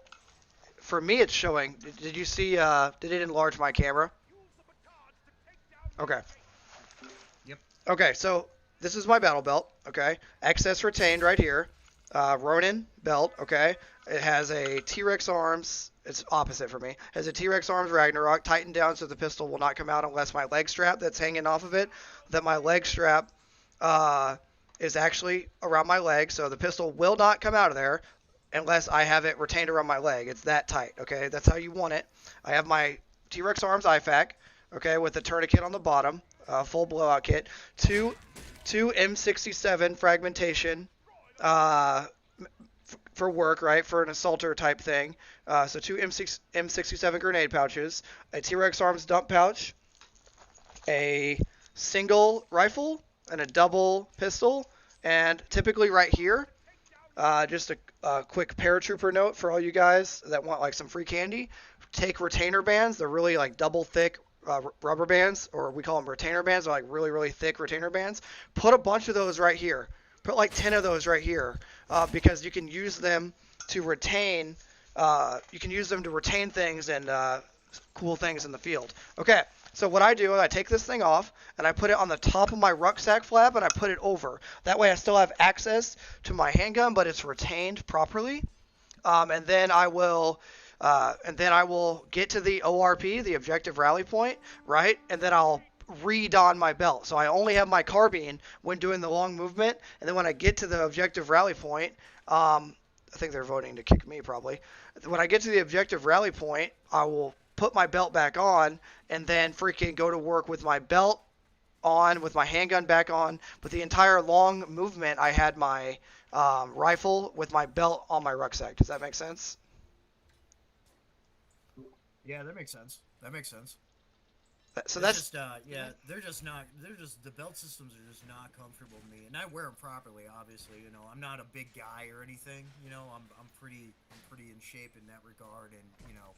For me, it's showing. Did you see? Did it enlarge my camera? Okay. Yep. Okay, so this is my battle belt. Okay, excess retained right here. Ronin belt. Okay, it has a T-Rex arms. It's opposite for me. It has a T-Rex arms Ragnarok tightened down so the pistol will not come out unless my leg strap that's hanging off of it. That my leg strap is actually around my leg, so the pistol will not come out of there unless I have it retained around my leg. It's that tight. Okay, that's how you want it. I have my T-Rex arms IFAK. Okay, with the tourniquet on the bottom, full blowout kit. Two M67 fragmentation. For work, right, for an assaulter type thing. So 2 M67 grenade pouches, a T-Rex arms dump pouch, a single rifle, and a double pistol. And typically right here, just a quick paratrooper note for all you guys that want like some free candy. Take retainer bands. They're really like double thick rubber bands, or we call them retainer bands. They're like really, really thick retainer bands. Put a bunch of those right here. Put like 10 of those right here, because you can use them to retain. You can use them to retain things and cool things in the field. Okay, so what I do is I take this thing off and I put it on the top of my rucksack flap and I put it over. That way I still have access to my handgun, but it's retained properly. And then I will get to the ORP, the objective rally point, right? And then I'll re-don my belt. So I only have my carbine when doing the long movement, and then when I get to the objective rally point, I think they're voting to kick me probably. When I get to the objective rally point, I will put my belt back on and then freaking go to work with my belt on, with my handgun back on. But the entire long movement, I had my rifle with my belt on my rucksack. Does that make sense? Yeah, that makes sense. So It's that's just, they're just the belt systems are just not comfortable to me, and I wear them properly. Obviously, you know, I'm not a big guy or anything. You know, I'm pretty in shape in that regard, and you know,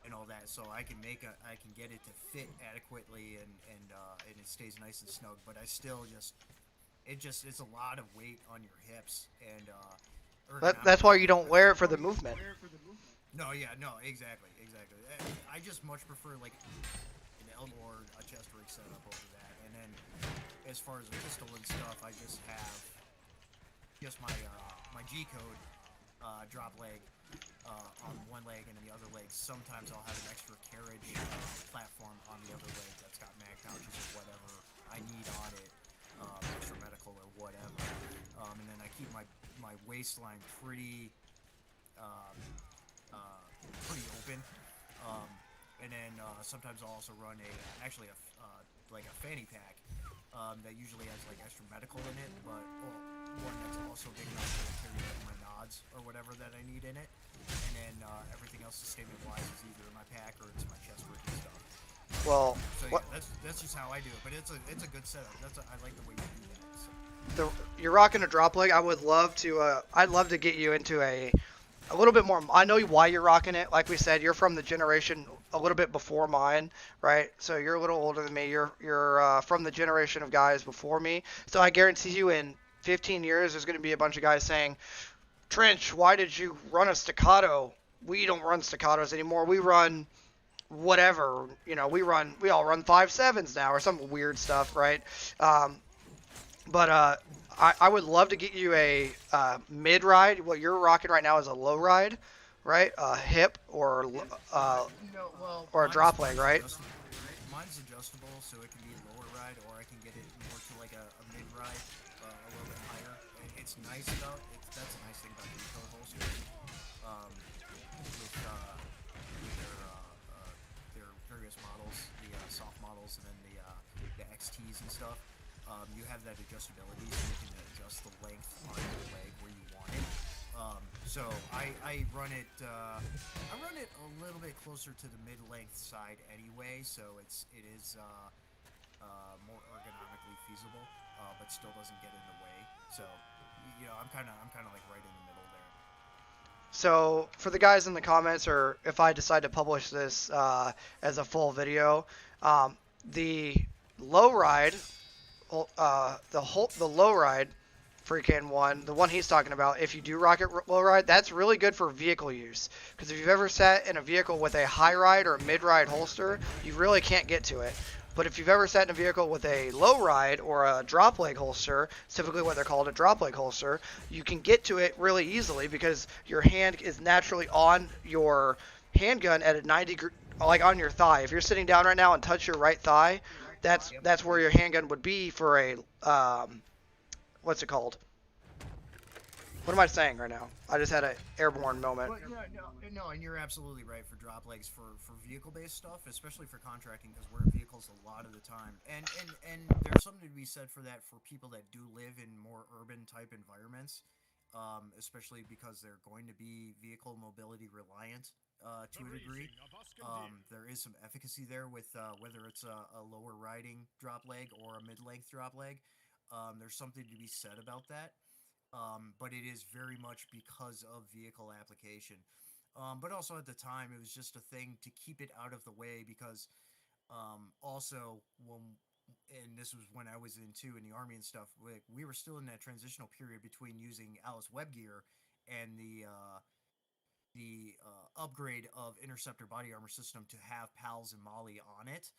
and all that. So I can get it to fit adequately, and it stays nice and snug. But I still it's a lot of weight on your hips, and that's why you don't wear it for the movement. No, exactly. I just much prefer like an elbow or a chest rig setup over that, and then as far as the pistol and stuff, I just have my G code drop leg, on one leg, and then the other leg, sometimes I'll have an extra carriage platform on the other leg that's got mag pouches or whatever I need on it, extra medical or whatever. And then I keep my waistline pretty pretty open. And then sometimes I'll also run actually like a fanny pack that usually has like extra medical in it, but one that's also big enough to carry like my nods or whatever that I need in it. And then everything else sustainment-wise is either in my pack or it's my chest and stuff. Well, so yeah, that's just how I do it. But it's a good setup. I like the way you do that. So. You're rocking a drop leg. I would love to. I'd love to get you into a little bit more. I know why you're rocking it. Like we said, you're from the generation a little bit before mine, right? So you're a little older than me. You're from the generation of guys before me. So I guarantee you, in 15 years, there's going to be a bunch of guys saying, "Trench, why did you run a staccato? We don't run staccatos anymore. We run whatever. You know, we all run 5.7s now or some weird stuff, right?" But I would love to get you a mid ride. What you're rocking right now is a low ride, right? A hip or or a drop leg, right? Mine's adjustable, so it can be a lower ride, or I can get it more to like a mid ride, a little bit higher. It's nice about that's a nice thing about the eco holsters. With their various models, the soft models, and then the XTs and stuff. You have that adjustability, so you can adjust the length on your leg where you want it. So I run it a little bit closer to the mid-length side anyway, so it is more ergonomically feasible, but still doesn't get in the way. So I'm kind of like right in the middle there. So for the guys in the comments, or if I decide to publish this as a full video, the low ride. The low ride freaking one, the one he's talking about, if you do rocket low ride, that's really good for vehicle use. Because if you've ever sat in a vehicle with a high ride or a mid ride holster, you really can't get to it. But if you've ever sat in a vehicle with a low ride or a drop leg holster, typically what they're called, a drop leg holster, you can get to it really easily because your hand is naturally on your handgun at a 90 degree, like on your thigh. If you're sitting down right now and touch your right thigh, that's where your handgun would be for a what's it called? What am I saying right now? I just had an airborne moment. But no, and you're absolutely right for drop legs for vehicle-based stuff, especially for contracting, because we're in vehicles a lot of the time. And there's something to be said for that for people that do live in more urban type environments, especially because they're going to be vehicle mobility reliant. To a degree, there is some efficacy there with whether it's a lower riding drop leg or a mid-length drop leg. There's something to be said about that, but it is very much because of vehicle application. But also at the time, it was just a thing to keep it out of the way because also and this was when I was in the Army and stuff, we were still in that transitional period between using Alice Web gear and the upgrade of Interceptor body armor system to have PALs and Molly on it,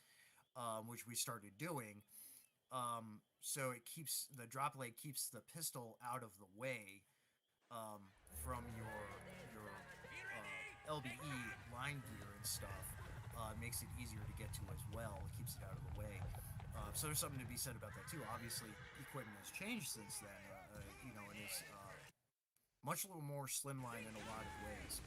which we started doing. So it keeps the drop leg keeps the pistol out of the way from your LBE line gear and stuff. Makes it easier to get to as well. It keeps it out of the way. So there's something to be said about that too. Obviously, equipment has changed since then. And it's much a little more slimline in a lot of ways.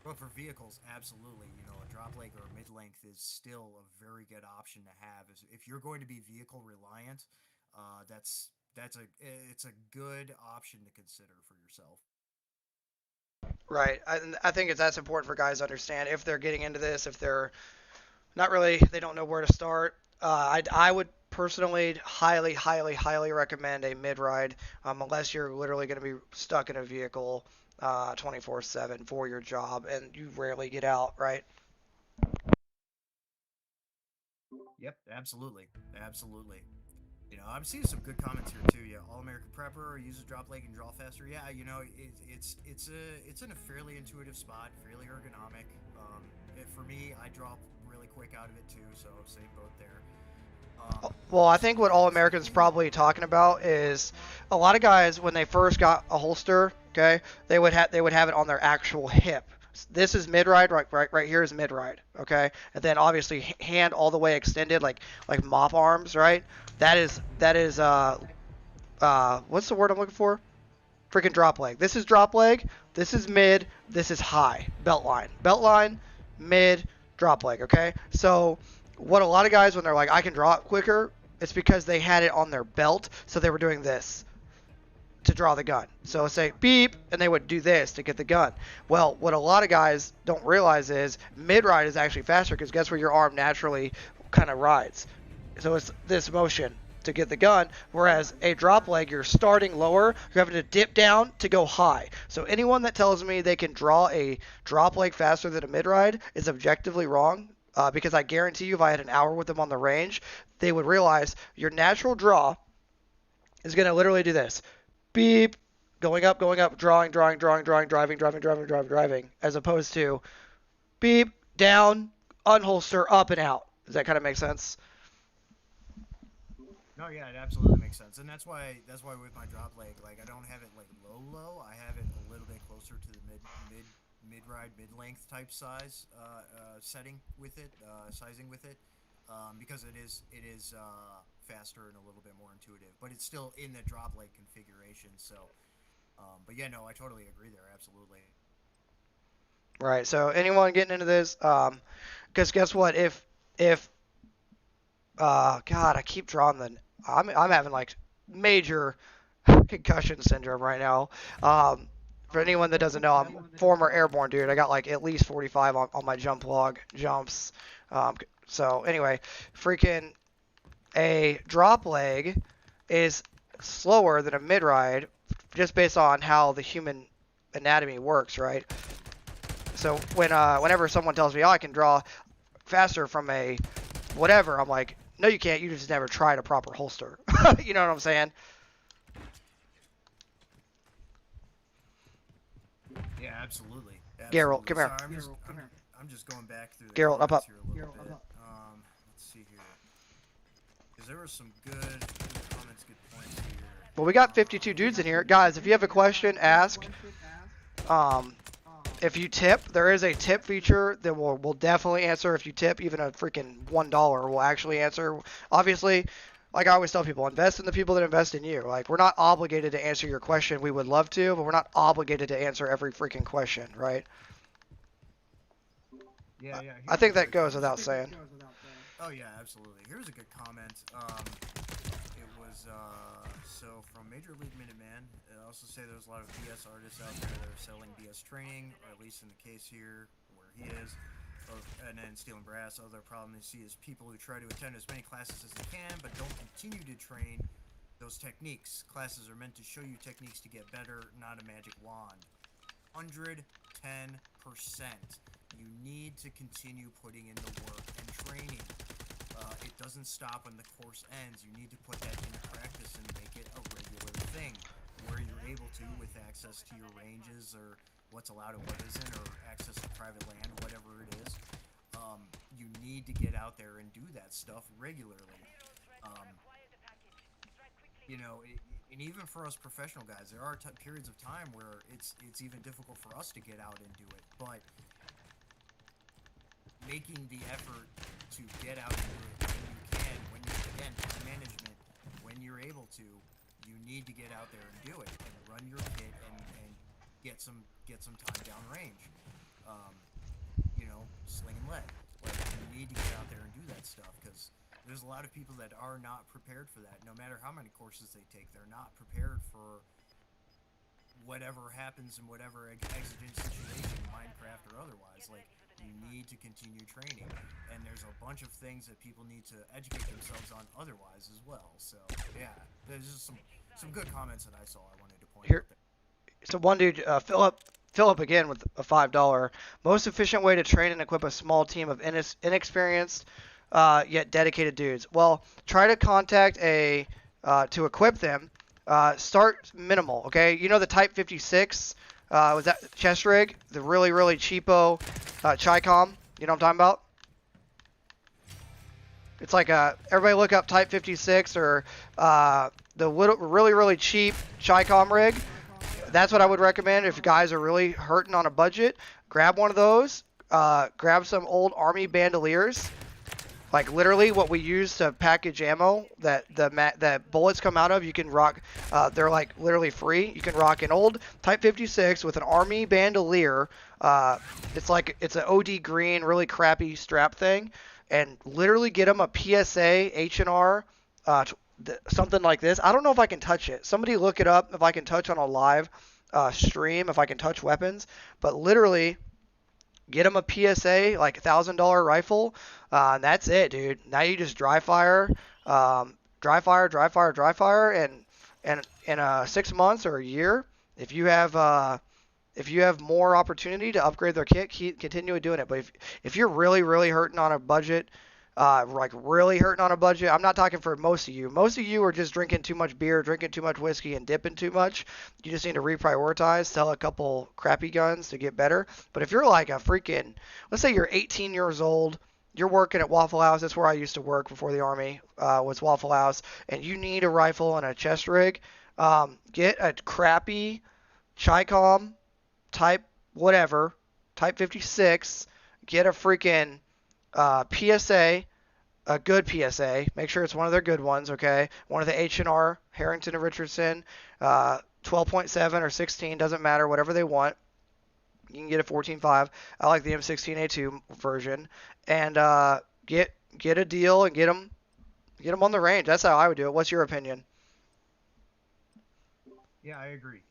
But for vehicles, absolutely, a drop leg or a mid-length is still a very good option to have. If you're going to be vehicle reliant, it's a good option to consider for yourself. Right. I think that's important for guys to understand if they're getting into this, if they're not really, they don't know where to start. I would personally highly, highly, highly recommend a mid-ride unless you're literally going to be stuck in a vehicle 24/7 for your job and you rarely get out, right? Yep, absolutely. I'm seeing some good comments here too. Yeah, All-American Prepper uses drop leg and draw faster. Yeah, it's in a fairly intuitive spot, fairly ergonomic. For me, I drop really quick out of it too, so same boat there. Well, I think what All American's probably talking about is a lot of guys when they first got a holster, Okay, they would have it on their actual hip. This is mid ride, right here is mid ride. Okay, and then obviously hand all the way extended, like mop arms, right? That is what's the word I'm looking for? Freaking drop leg. This is drop leg. This is mid. This is high. Belt line. Belt line, mid, drop leg. Okay. So what a lot of guys, when they're like, I can draw it quicker, it's because they had it on their belt, so they were doing this to draw the gun. So say beep, and they would do this to get the gun. Well, what a lot of guys don't realize is mid ride is actually faster, because guess where your arm naturally kind of rides. So it's this motion to get the gun, whereas a drop leg, you're starting lower, you're having to dip down to go high. So anyone that tells me they can draw a drop leg faster than a mid ride is objectively wrong, because I guarantee you if I had an hour with them on the range, they would realize your natural draw is going to literally do this. Beep, going up, drawing, driving, as opposed to beep, down, unholster, up and out. Does that kind of make sense? No, yeah, it absolutely makes sense, and that's why with my drop leg, like I don't have it like low. I have it a little bit closer to the mid ride, mid length type size setting with it, sizing with it, because it is faster and a little bit more intuitive, but it's still in the drop leg configuration. So, but yeah, no, I totally agree there, absolutely. Right. So anyone getting into this, because guess what? If God, I keep drawing the. I'm having like major concussion syndrome right now. For anyone that doesn't know, I'm former airborne dude. I got like at least 45 on my jump log jumps. So anyway, freaking a drop leg is slower than a mid ride, just based on how the human anatomy works, right? So whenever someone tells me, oh, I can draw faster from a whatever, I'm like, no, you can't. You just never tried a proper holster. You know what I'm saying? Yeah, absolutely. Geralt, come here. Sorry, I'm just going back through the Geralt, up. here a little bit. Let's see here. Because there were some good comments, good points here. Well, we got 52 dudes in here. Guys, if you have a question, ask. If you tip, there is a tip feature that we'll definitely answer. If you tip even a freaking $1, we'll actually answer. Obviously, like I always tell people, invest in the people that invest in you. Like, we're not obligated to answer your question. We would love to, but we're not obligated to answer every freaking question, right? Yeah. I think that goes without saying. Oh yeah, absolutely. Here's a good comment. It was so from Major League Minuteman. It also say there's a lot of BS artists out there that are selling BS training, or at least in the case here where he is. And then Steel and Brass. Other problem they see is people who try to attend as many classes as they can, but don't continue to train those techniques. Classes are meant to show you techniques to get better, not a magic wand. 110%. You need to continue putting in the work and training. It doesn't stop when the course ends. You need to put that into practice and make it a regular thing, where you're able to, with access to your ranges or what's allowed and what isn't, or access to private land, whatever it is. You need to get out there and do that stuff regularly. You know, and even for us professional guys, there are periods of time where it's even difficult for us to get out and do it, but making the effort to get out and do it when you can, when you again, time management, when you're able to, you need to get out there and do it and run your kit and get some time down range. You know, sling and lead. Like, you need to get out there and do that stuff, because there's a lot of people that are not prepared for that. No matter how many courses they take, they're not prepared for whatever happens in whatever exigent situation, Minecraft or otherwise. Like, you need to continue training, and there's a bunch of things that people need to educate themselves on otherwise as well. So yeah, there's just some good comments that I saw I wanted to point Here, out. so one dude, Philip again with a $5. Most efficient way to train and equip a small team of inexperienced yet dedicated dudes. Well, try to contact to equip them. Start minimal, okay? You know the Type 56 was that chest rig, the really cheapo Chicom. You know what I'm talking about? It's like everybody look up Type 56 or the really cheap Chicom rig. That's what I would recommend if guys are really hurting on a budget. Grab one of those. Grab some old Army bandoliers. Like literally what we use to package ammo that bullets come out of, you can rock, they're like literally free. You can rock an old Type 56 with an Army bandolier. It's an OD green, really crappy strap thing. And literally get them a PSA, H&R, something like this. I don't know if I can touch it. Somebody look it up if I can touch on a live stream, if I can touch weapons. But literally get them a PSA, like $1,000 rifle, and that's it, dude. Now you just dry fire, dry fire, and in 6 months or a year, if you have more opportunity to upgrade their kit, continue doing it. But if you're really hurting on a budget, like really hurting on a budget, I'm not talking for most of you. Most of you are just drinking too much beer, drinking too much whiskey, and dipping too much. You just need to reprioritize, sell a couple crappy guns to get better. But if you're like a freaking, let's say you're 18 years old, you're working at Waffle House. That's where I used to work before the Army, was Waffle House, and you need a rifle and a chest rig, get a crappy Chicom type whatever, Type 56, get a freaking PSA, a good PSA. Make sure it's one of their good ones, okay? One of the H&R, Harrington and Richardson, 12.7 or 16, doesn't matter, whatever they want. You can get a 14.5. I like the M16A2 version, and get a deal and get them on the range. That's how I would do it. What's your opinion? Yeah, I agree.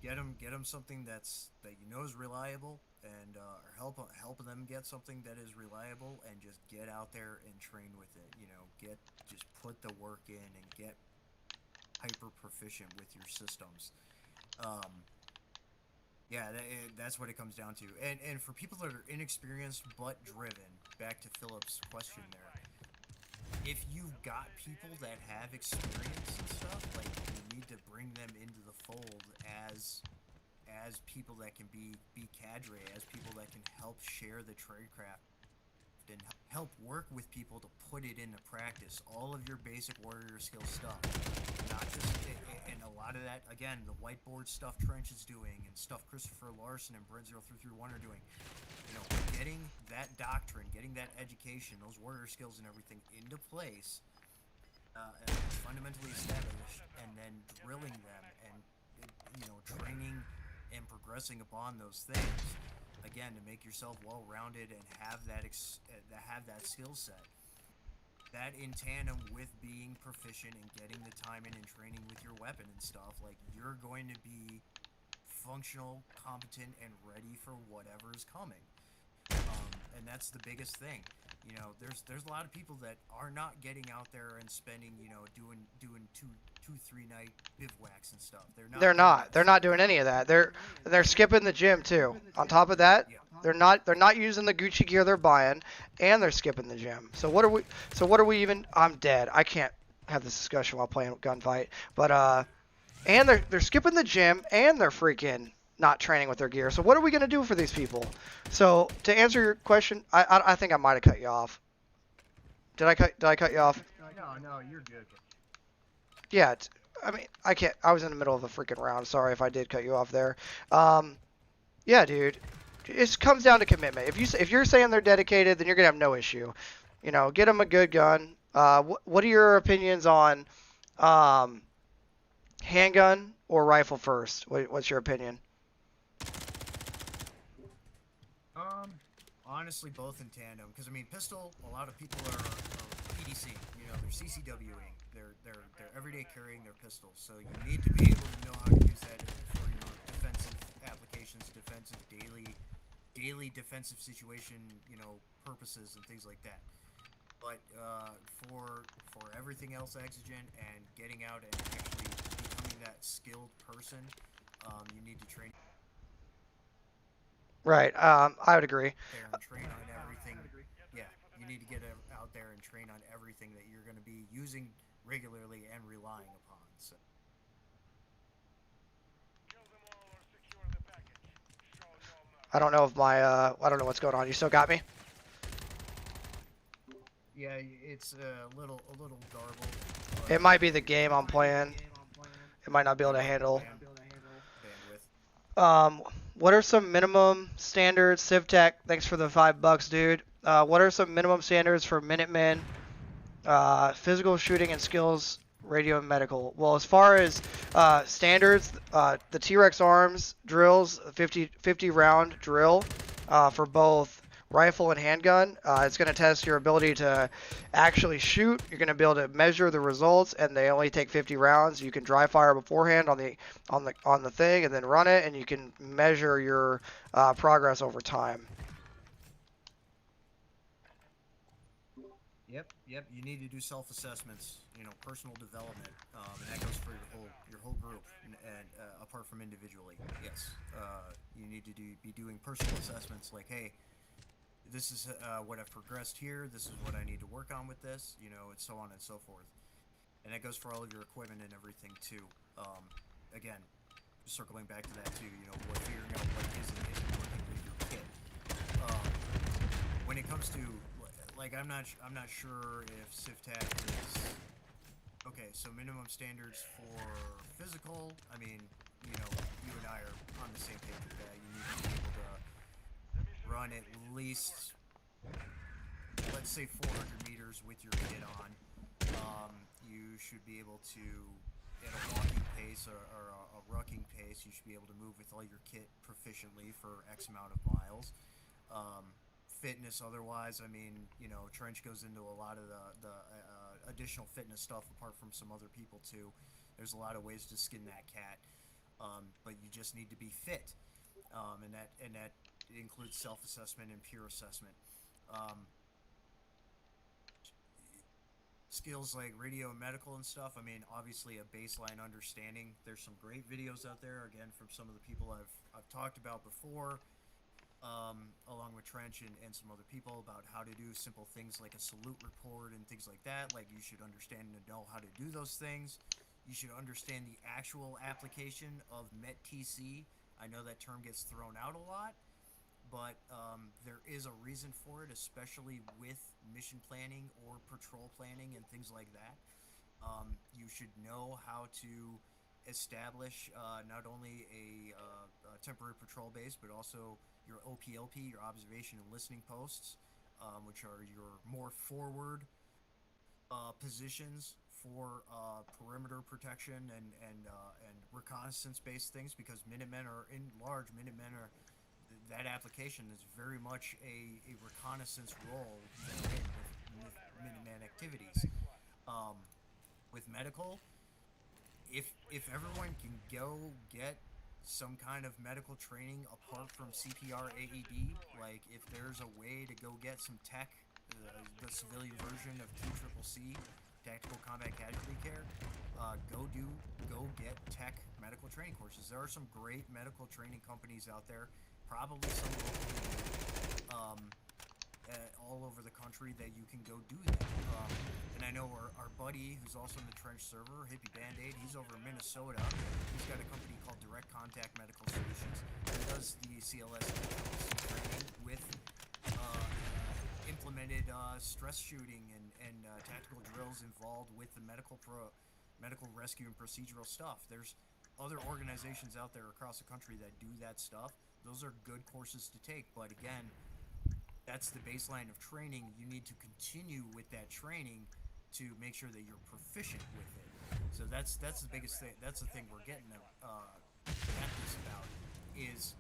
Get them something that you know is reliable, and help them get something that is reliable, and just get out there and train with it. You know, just put the work in and get hyper proficient with your systems. Yeah, that's what it comes down to. And for people that are inexperienced but driven, back to Philip's question there, if you've got people that have experience and stuff, like, you need to bring them into the fold as people that can be cadre, as people that can help share the tradecraft and help work with people to put it into practice. All of your basic warrior skill stuff, not just, and a lot of that, again, the whiteboard stuff Trench is doing, and stuff Christopher Larson and Brent0331 are doing. You know, getting that doctrine, getting that education, those warrior skills and everything into place, and fundamentally established, and then drilling them, and training and progressing upon those things, again, to make yourself well-rounded and have that skill set. That in tandem with being proficient and getting the time in and training with your weapon and stuff, like, you're going to be functional, competent, and ready for whatever is coming. And that's the biggest thing. You know, there's a lot of people that are not getting out there and spending, doing 2-3 night bivouacs and stuff. They're not doing any of that. They're skipping the gym too. On top of that, yeah. They're not using the Gucci gear they're buying, and they're skipping the gym. So what are we even? I'm dead. I can't have this discussion while playing gunfight. But and they're skipping the gym, and they're freaking not training with their gear. So what are we gonna do for these people? So to answer your question, I think I might have cut you off. Did I cut you off? No, you're good. Yeah, I mean, I can't. I was in the middle of a freaking round. Sorry if I did cut you off there. Yeah, dude. It comes down to commitment. If you're saying they're dedicated, then you're gonna have no issue. You know, get them a good gun. What are your opinions on handgun or rifle first? What's your opinion? Honestly, both in tandem. Because I mean, pistol. A lot of people are PDC. You know, they're CCWing. They're everyday carrying their pistols. So you need to be able to know how to use that for your defensive applications, defensive daily defensive situation, purposes and things like that. But for everything else exigent and getting out and actually becoming that skilled person, you need to train. Right. I would agree. There and train on everything. Yeah, you need to get out there and train on everything that you're going to be using regularly and relying upon. So. I don't know if I don't know what's going on. You still got me? Yeah, it's a little garbled. It might be the game I'm playing. It might not be able to handle. Um, what are some minimum standards? CivTech, thanks for the $5, dude. What are some minimum standards for Minutemen? Physical shooting and skills, radio and medical. Well, as far as standards, the T-Rex arms drills, 50 round drill for both rifle and handgun. It's going to test your ability to actually shoot. You're going to be able to measure the results, and they only take 50 rounds. You can dry fire beforehand on the thing, and then run it, and you can measure your progress over time. Yep. You need to do self-assessments, personal development, and that goes for your whole group, and apart from individually. Yes, you need to be doing personal assessments, like, hey, this is what I've progressed here. This is what I need to work on with this, and so on and so forth. And that goes for all of your equipment and everything too. Again, circling back to that too, figuring out what is and isn't working with your kit. When it comes to I'm not sure if CivTech is okay. So minimum standards for physical. I mean, you and I are on the same page with that. You need to be able to run at least, let's say, 400 meters with your kit on. You should be able to, at a walking pace or a rucking pace, you should be able to move with all your kit proficiently for X amount of miles. Fitness otherwise, I mean, Trench goes into a lot of the additional fitness stuff apart from some other people too. There's a lot of ways to skin that cat, but you just need to be fit, and that includes self-assessment and peer assessment. Skills like radio and medical and stuff, I mean, obviously a baseline understanding. There's some great videos out there, again, from some of the people I've talked about before, along with Trench and some other people, about how to do simple things like a salute report and things like that. Like, you should understand and know how to do those things. You should understand the actual application of METTC. I know that term gets thrown out a lot, but there is a reason for it, especially with mission planning or patrol planning and things like that. You should know how to establish not only a temporary patrol base, but also your OPLP, your observation and listening posts, which are your more forward positions for perimeter protection and reconnaissance-based things, because Minutemen are that application is very much a reconnaissance role with Minuteman activities. With medical, if everyone can go get some kind of medical training apart from CPR AED, like if there's a way to go get some tech, the civilian version of TCCC, Tactical Combat Casualty Care, go get tech medical training courses. There are some great medical training companies out there, probably some locally, all over the country, that you can go do that. And I know our buddy, who's also in the Trench server, Hippie Band-Aid, he's over in Minnesota. He's got a company called Direct Contact Medical Solutions. He does the CLS training with implemented stress shooting and tactical drills involved with the medical rescue and procedural stuff. There's other organizations out there across the country that do that stuff. Those are good courses to take, but again, that's the baseline of training. You need to continue with that training to make sure that you're proficient with it. So that's the biggest thing. That's the thing we're getting at this about, is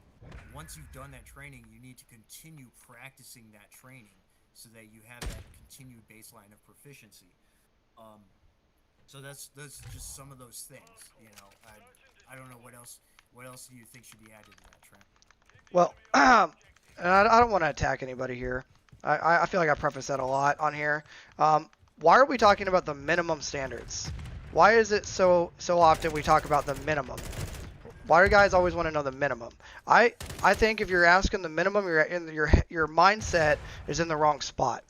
once you've done that training, you need to continue practicing that training so that you have that continued baseline of proficiency. So that's just some of those things. I don't know what else do you think should be added to that, Trent? Well, and I don't want to attack anybody here. I feel like I prefaced that a lot on here. Why are we talking about the minimum standards? Why is it so often we talk about the minimum? Why do guys always want to know the minimum? I think if you're asking the minimum, your mindset is in the wrong spot.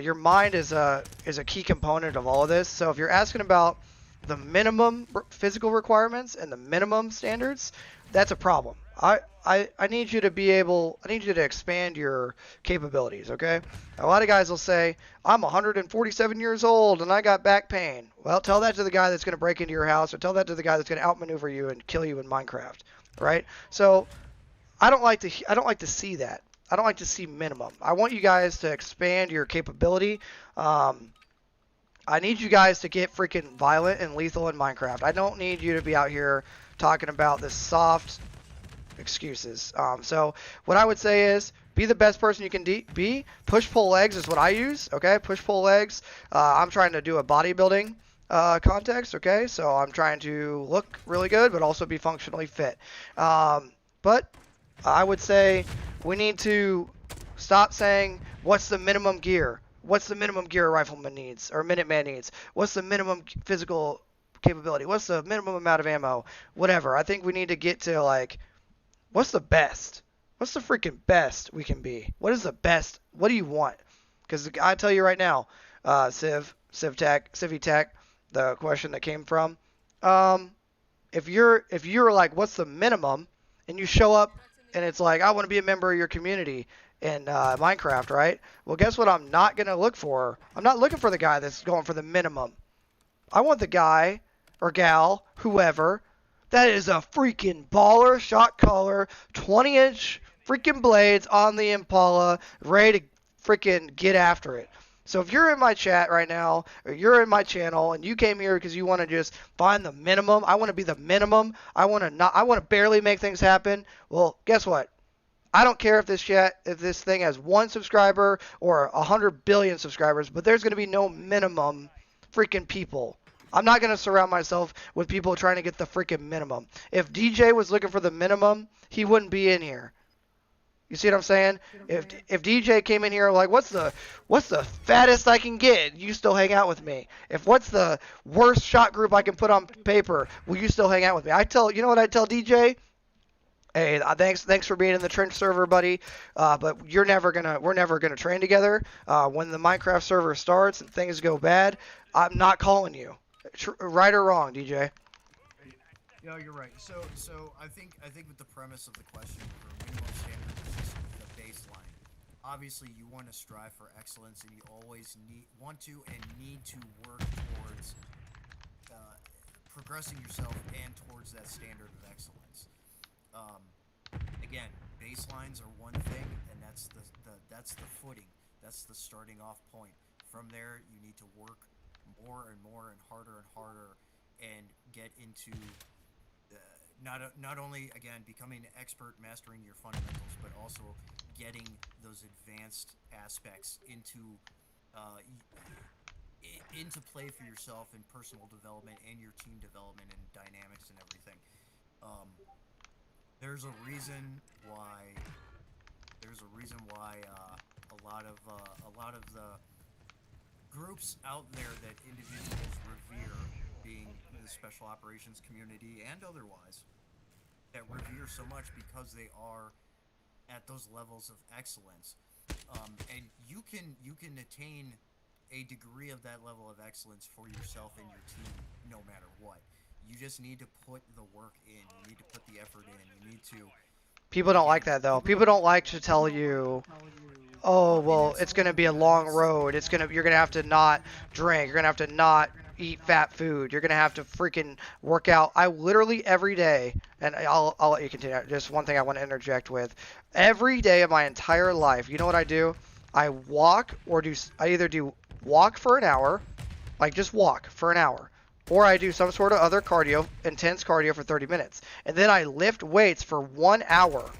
Your mind is a key component of all of this. So if you're asking about the minimum physical requirements and the minimum standards, that's a problem. I need you to expand your capabilities, okay? A lot of guys will say, I'm 147 years old and I got back pain. Well, tell that to the guy that's going to break into your house, or tell that to the guy that's going to outmaneuver you and kill you in Minecraft. right? So I don't like to see that. I don't like to see minimum. I want you guys to expand your capability. I need you guys to get freaking violent and lethal in Minecraft. I don't need you to be out here talking about this soft excuses. So what I would say is be the best person you can be. Push pull legs is what I use. Okay, push pull legs. I'm trying to do a bodybuilding context. Okay, so I'm trying to look really good, but also be functionally fit. But I would say we need to stop saying what's the minimum gear. What's the minimum gear a rifleman needs or a Minuteman needs? What's the minimum physical capability? What's the minimum amount of ammo? Whatever. I think we need to get to like, what's the best? What's the freaking best we can be? What is the best? What do you want? Because I tell you right now, Civvy Tech, the question that came from, if you're like, what's the minimum, and you show up and it's like, I want to be a member of your community in Minecraft, right? Well, guess what? I'm not gonna look for. I'm not looking for the guy that's going for the minimum. I want the guy or gal, whoever, that is a freaking baller, shot caller, 20-inch freaking blades on the Impala, ready to freaking get after it. So if you're in my chat right now, or you're in my channel, and you came here because you want to just find the minimum, I want to be the minimum, I want to barely make things happen. Well, guess what? I don't care if this thing has 1 subscriber or 100 billion subscribers, but there's going to be no minimum freaking people. I'm not going to surround myself with people trying to get the freaking minimum. If DJ was looking for the minimum, he wouldn't be in here. You see what I'm saying? If DJ came in here like, what's the fattest I can get? You still hang out with me. If what's the worst shot group I can put on paper? Will you still hang out with me? You know what I tell DJ? Hey, thanks for being in the trench server, buddy. But we're never gonna train together. When the Minecraft server starts and things go bad, I'm not calling you. Right or wrong, DJ? No, you're right. So I think with the premise of the question for minimum standard is the baseline. Obviously, you want to strive for excellence, and you always want to work towards progressing yourself and towards that standard of excellence. Again, baselines are one thing, and that's the footing. That's the starting off point. From there, you need to work more and more and harder, and get into not only again becoming an expert, mastering your fundamentals, but also getting those advanced aspects into play for yourself in personal development and your team development and dynamics and everything. There's a reason why a lot of the groups out there that individuals revere, being the special operations community and otherwise, that revere so much because they are at those levels of excellence. And you can attain a degree of that level of excellence for yourself and your team no matter what. You just need to put the work in. You need to put the effort in. You need to. People don't like that though. People don't like to tell you, oh well, it's gonna be a long road. You're gonna have to not drink. You're gonna have to not eat fat food. You're gonna have to freaking work out. I literally every day, and I'll let you continue. Just one thing I want to interject with. Every day of my entire life, you know what I do? I either do walk for an hour, like just walk for an hour. Or I do some sort of other cardio, intense cardio for 30 minutes. And then I lift weights for 1 hour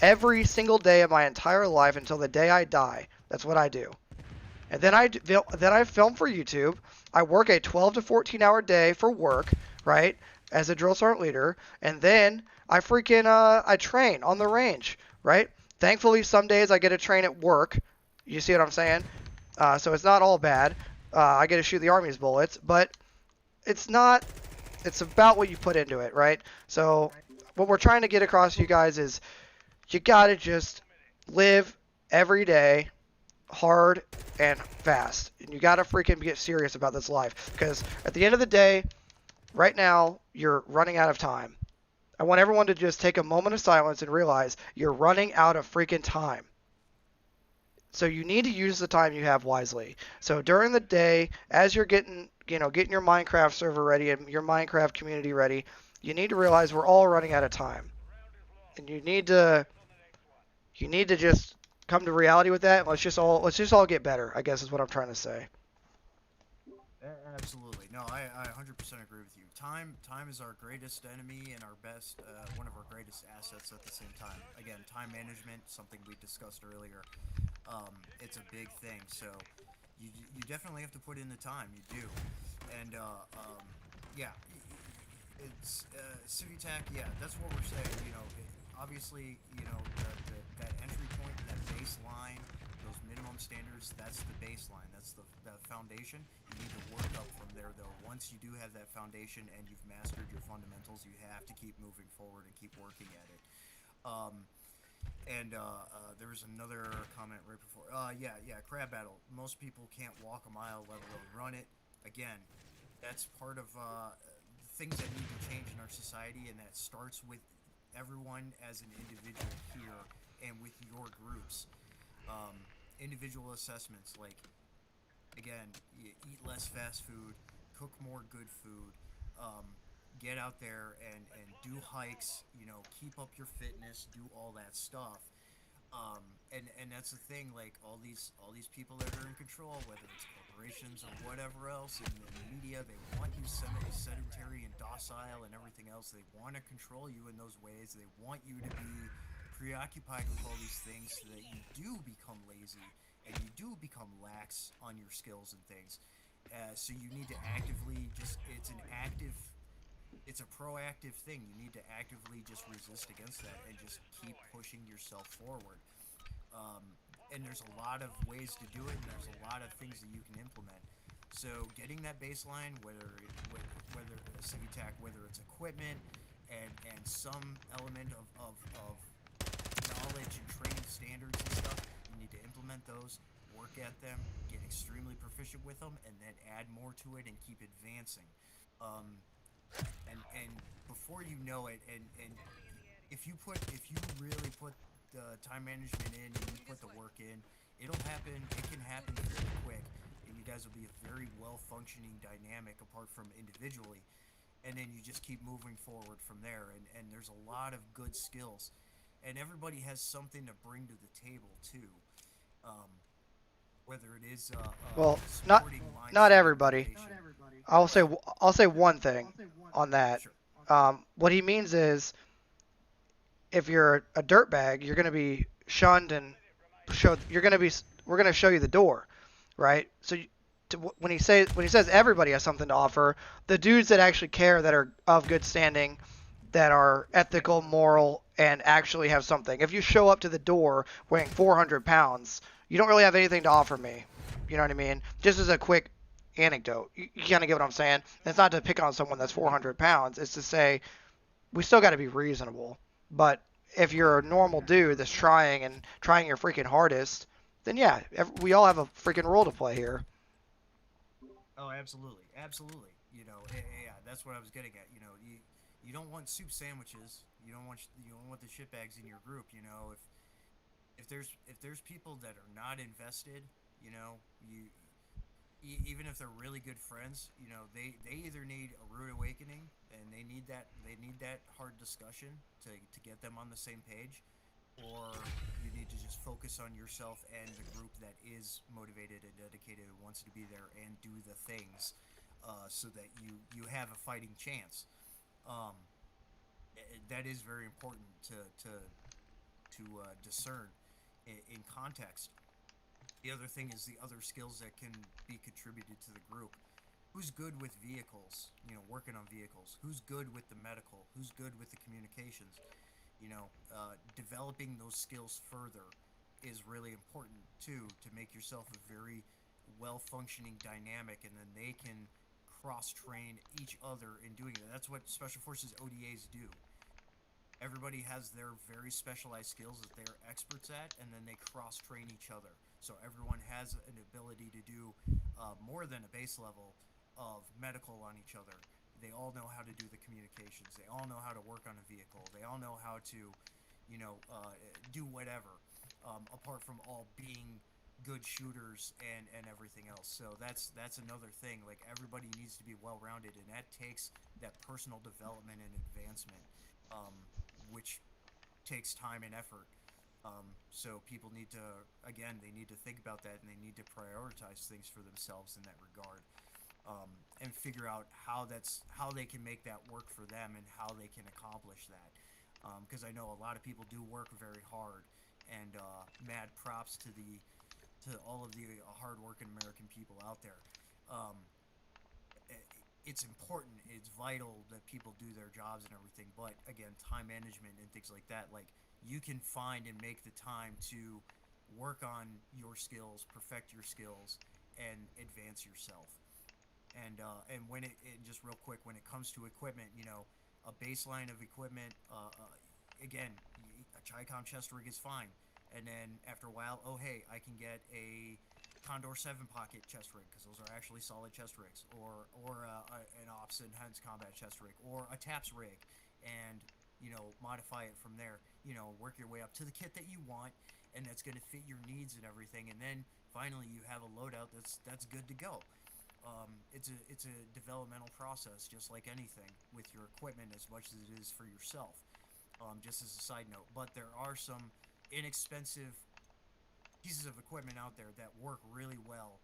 every single day of my entire life until the day I die. That's what I do. And then I film for YouTube. I work a 12 to 14 hour day for work, right, as a drill sergeant leader. And then I I train on the range, right? Thankfully, some days I get to train at work. You see what I'm saying? So it's not all bad. I get to shoot the Army's bullets, but it's about what you put into it, right? So what we're trying to get across to you guys is you gotta just live every day hard and fast. And you gotta freaking get serious about this life. Because at the end of the day, right now, you're running out of time. I want everyone to just take a moment of silence and realize you're running out of freaking time. So you need to use the time you have wisely. So during the day, as you're getting your Minecraft server ready and your Minecraft community ready, you need to realize we're all running out of time. and you need to just come to reality with that. Let's just all get better, I guess is what I'm trying to say. Absolutely. No, I 100% agree with you. Time is our greatest enemy and our best, one of our greatest assets at the same time. Again, time management, something we discussed earlier. It's a big thing. So you definitely have to put in the time. You do, and yeah, it's City Tac. Yeah, that's what we're saying. Obviously, that entry point, that baseline, those minimum standards. That's the baseline. That's the foundation. You need to work up from there, though. Once you do have that foundation and you've mastered your fundamentals, you have to keep moving forward and keep working at it. Um, and there was another comment right before. Yeah, crab battle. Most people can't walk a mile, let alone run it. Again, that's part of things that need to change in our society, and that starts with everyone as an individual here and with your groups. Um, Individual assessments, like, again, you eat less fast food, cook more good food, um, get out there and do hikes. Keep up your fitness, do all that stuff. And that's the thing. Like, all these people that are in control, whether it's corporations or whatever else in the media, they want you sedentary and docile and everything else. They want to control you in those ways. They want you to be preoccupied with all these things so that you do become lazy and you do become lax on your skills and things. So you need to actively just, it's a proactive thing. You need to actively just resist against that and just keep pushing yourself forward. Um, and there's a lot of ways to do it, and there's a lot of things that you can implement. So getting that baseline, whether CVTAC, whether it's equipment and some element of knowledge and training standards and stuff, you need to implement those, work at them, get extremely proficient with them, and then add more to it and keep advancing. Um, and before you know it, and if you really put the time management in and you put the work in, it'll happen. It can happen fairly quick, and you guys will be a very well functioning dynamic apart from individually. And then you just keep moving forward from there. And there's a lot of good skills, and everybody has something to bring to the table too. Um, whether it is Well, sporting not mindset and everybody. motivation. I'll say one thing on that. Sure. What he means is, if you're a dirtbag, you're going to be shunned and you're going to be. We're going to show you the door, right? So when he says everybody has something to offer, the dudes that actually care, that are of good standing, that are ethical, moral, and actually have something. If you show up to the door weighing 400 pounds, you don't really have anything to offer me. You know what I mean? Just as a quick anecdote, you kind of get what I'm saying. It's not to pick on someone that's 400 pounds. It's to say we still got to be reasonable. But if you're a normal dude that's trying your freaking hardest, then yeah, we all have a freaking role to play here. Oh, absolutely, absolutely. Yeah, that's what I was getting at. You don't want soup sandwiches. You don't want the shitbags in your group. If there's people that are not invested, you even if they're really good friends, they either need a rude awakening and they need that hard discussion to get them on the same page, or you need to just focus on yourself and the group that is motivated and dedicated and wants to be there and do the things, so that you have a fighting chance. Um, that is very important to discern in context. The other thing is the other skills that can be contributed to the group. Who's good with vehicles? Working on vehicles. Who's good with the medical? Who's good with the communications? Developing those skills further is really important too, to make yourself a very well functioning dynamic, and then they can cross train each other in doing it. That's what Special Forces ODAs do. Everybody has their very specialized skills that they're experts at, and then they cross train each other. So everyone has an ability to do more than a base level of medical on each other. They all know how to do the communications. They all know how to work on a vehicle. They all know how to, do whatever, apart from all being good shooters and everything else. So that's another thing. Like, everybody needs to be well-rounded, and that takes that personal development and advancement, which takes time and effort. So people need to, again, they need to think about that, and they need to prioritize things for themselves in that regard, and figure out how they can make that work for them and how they can accomplish that. Because I know a lot of people do work very hard, and mad props to all of the hardworking American people out there. Um, it's important, it's vital that people do their jobs and everything, but again, time management and things like that, like, you can find and make the time to work on your skills, perfect your skills, and advance yourself. And when it just real quick, when it comes to equipment, a baseline of equipment, again, a Chicom chest rig is fine, and then after a while, oh hey, I can get a Condor 7 pocket chest rig, because those are actually solid chest rigs, or an Ops Enhanced Combat chest rig, or a TAPS rig, and modify it from there. Work your way up to the kit that you want, and that's going to fit your needs and everything, and then finally you have a loadout that's good to go. It's a developmental process, just like anything with your equipment, as much as it is for yourself. Just as a side note, but there are some inexpensive pieces of equipment out there that work really well,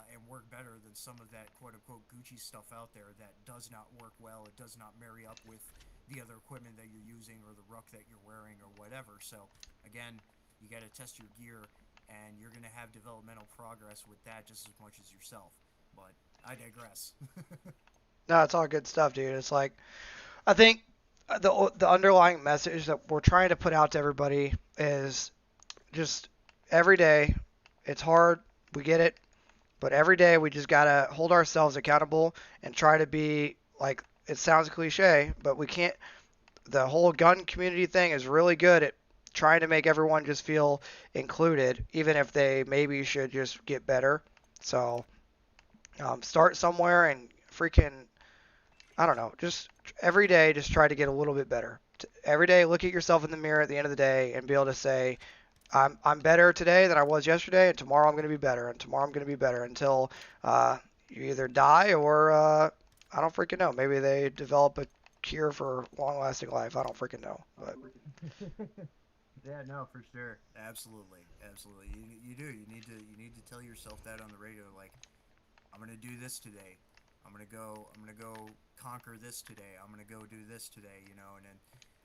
and work better than some of that quote-unquote Gucci stuff out there that does not work well. It does not marry up with the other equipment that you're using, or the ruck that you're wearing, or whatever. So again, you got to test your gear, and you're going to have developmental progress with that just as much as yourself. But I digress. No, it's all good stuff, dude. It's like, I think the underlying message that we're trying to put out to everybody is just every day. It's hard, we get it, but every day we just gotta hold ourselves accountable and try to be like. It sounds cliche, but we can't. The whole gun community thing is really good at trying to make everyone just feel included, even if they maybe should just get better. So start somewhere and freaking, I don't know, just every day just try to get a little bit better. Every day look at yourself in the mirror at the end of the day and be able to say, I'm better today than I was yesterday, and tomorrow I'm going to be better, and tomorrow I'm going to be better until you either die or I don't freaking know. Maybe they develop a cure for long-lasting life. I don't freaking know. But Yeah, no, for sure. Absolutely, absolutely. You do. You need to tell yourself that on the radio, like, I'm gonna do this today. I'm gonna go conquer this today. I'm gonna go do this today, and then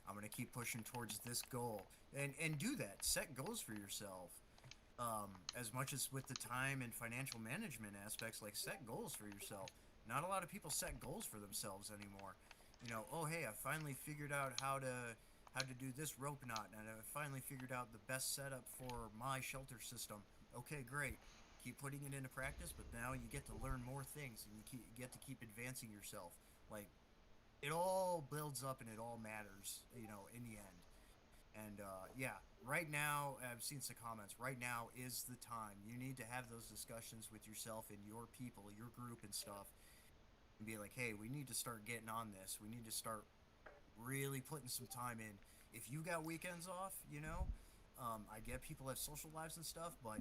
I'm gonna keep pushing towards this goal. And do that. Set goals for yourself. As much as with the time and financial management aspects, like, set goals for yourself. Not a lot of people set goals for themselves anymore. Oh hey, I finally figured out how to do this rope knot, and I finally figured out the best setup for my shelter system. Okay, great. Keep putting it into practice, but now you get to learn more things, and you get to keep advancing yourself. Like, it all builds up, and it all matters, in the end. And yeah, right now, I've seen some comments. Right now is the time. You need to have those discussions with yourself and your people, your group and stuff, and be like, hey, we need to start getting on this. We need to start really putting some time in. If you got weekends off, I get people have social lives and stuff, but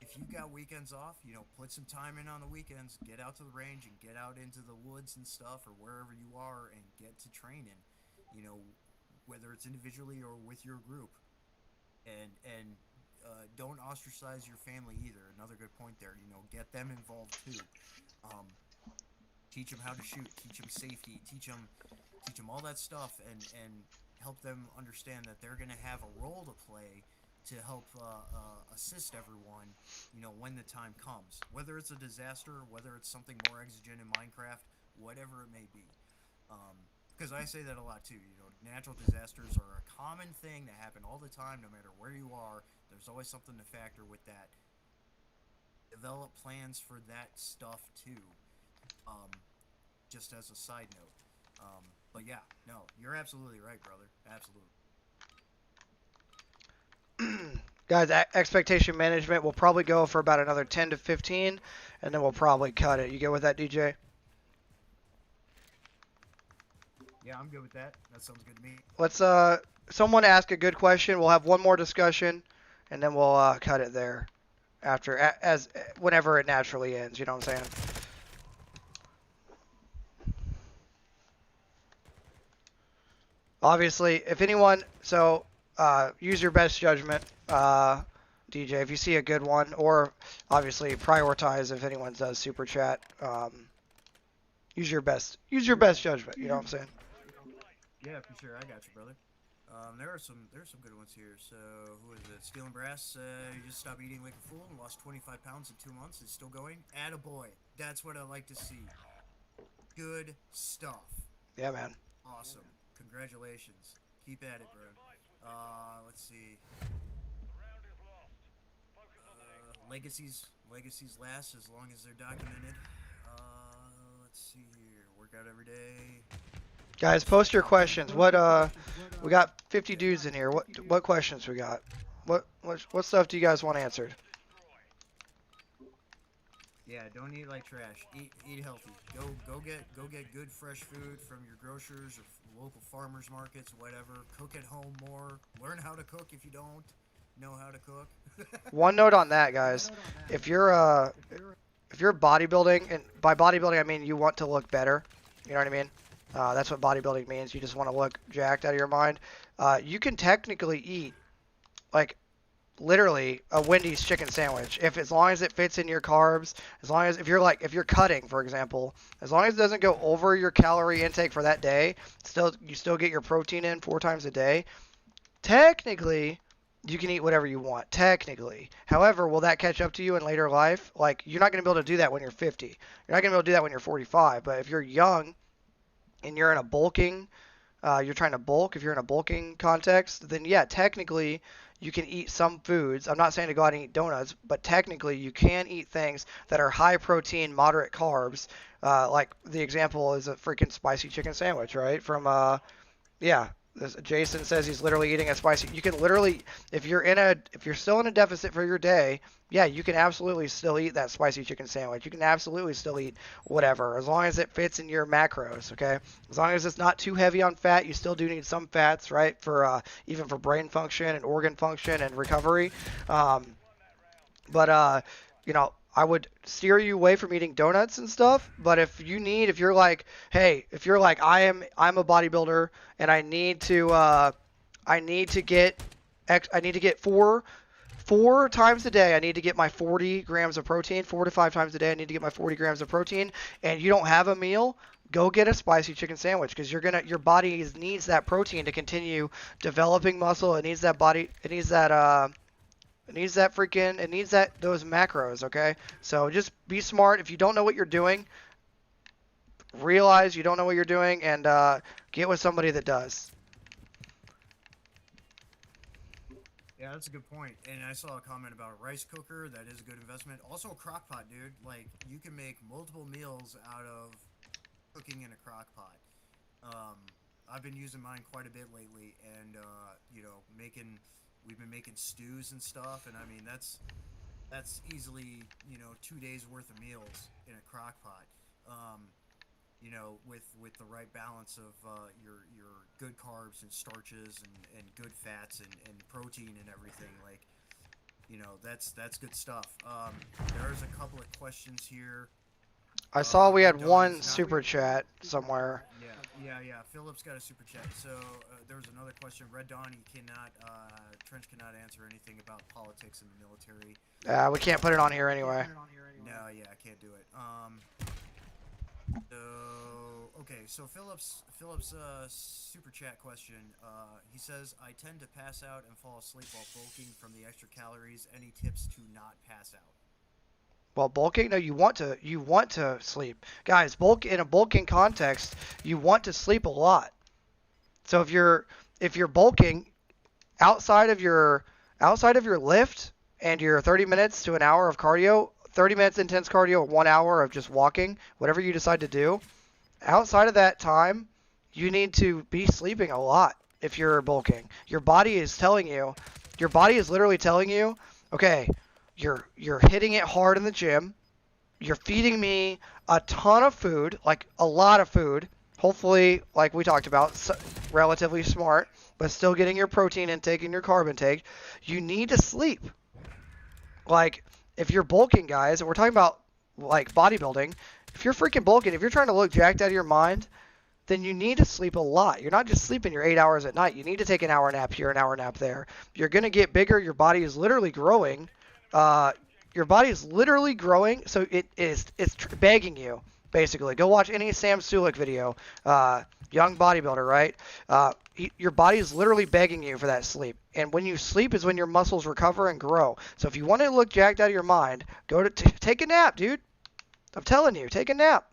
if you got weekends off, put some time in on the weekends, get out to the range and get out into the woods and stuff, or wherever you are, and get to training, whether it's individually or with your group. And don't ostracize your family either. Another good point there, get them involved too. Teach them how to shoot, teach them safety, teach them all that stuff, and help them understand that they're going to have a role to play to help assist everyone, when the time comes. Whether it's a disaster, whether it's something more exigent in Minecraft, whatever it may be. Because I say that a lot too. Natural disasters are a common thing that happen all the time, no matter where you are. There's always something to factor with that. Develop plans for that stuff too. Just as a side note. But yeah, no, you're absolutely right, brother. Absolutely. guys, expectation management will probably go for about another 10 to 15, and then we'll probably cut it. You good with that, DJ? Yeah, I'm good with that. That sounds good to me. Let's someone ask a good question. We'll have one more discussion, and then we'll cut it there after as whenever it naturally ends. You know what I'm saying? Obviously, if anyone, so use your best judgment, DJ. If you see a good one, or obviously prioritize if anyone does super chat. Use your best judgment. You know what I'm saying? Yeah, for sure. I got you, brother. There are some good ones here. So who is it? Steel and Brass. You just stopped eating like a fool and lost 25 pounds in 2 months. It's still going. Attaboy. That's what I like to see. Good stuff. Yeah, man. Awesome. Congratulations. Keep at it, bro. Let's see. Legacies last as long as they're documented. Let's see here. Work out every day. Guys, post your questions. What we got 50 dudes in here. What questions we got? What stuff do you guys want answered? Yeah, don't eat like trash. Eat healthy. Go get good fresh food from your grocers or local farmers markets, whatever. Cook at home more. Learn how to cook if you don't know how to cook. One note on that, guys. If you're bodybuilding, and by bodybuilding I mean you want to look better. You know what I mean? That's what bodybuilding means. You just want to look jacked out of your mind. You can technically eat, like, literally a Wendy's chicken sandwich as long as it fits in your carbs. As long as if you're cutting, for example, as long as it doesn't go over your calorie intake for that day, you still get your protein in 4 times a day. Technically, you can eat whatever you want. Technically, however, will that catch up to you in later life? Like, you're not going to be able to do that when you're 50. You're not going to be able to do that when you're 45. But if you're young and you're in a bulking, you're trying to bulk, if you're in a bulking context, then yeah, technically you can eat some foods. I'm not saying to go out and eat donuts, but technically you can eat things that are high protein, moderate carbs. Like the example is a freaking spicy chicken sandwich, right? From yeah. Jason says he's literally eating a spicy. You can literally, if you're still in a deficit for your day, yeah, you can absolutely still eat that spicy chicken sandwich. You can absolutely still eat whatever, as long as it fits in your macros, okay? As long as it's not too heavy on fat, you still do need some fats, right? For even for brain function and organ function and recovery. You know, I would steer you away from eating donuts and stuff. But if you're like, hey, if you're like, I'm a bodybuilder and I need to get four times a day. I need to get my 40 grams of protein. 4 to 5 times a day, I need to get my 40 grams of protein. And you don't have a meal, go get a spicy chicken sandwich because your body needs that protein to continue developing muscle. It needs that those macros, okay? So just be smart. If you don't know what you're doing, realize you don't know what you're doing and get with somebody that does. Yeah, that's a good point. And I saw a comment about a rice cooker. That is a good investment. Also a crock pot, dude. Like, you can make multiple meals out of cooking in a crock pot. I've been using mine quite a bit lately, and you know, we've been making stews and stuff, and I mean that's easily, you know, 2 days worth of meals in a crock pot. You know, with the right balance of your good carbs and starches and good fats and protein and everything, like, you know, that's good stuff. There's a couple of questions here. I saw we had one super chat somewhere. Yeah. Philip's got a super chat. So there was another question. Red Dawn, Trench cannot answer anything about politics in the military. We can't put it on here anyway. No, yeah, I can't do it. So Philip's super chat question. He says, I tend to pass out and fall asleep while bulking from the extra calories. Any tips to not pass out? Well, bulking, no, you want to sleep. Guys, in a bulking context, you want to sleep a lot. So if you're bulking outside of your lift and your 30 minutes to an hour of cardio, 30 minutes intense cardio, 1 hour of just walking, whatever you decide to do, outside of that time, you need to be sleeping a lot if you're bulking. Your body is literally telling you, okay, you're hitting it hard in the gym. You're feeding me a ton of food, like a lot of food. Hopefully, like we talked about, relatively smart, but still getting your protein intake and your carb intake. You need to sleep. Like, if you're bulking, guys, and we're talking about like bodybuilding, if you're freaking bulking, if you're trying to look jacked out of your mind, then you need to sleep a lot. You're not just sleeping your 8 hours at night. You need to take an hour nap here, an hour nap there. You're going to get bigger. Your body is literally growing. Your body is literally growing, so it's begging you, basically. Go watch any Sam Sulik video, young bodybuilder, right? Your body is literally begging you for that sleep. And when you sleep is when your muscles recover and grow. So if you want to look jacked out of your mind, take a nap, dude. I'm telling you, take a nap.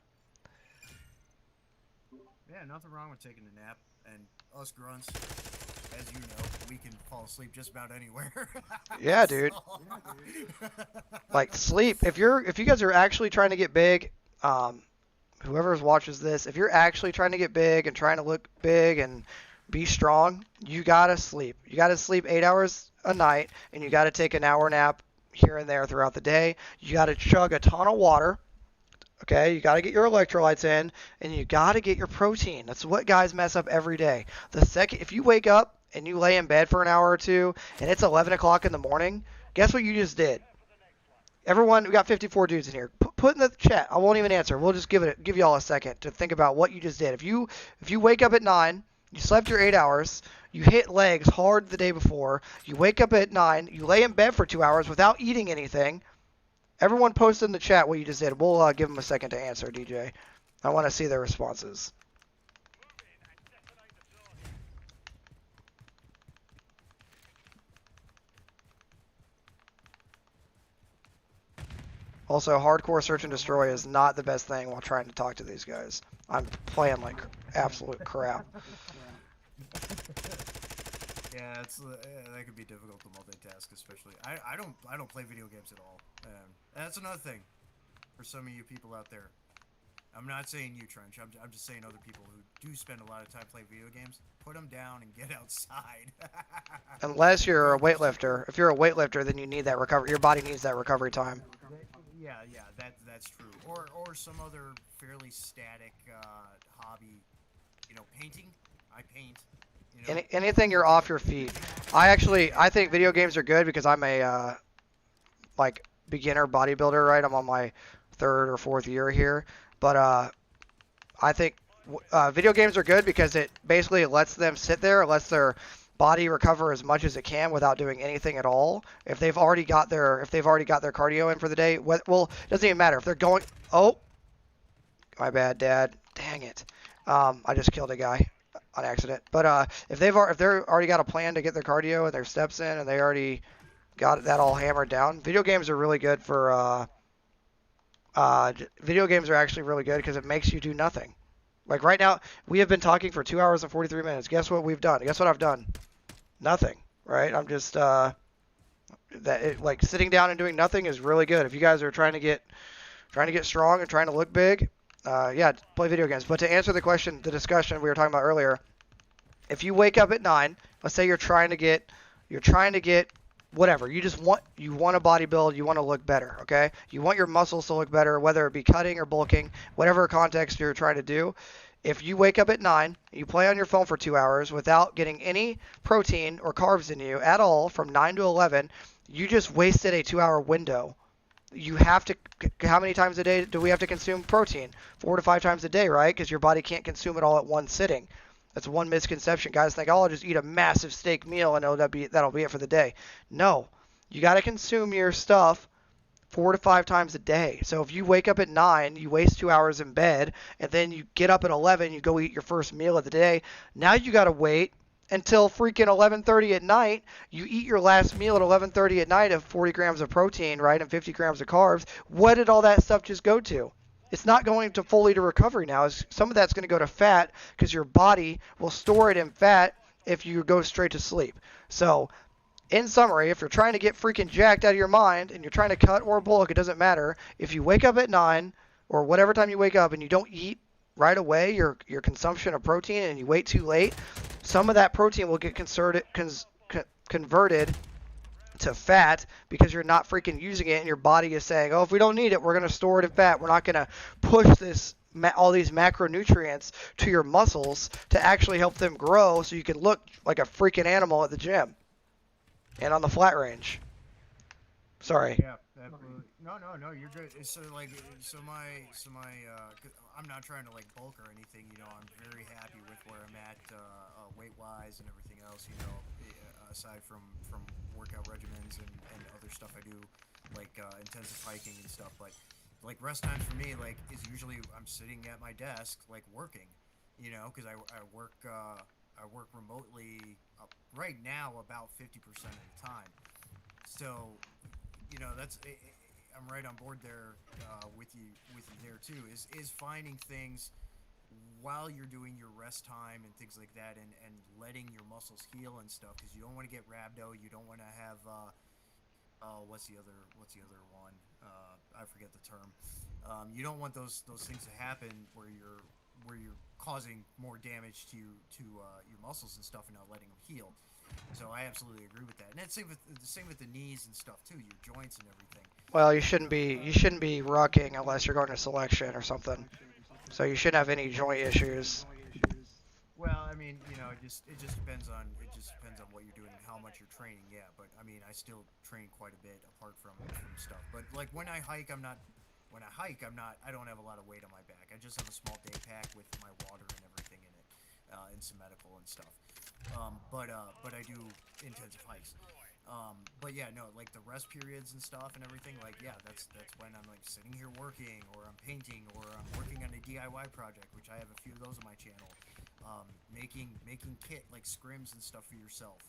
Yeah, nothing wrong with taking a nap. And us grunts, as you know, we can fall asleep just about anywhere. Yeah, dude. Like sleep. If you guys are actually trying to get big, whoever watches this, if you're actually trying to get big and trying to look big and be strong, you gotta sleep. You gotta sleep 8 hours a night, and you gotta take an hour nap here and there throughout the day. You gotta chug a ton of water. Okay, you got to get your electrolytes in, and you got to get your protein. That's what guys mess up every day. If you wake up and you lay in bed for an hour or two, and it's 11 o'clock in the morning, guess what you just did? Everyone, we got 54 dudes in here. Put in the chat. I won't even answer. We'll just give y'all a second to think about what you just did. If you wake up at 9, you slept your 8 hours, you hit legs hard the day before, you wake up at 9, you lay in bed for 2 hours without eating anything. Everyone post in the chat what you just did. We'll give them a second to answer, DJ. I want to see their responses. Also, hardcore search and destroy is not the best thing while trying to talk to these guys. I'm playing like absolute crap. Yeah, that could be difficult to multitask, especially. I don't play video games at all. That's another thing for some of you people out there. I'm not saying you, Trench. I'm just saying other people who do spend a lot of time playing video games. Put them down and get outside. Unless you're a weightlifter. If you're a weightlifter, then you need that recovery. Your body needs that recovery time. Yeah, that's true. Or some other fairly static hobby. You know, painting. I paint. You know? Anything you're off your feet. I think video games are good because I'm a like beginner bodybuilder, right? I'm on my 3rd or 4th year here, but I think video games are good because it basically lets them sit there, it lets their body recover as much as it can without doing anything at all. If they've already got their cardio in for the day, well, it doesn't even matter if they're going. Oh, my bad, Dad. Dang it. I just killed a guy on accident. But if they're already got a plan to get their cardio and their steps in, and they already got that all hammered down, video games are really good for. Video games are actually really good because it makes you do nothing. Like right now, we have been talking for 2 hours and 43 minutes. Guess what we've done? Guess what I've done? Nothing. Right? I'm just like sitting down and doing nothing is really good. If you guys are trying to get strong and trying to look big, yeah, play video games. But to answer the discussion we were talking about earlier, if you wake up at 9, let's say you're trying to get whatever, you want to bodybuild, you want to look better, okay? You want your muscles to look better, whether it be cutting or bulking, whatever context you're trying to do. If you wake up at 9, you play on your phone for 2 hours without getting any protein or carbs in you at all from 9 to 11, you just wasted a 2-hour window. You have to, how many times a day do we have to consume protein? 4 to 5 times a day, right? Because your body can't consume it all at one sitting. That's one misconception. Guys think, oh, I'll just eat a massive steak meal and that'll be it for the day. No, you got to consume your stuff 4 to 5 times a day. So if you wake up at 9, you waste 2 hours in bed, and then you get up at 11, you go eat your first meal of the day. Now you got to wait until freaking 11:30 at night. You eat your last meal at 11:30 at night of 40 grams of protein, right, and 50 grams of carbs. What did all that stuff just go to? It's not going to fully to recovery now. Some of that's going to go to fat because your body will store it in fat if you go straight to sleep. So, in summary, if you're trying to get freaking jacked out of your mind and you're trying to cut or bulk, it doesn't matter. If you wake up at 9 or whatever time you wake up and you don't eat right away your consumption of protein and you wait too late, some of that protein will get converted to fat because you're not freaking using it and your body is saying, oh, if we don't need it, we're going to store it in fat. We're not going to push all these macronutrients to your muscles to actually help them grow so you can look like a freaking animal at the gym and on the flat range. Sorry. Yeah, absolutely. No, you're good. So like, I'm not trying to like bulk or anything. You know, I'm very happy with where I'm at weight wise and everything else. You know, aside from workout regimens and other stuff I do, like intensive hiking and stuff. But like rest times for me, like is usually I'm sitting at my desk like working. You know, because I work remotely right now about 50% of the time. So, you know, I'm right on board there with you there too. Is finding things while you're doing your rest time and things like that, and letting your muscles heal and stuff, because you don't want to get rhabdo. You don't want to have what's the other one? I forget the term. You don't want those things to happen where you're causing more damage to your muscles and stuff and not letting them heal. So I absolutely agree with that. And that's the same with the knees and stuff too, your joints and everything. Well, you shouldn't be rucking unless you're going to selection or something. So you shouldn't have any joint issues. Well, I mean, you know, it just depends on what you're doing and how much you're training. Yeah, but I mean, I still train quite a bit apart from stuff. But like when I hike, I don't have a lot of weight on my back. I just have a small day pack with my water and everything in it, and some medical and stuff. But I do intensive hikes. But yeah, no, like the rest periods and stuff and everything. Like yeah, that's when I'm like sitting here working, or I'm painting, or I'm working on a DIY project, which I have a few of those on my channel. Making kit like scrims and stuff for yourself.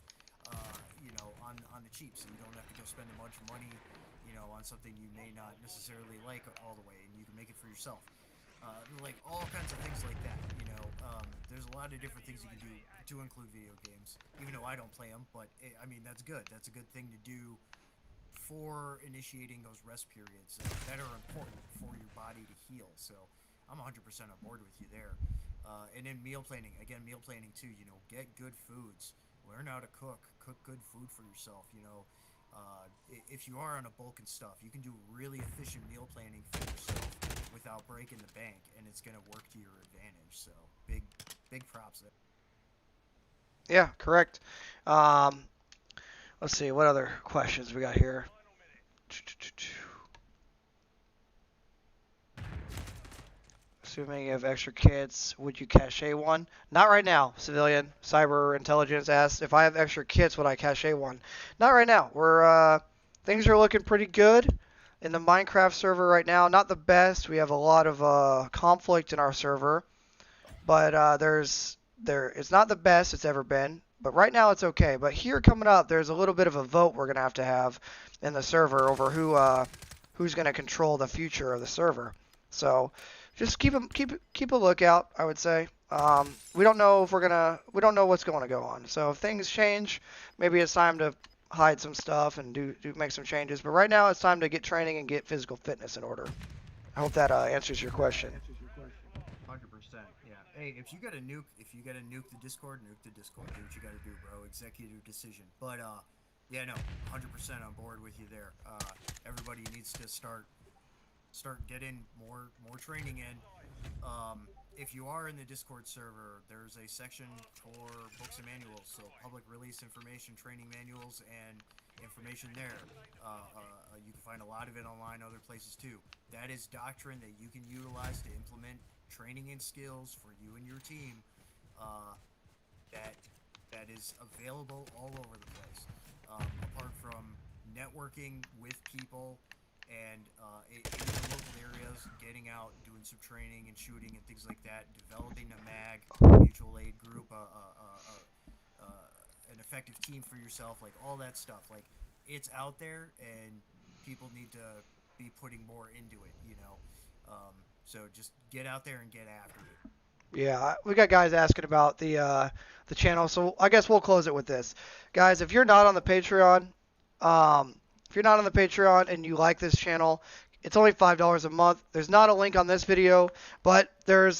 You know, on the cheap, so you don't have to go spend a bunch of money, you know, on something you may not necessarily like all the way, and you can make it for yourself. Like all kinds of things like that, you know. There's a lot of different things you can do to include video games, even though I don't play them. But I mean, that's good. That's a good thing to do for initiating those rest periods that are important for your body to heal. So I'm 100% on board with you there. And then meal planning too. You know, get good foods. Learn how to cook good food for yourself. You know, if you are on a bulk and stuff, you can do really efficient meal planning for yourself without breaking the bank, and it's going to work to your advantage. So big props there. Yeah, correct. Um, let's see, what other questions we got here? Assuming you have extra kits, would you cache one? Not right now, civilian. Cyber intelligence asked if I have extra kits, would I cache one? Not right now. Things are looking pretty good in the Minecraft server right now. Not the best. We have a lot of conflict in our server, but it's not the best it's ever been. But right now it's okay. But here coming up, there's a little bit of a vote we're gonna have in the server over who's gonna control the future of the server. So just keep a lookout, I would say. We don't know what's going to go on. So if things change, maybe it's time to hide some stuff and do make some changes. But right now it's time to get training and get physical fitness in order. I hope that answers your question. 100%. Yeah. Hey, if you gotta nuke the Discord, nuke the Discord. Do what you gotta do, bro. Executive decision. But yeah, no, 100% on board with you there. Everybody needs to start getting more training in. If you are in the Discord server, there's a section for books and manuals, so public release information, training manuals, and information there. You can find a lot of it online, other places too. That is doctrine that you can utilize to implement training and skills for you and your team. That is available all over the place. Apart from networking with people and in the local areas, getting out, doing some training and shooting and things like that, developing a MAG, mutual aid group, an effective team for yourself, like all that stuff. Like it's out there, and people need to be putting more into it, you know. So just get out there and get after it. Yeah, we got guys asking about the channel, so I guess we'll close it with this, guys. If you're not on the Patreon, if you're not on the Patreon and you like this channel, it's only $5 a month. There's not a link on this video, but there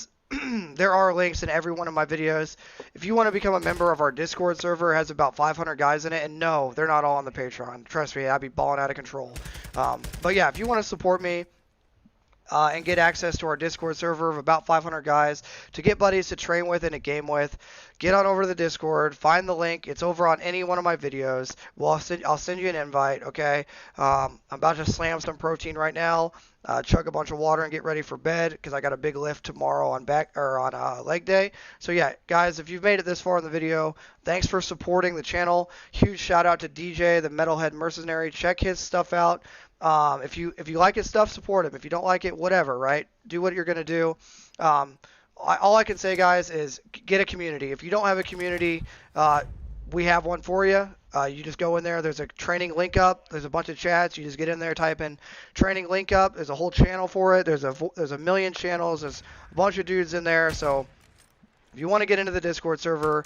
are links in every one of my videos. If you want to become a member of our Discord server, it has about 500 guys in it, and no, they're not all on the Patreon. Trust me, I'd be balling out of control. But yeah, if you want to support me, and get access to our Discord server of about 500 guys to get buddies to train with and a game with. Get on over to the Discord, find the link. It's over on any one of my videos. Well, I'll send you an invite, okay? I'm about to slam some protein right now, chug a bunch of water, and get ready for bed because I got a big lift tomorrow on leg day. So yeah, guys, if you've made it this far in the video, thanks for supporting the channel. Huge shout out to DJ, the Metalhead Mercenary. Check his stuff out. If you like his stuff, support him. If you don't like it, whatever, right? Do what you're gonna do. All I can say, guys, is get a community. If you don't have a community, we have one for you. You just go in there. There's a training link up. There's a bunch of chats. You just get in there, type in training link up. There's a whole channel for it. There's a million channels. There's a bunch of dudes in there. So if you want to get into the Discord server,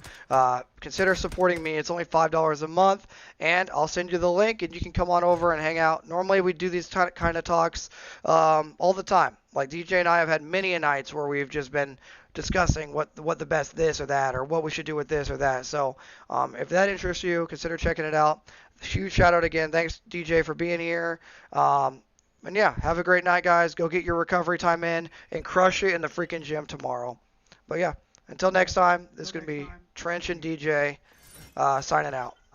consider supporting me. It's only $5 a month, and I'll send you the link, and you can come on over and hang out. Normally, we do these kind of talks all the time. Like DJ and I have had many a nights where we've just been discussing what the best this or that, or what we should do with this or that. So if that interests you, consider checking it out. Huge shout out again. Thanks, DJ, for being here. And yeah, have a great night, guys. Go get your recovery time in and crush it in the freaking gym tomorrow. But yeah. Until next time, this is going to be Trench and DJ signing out.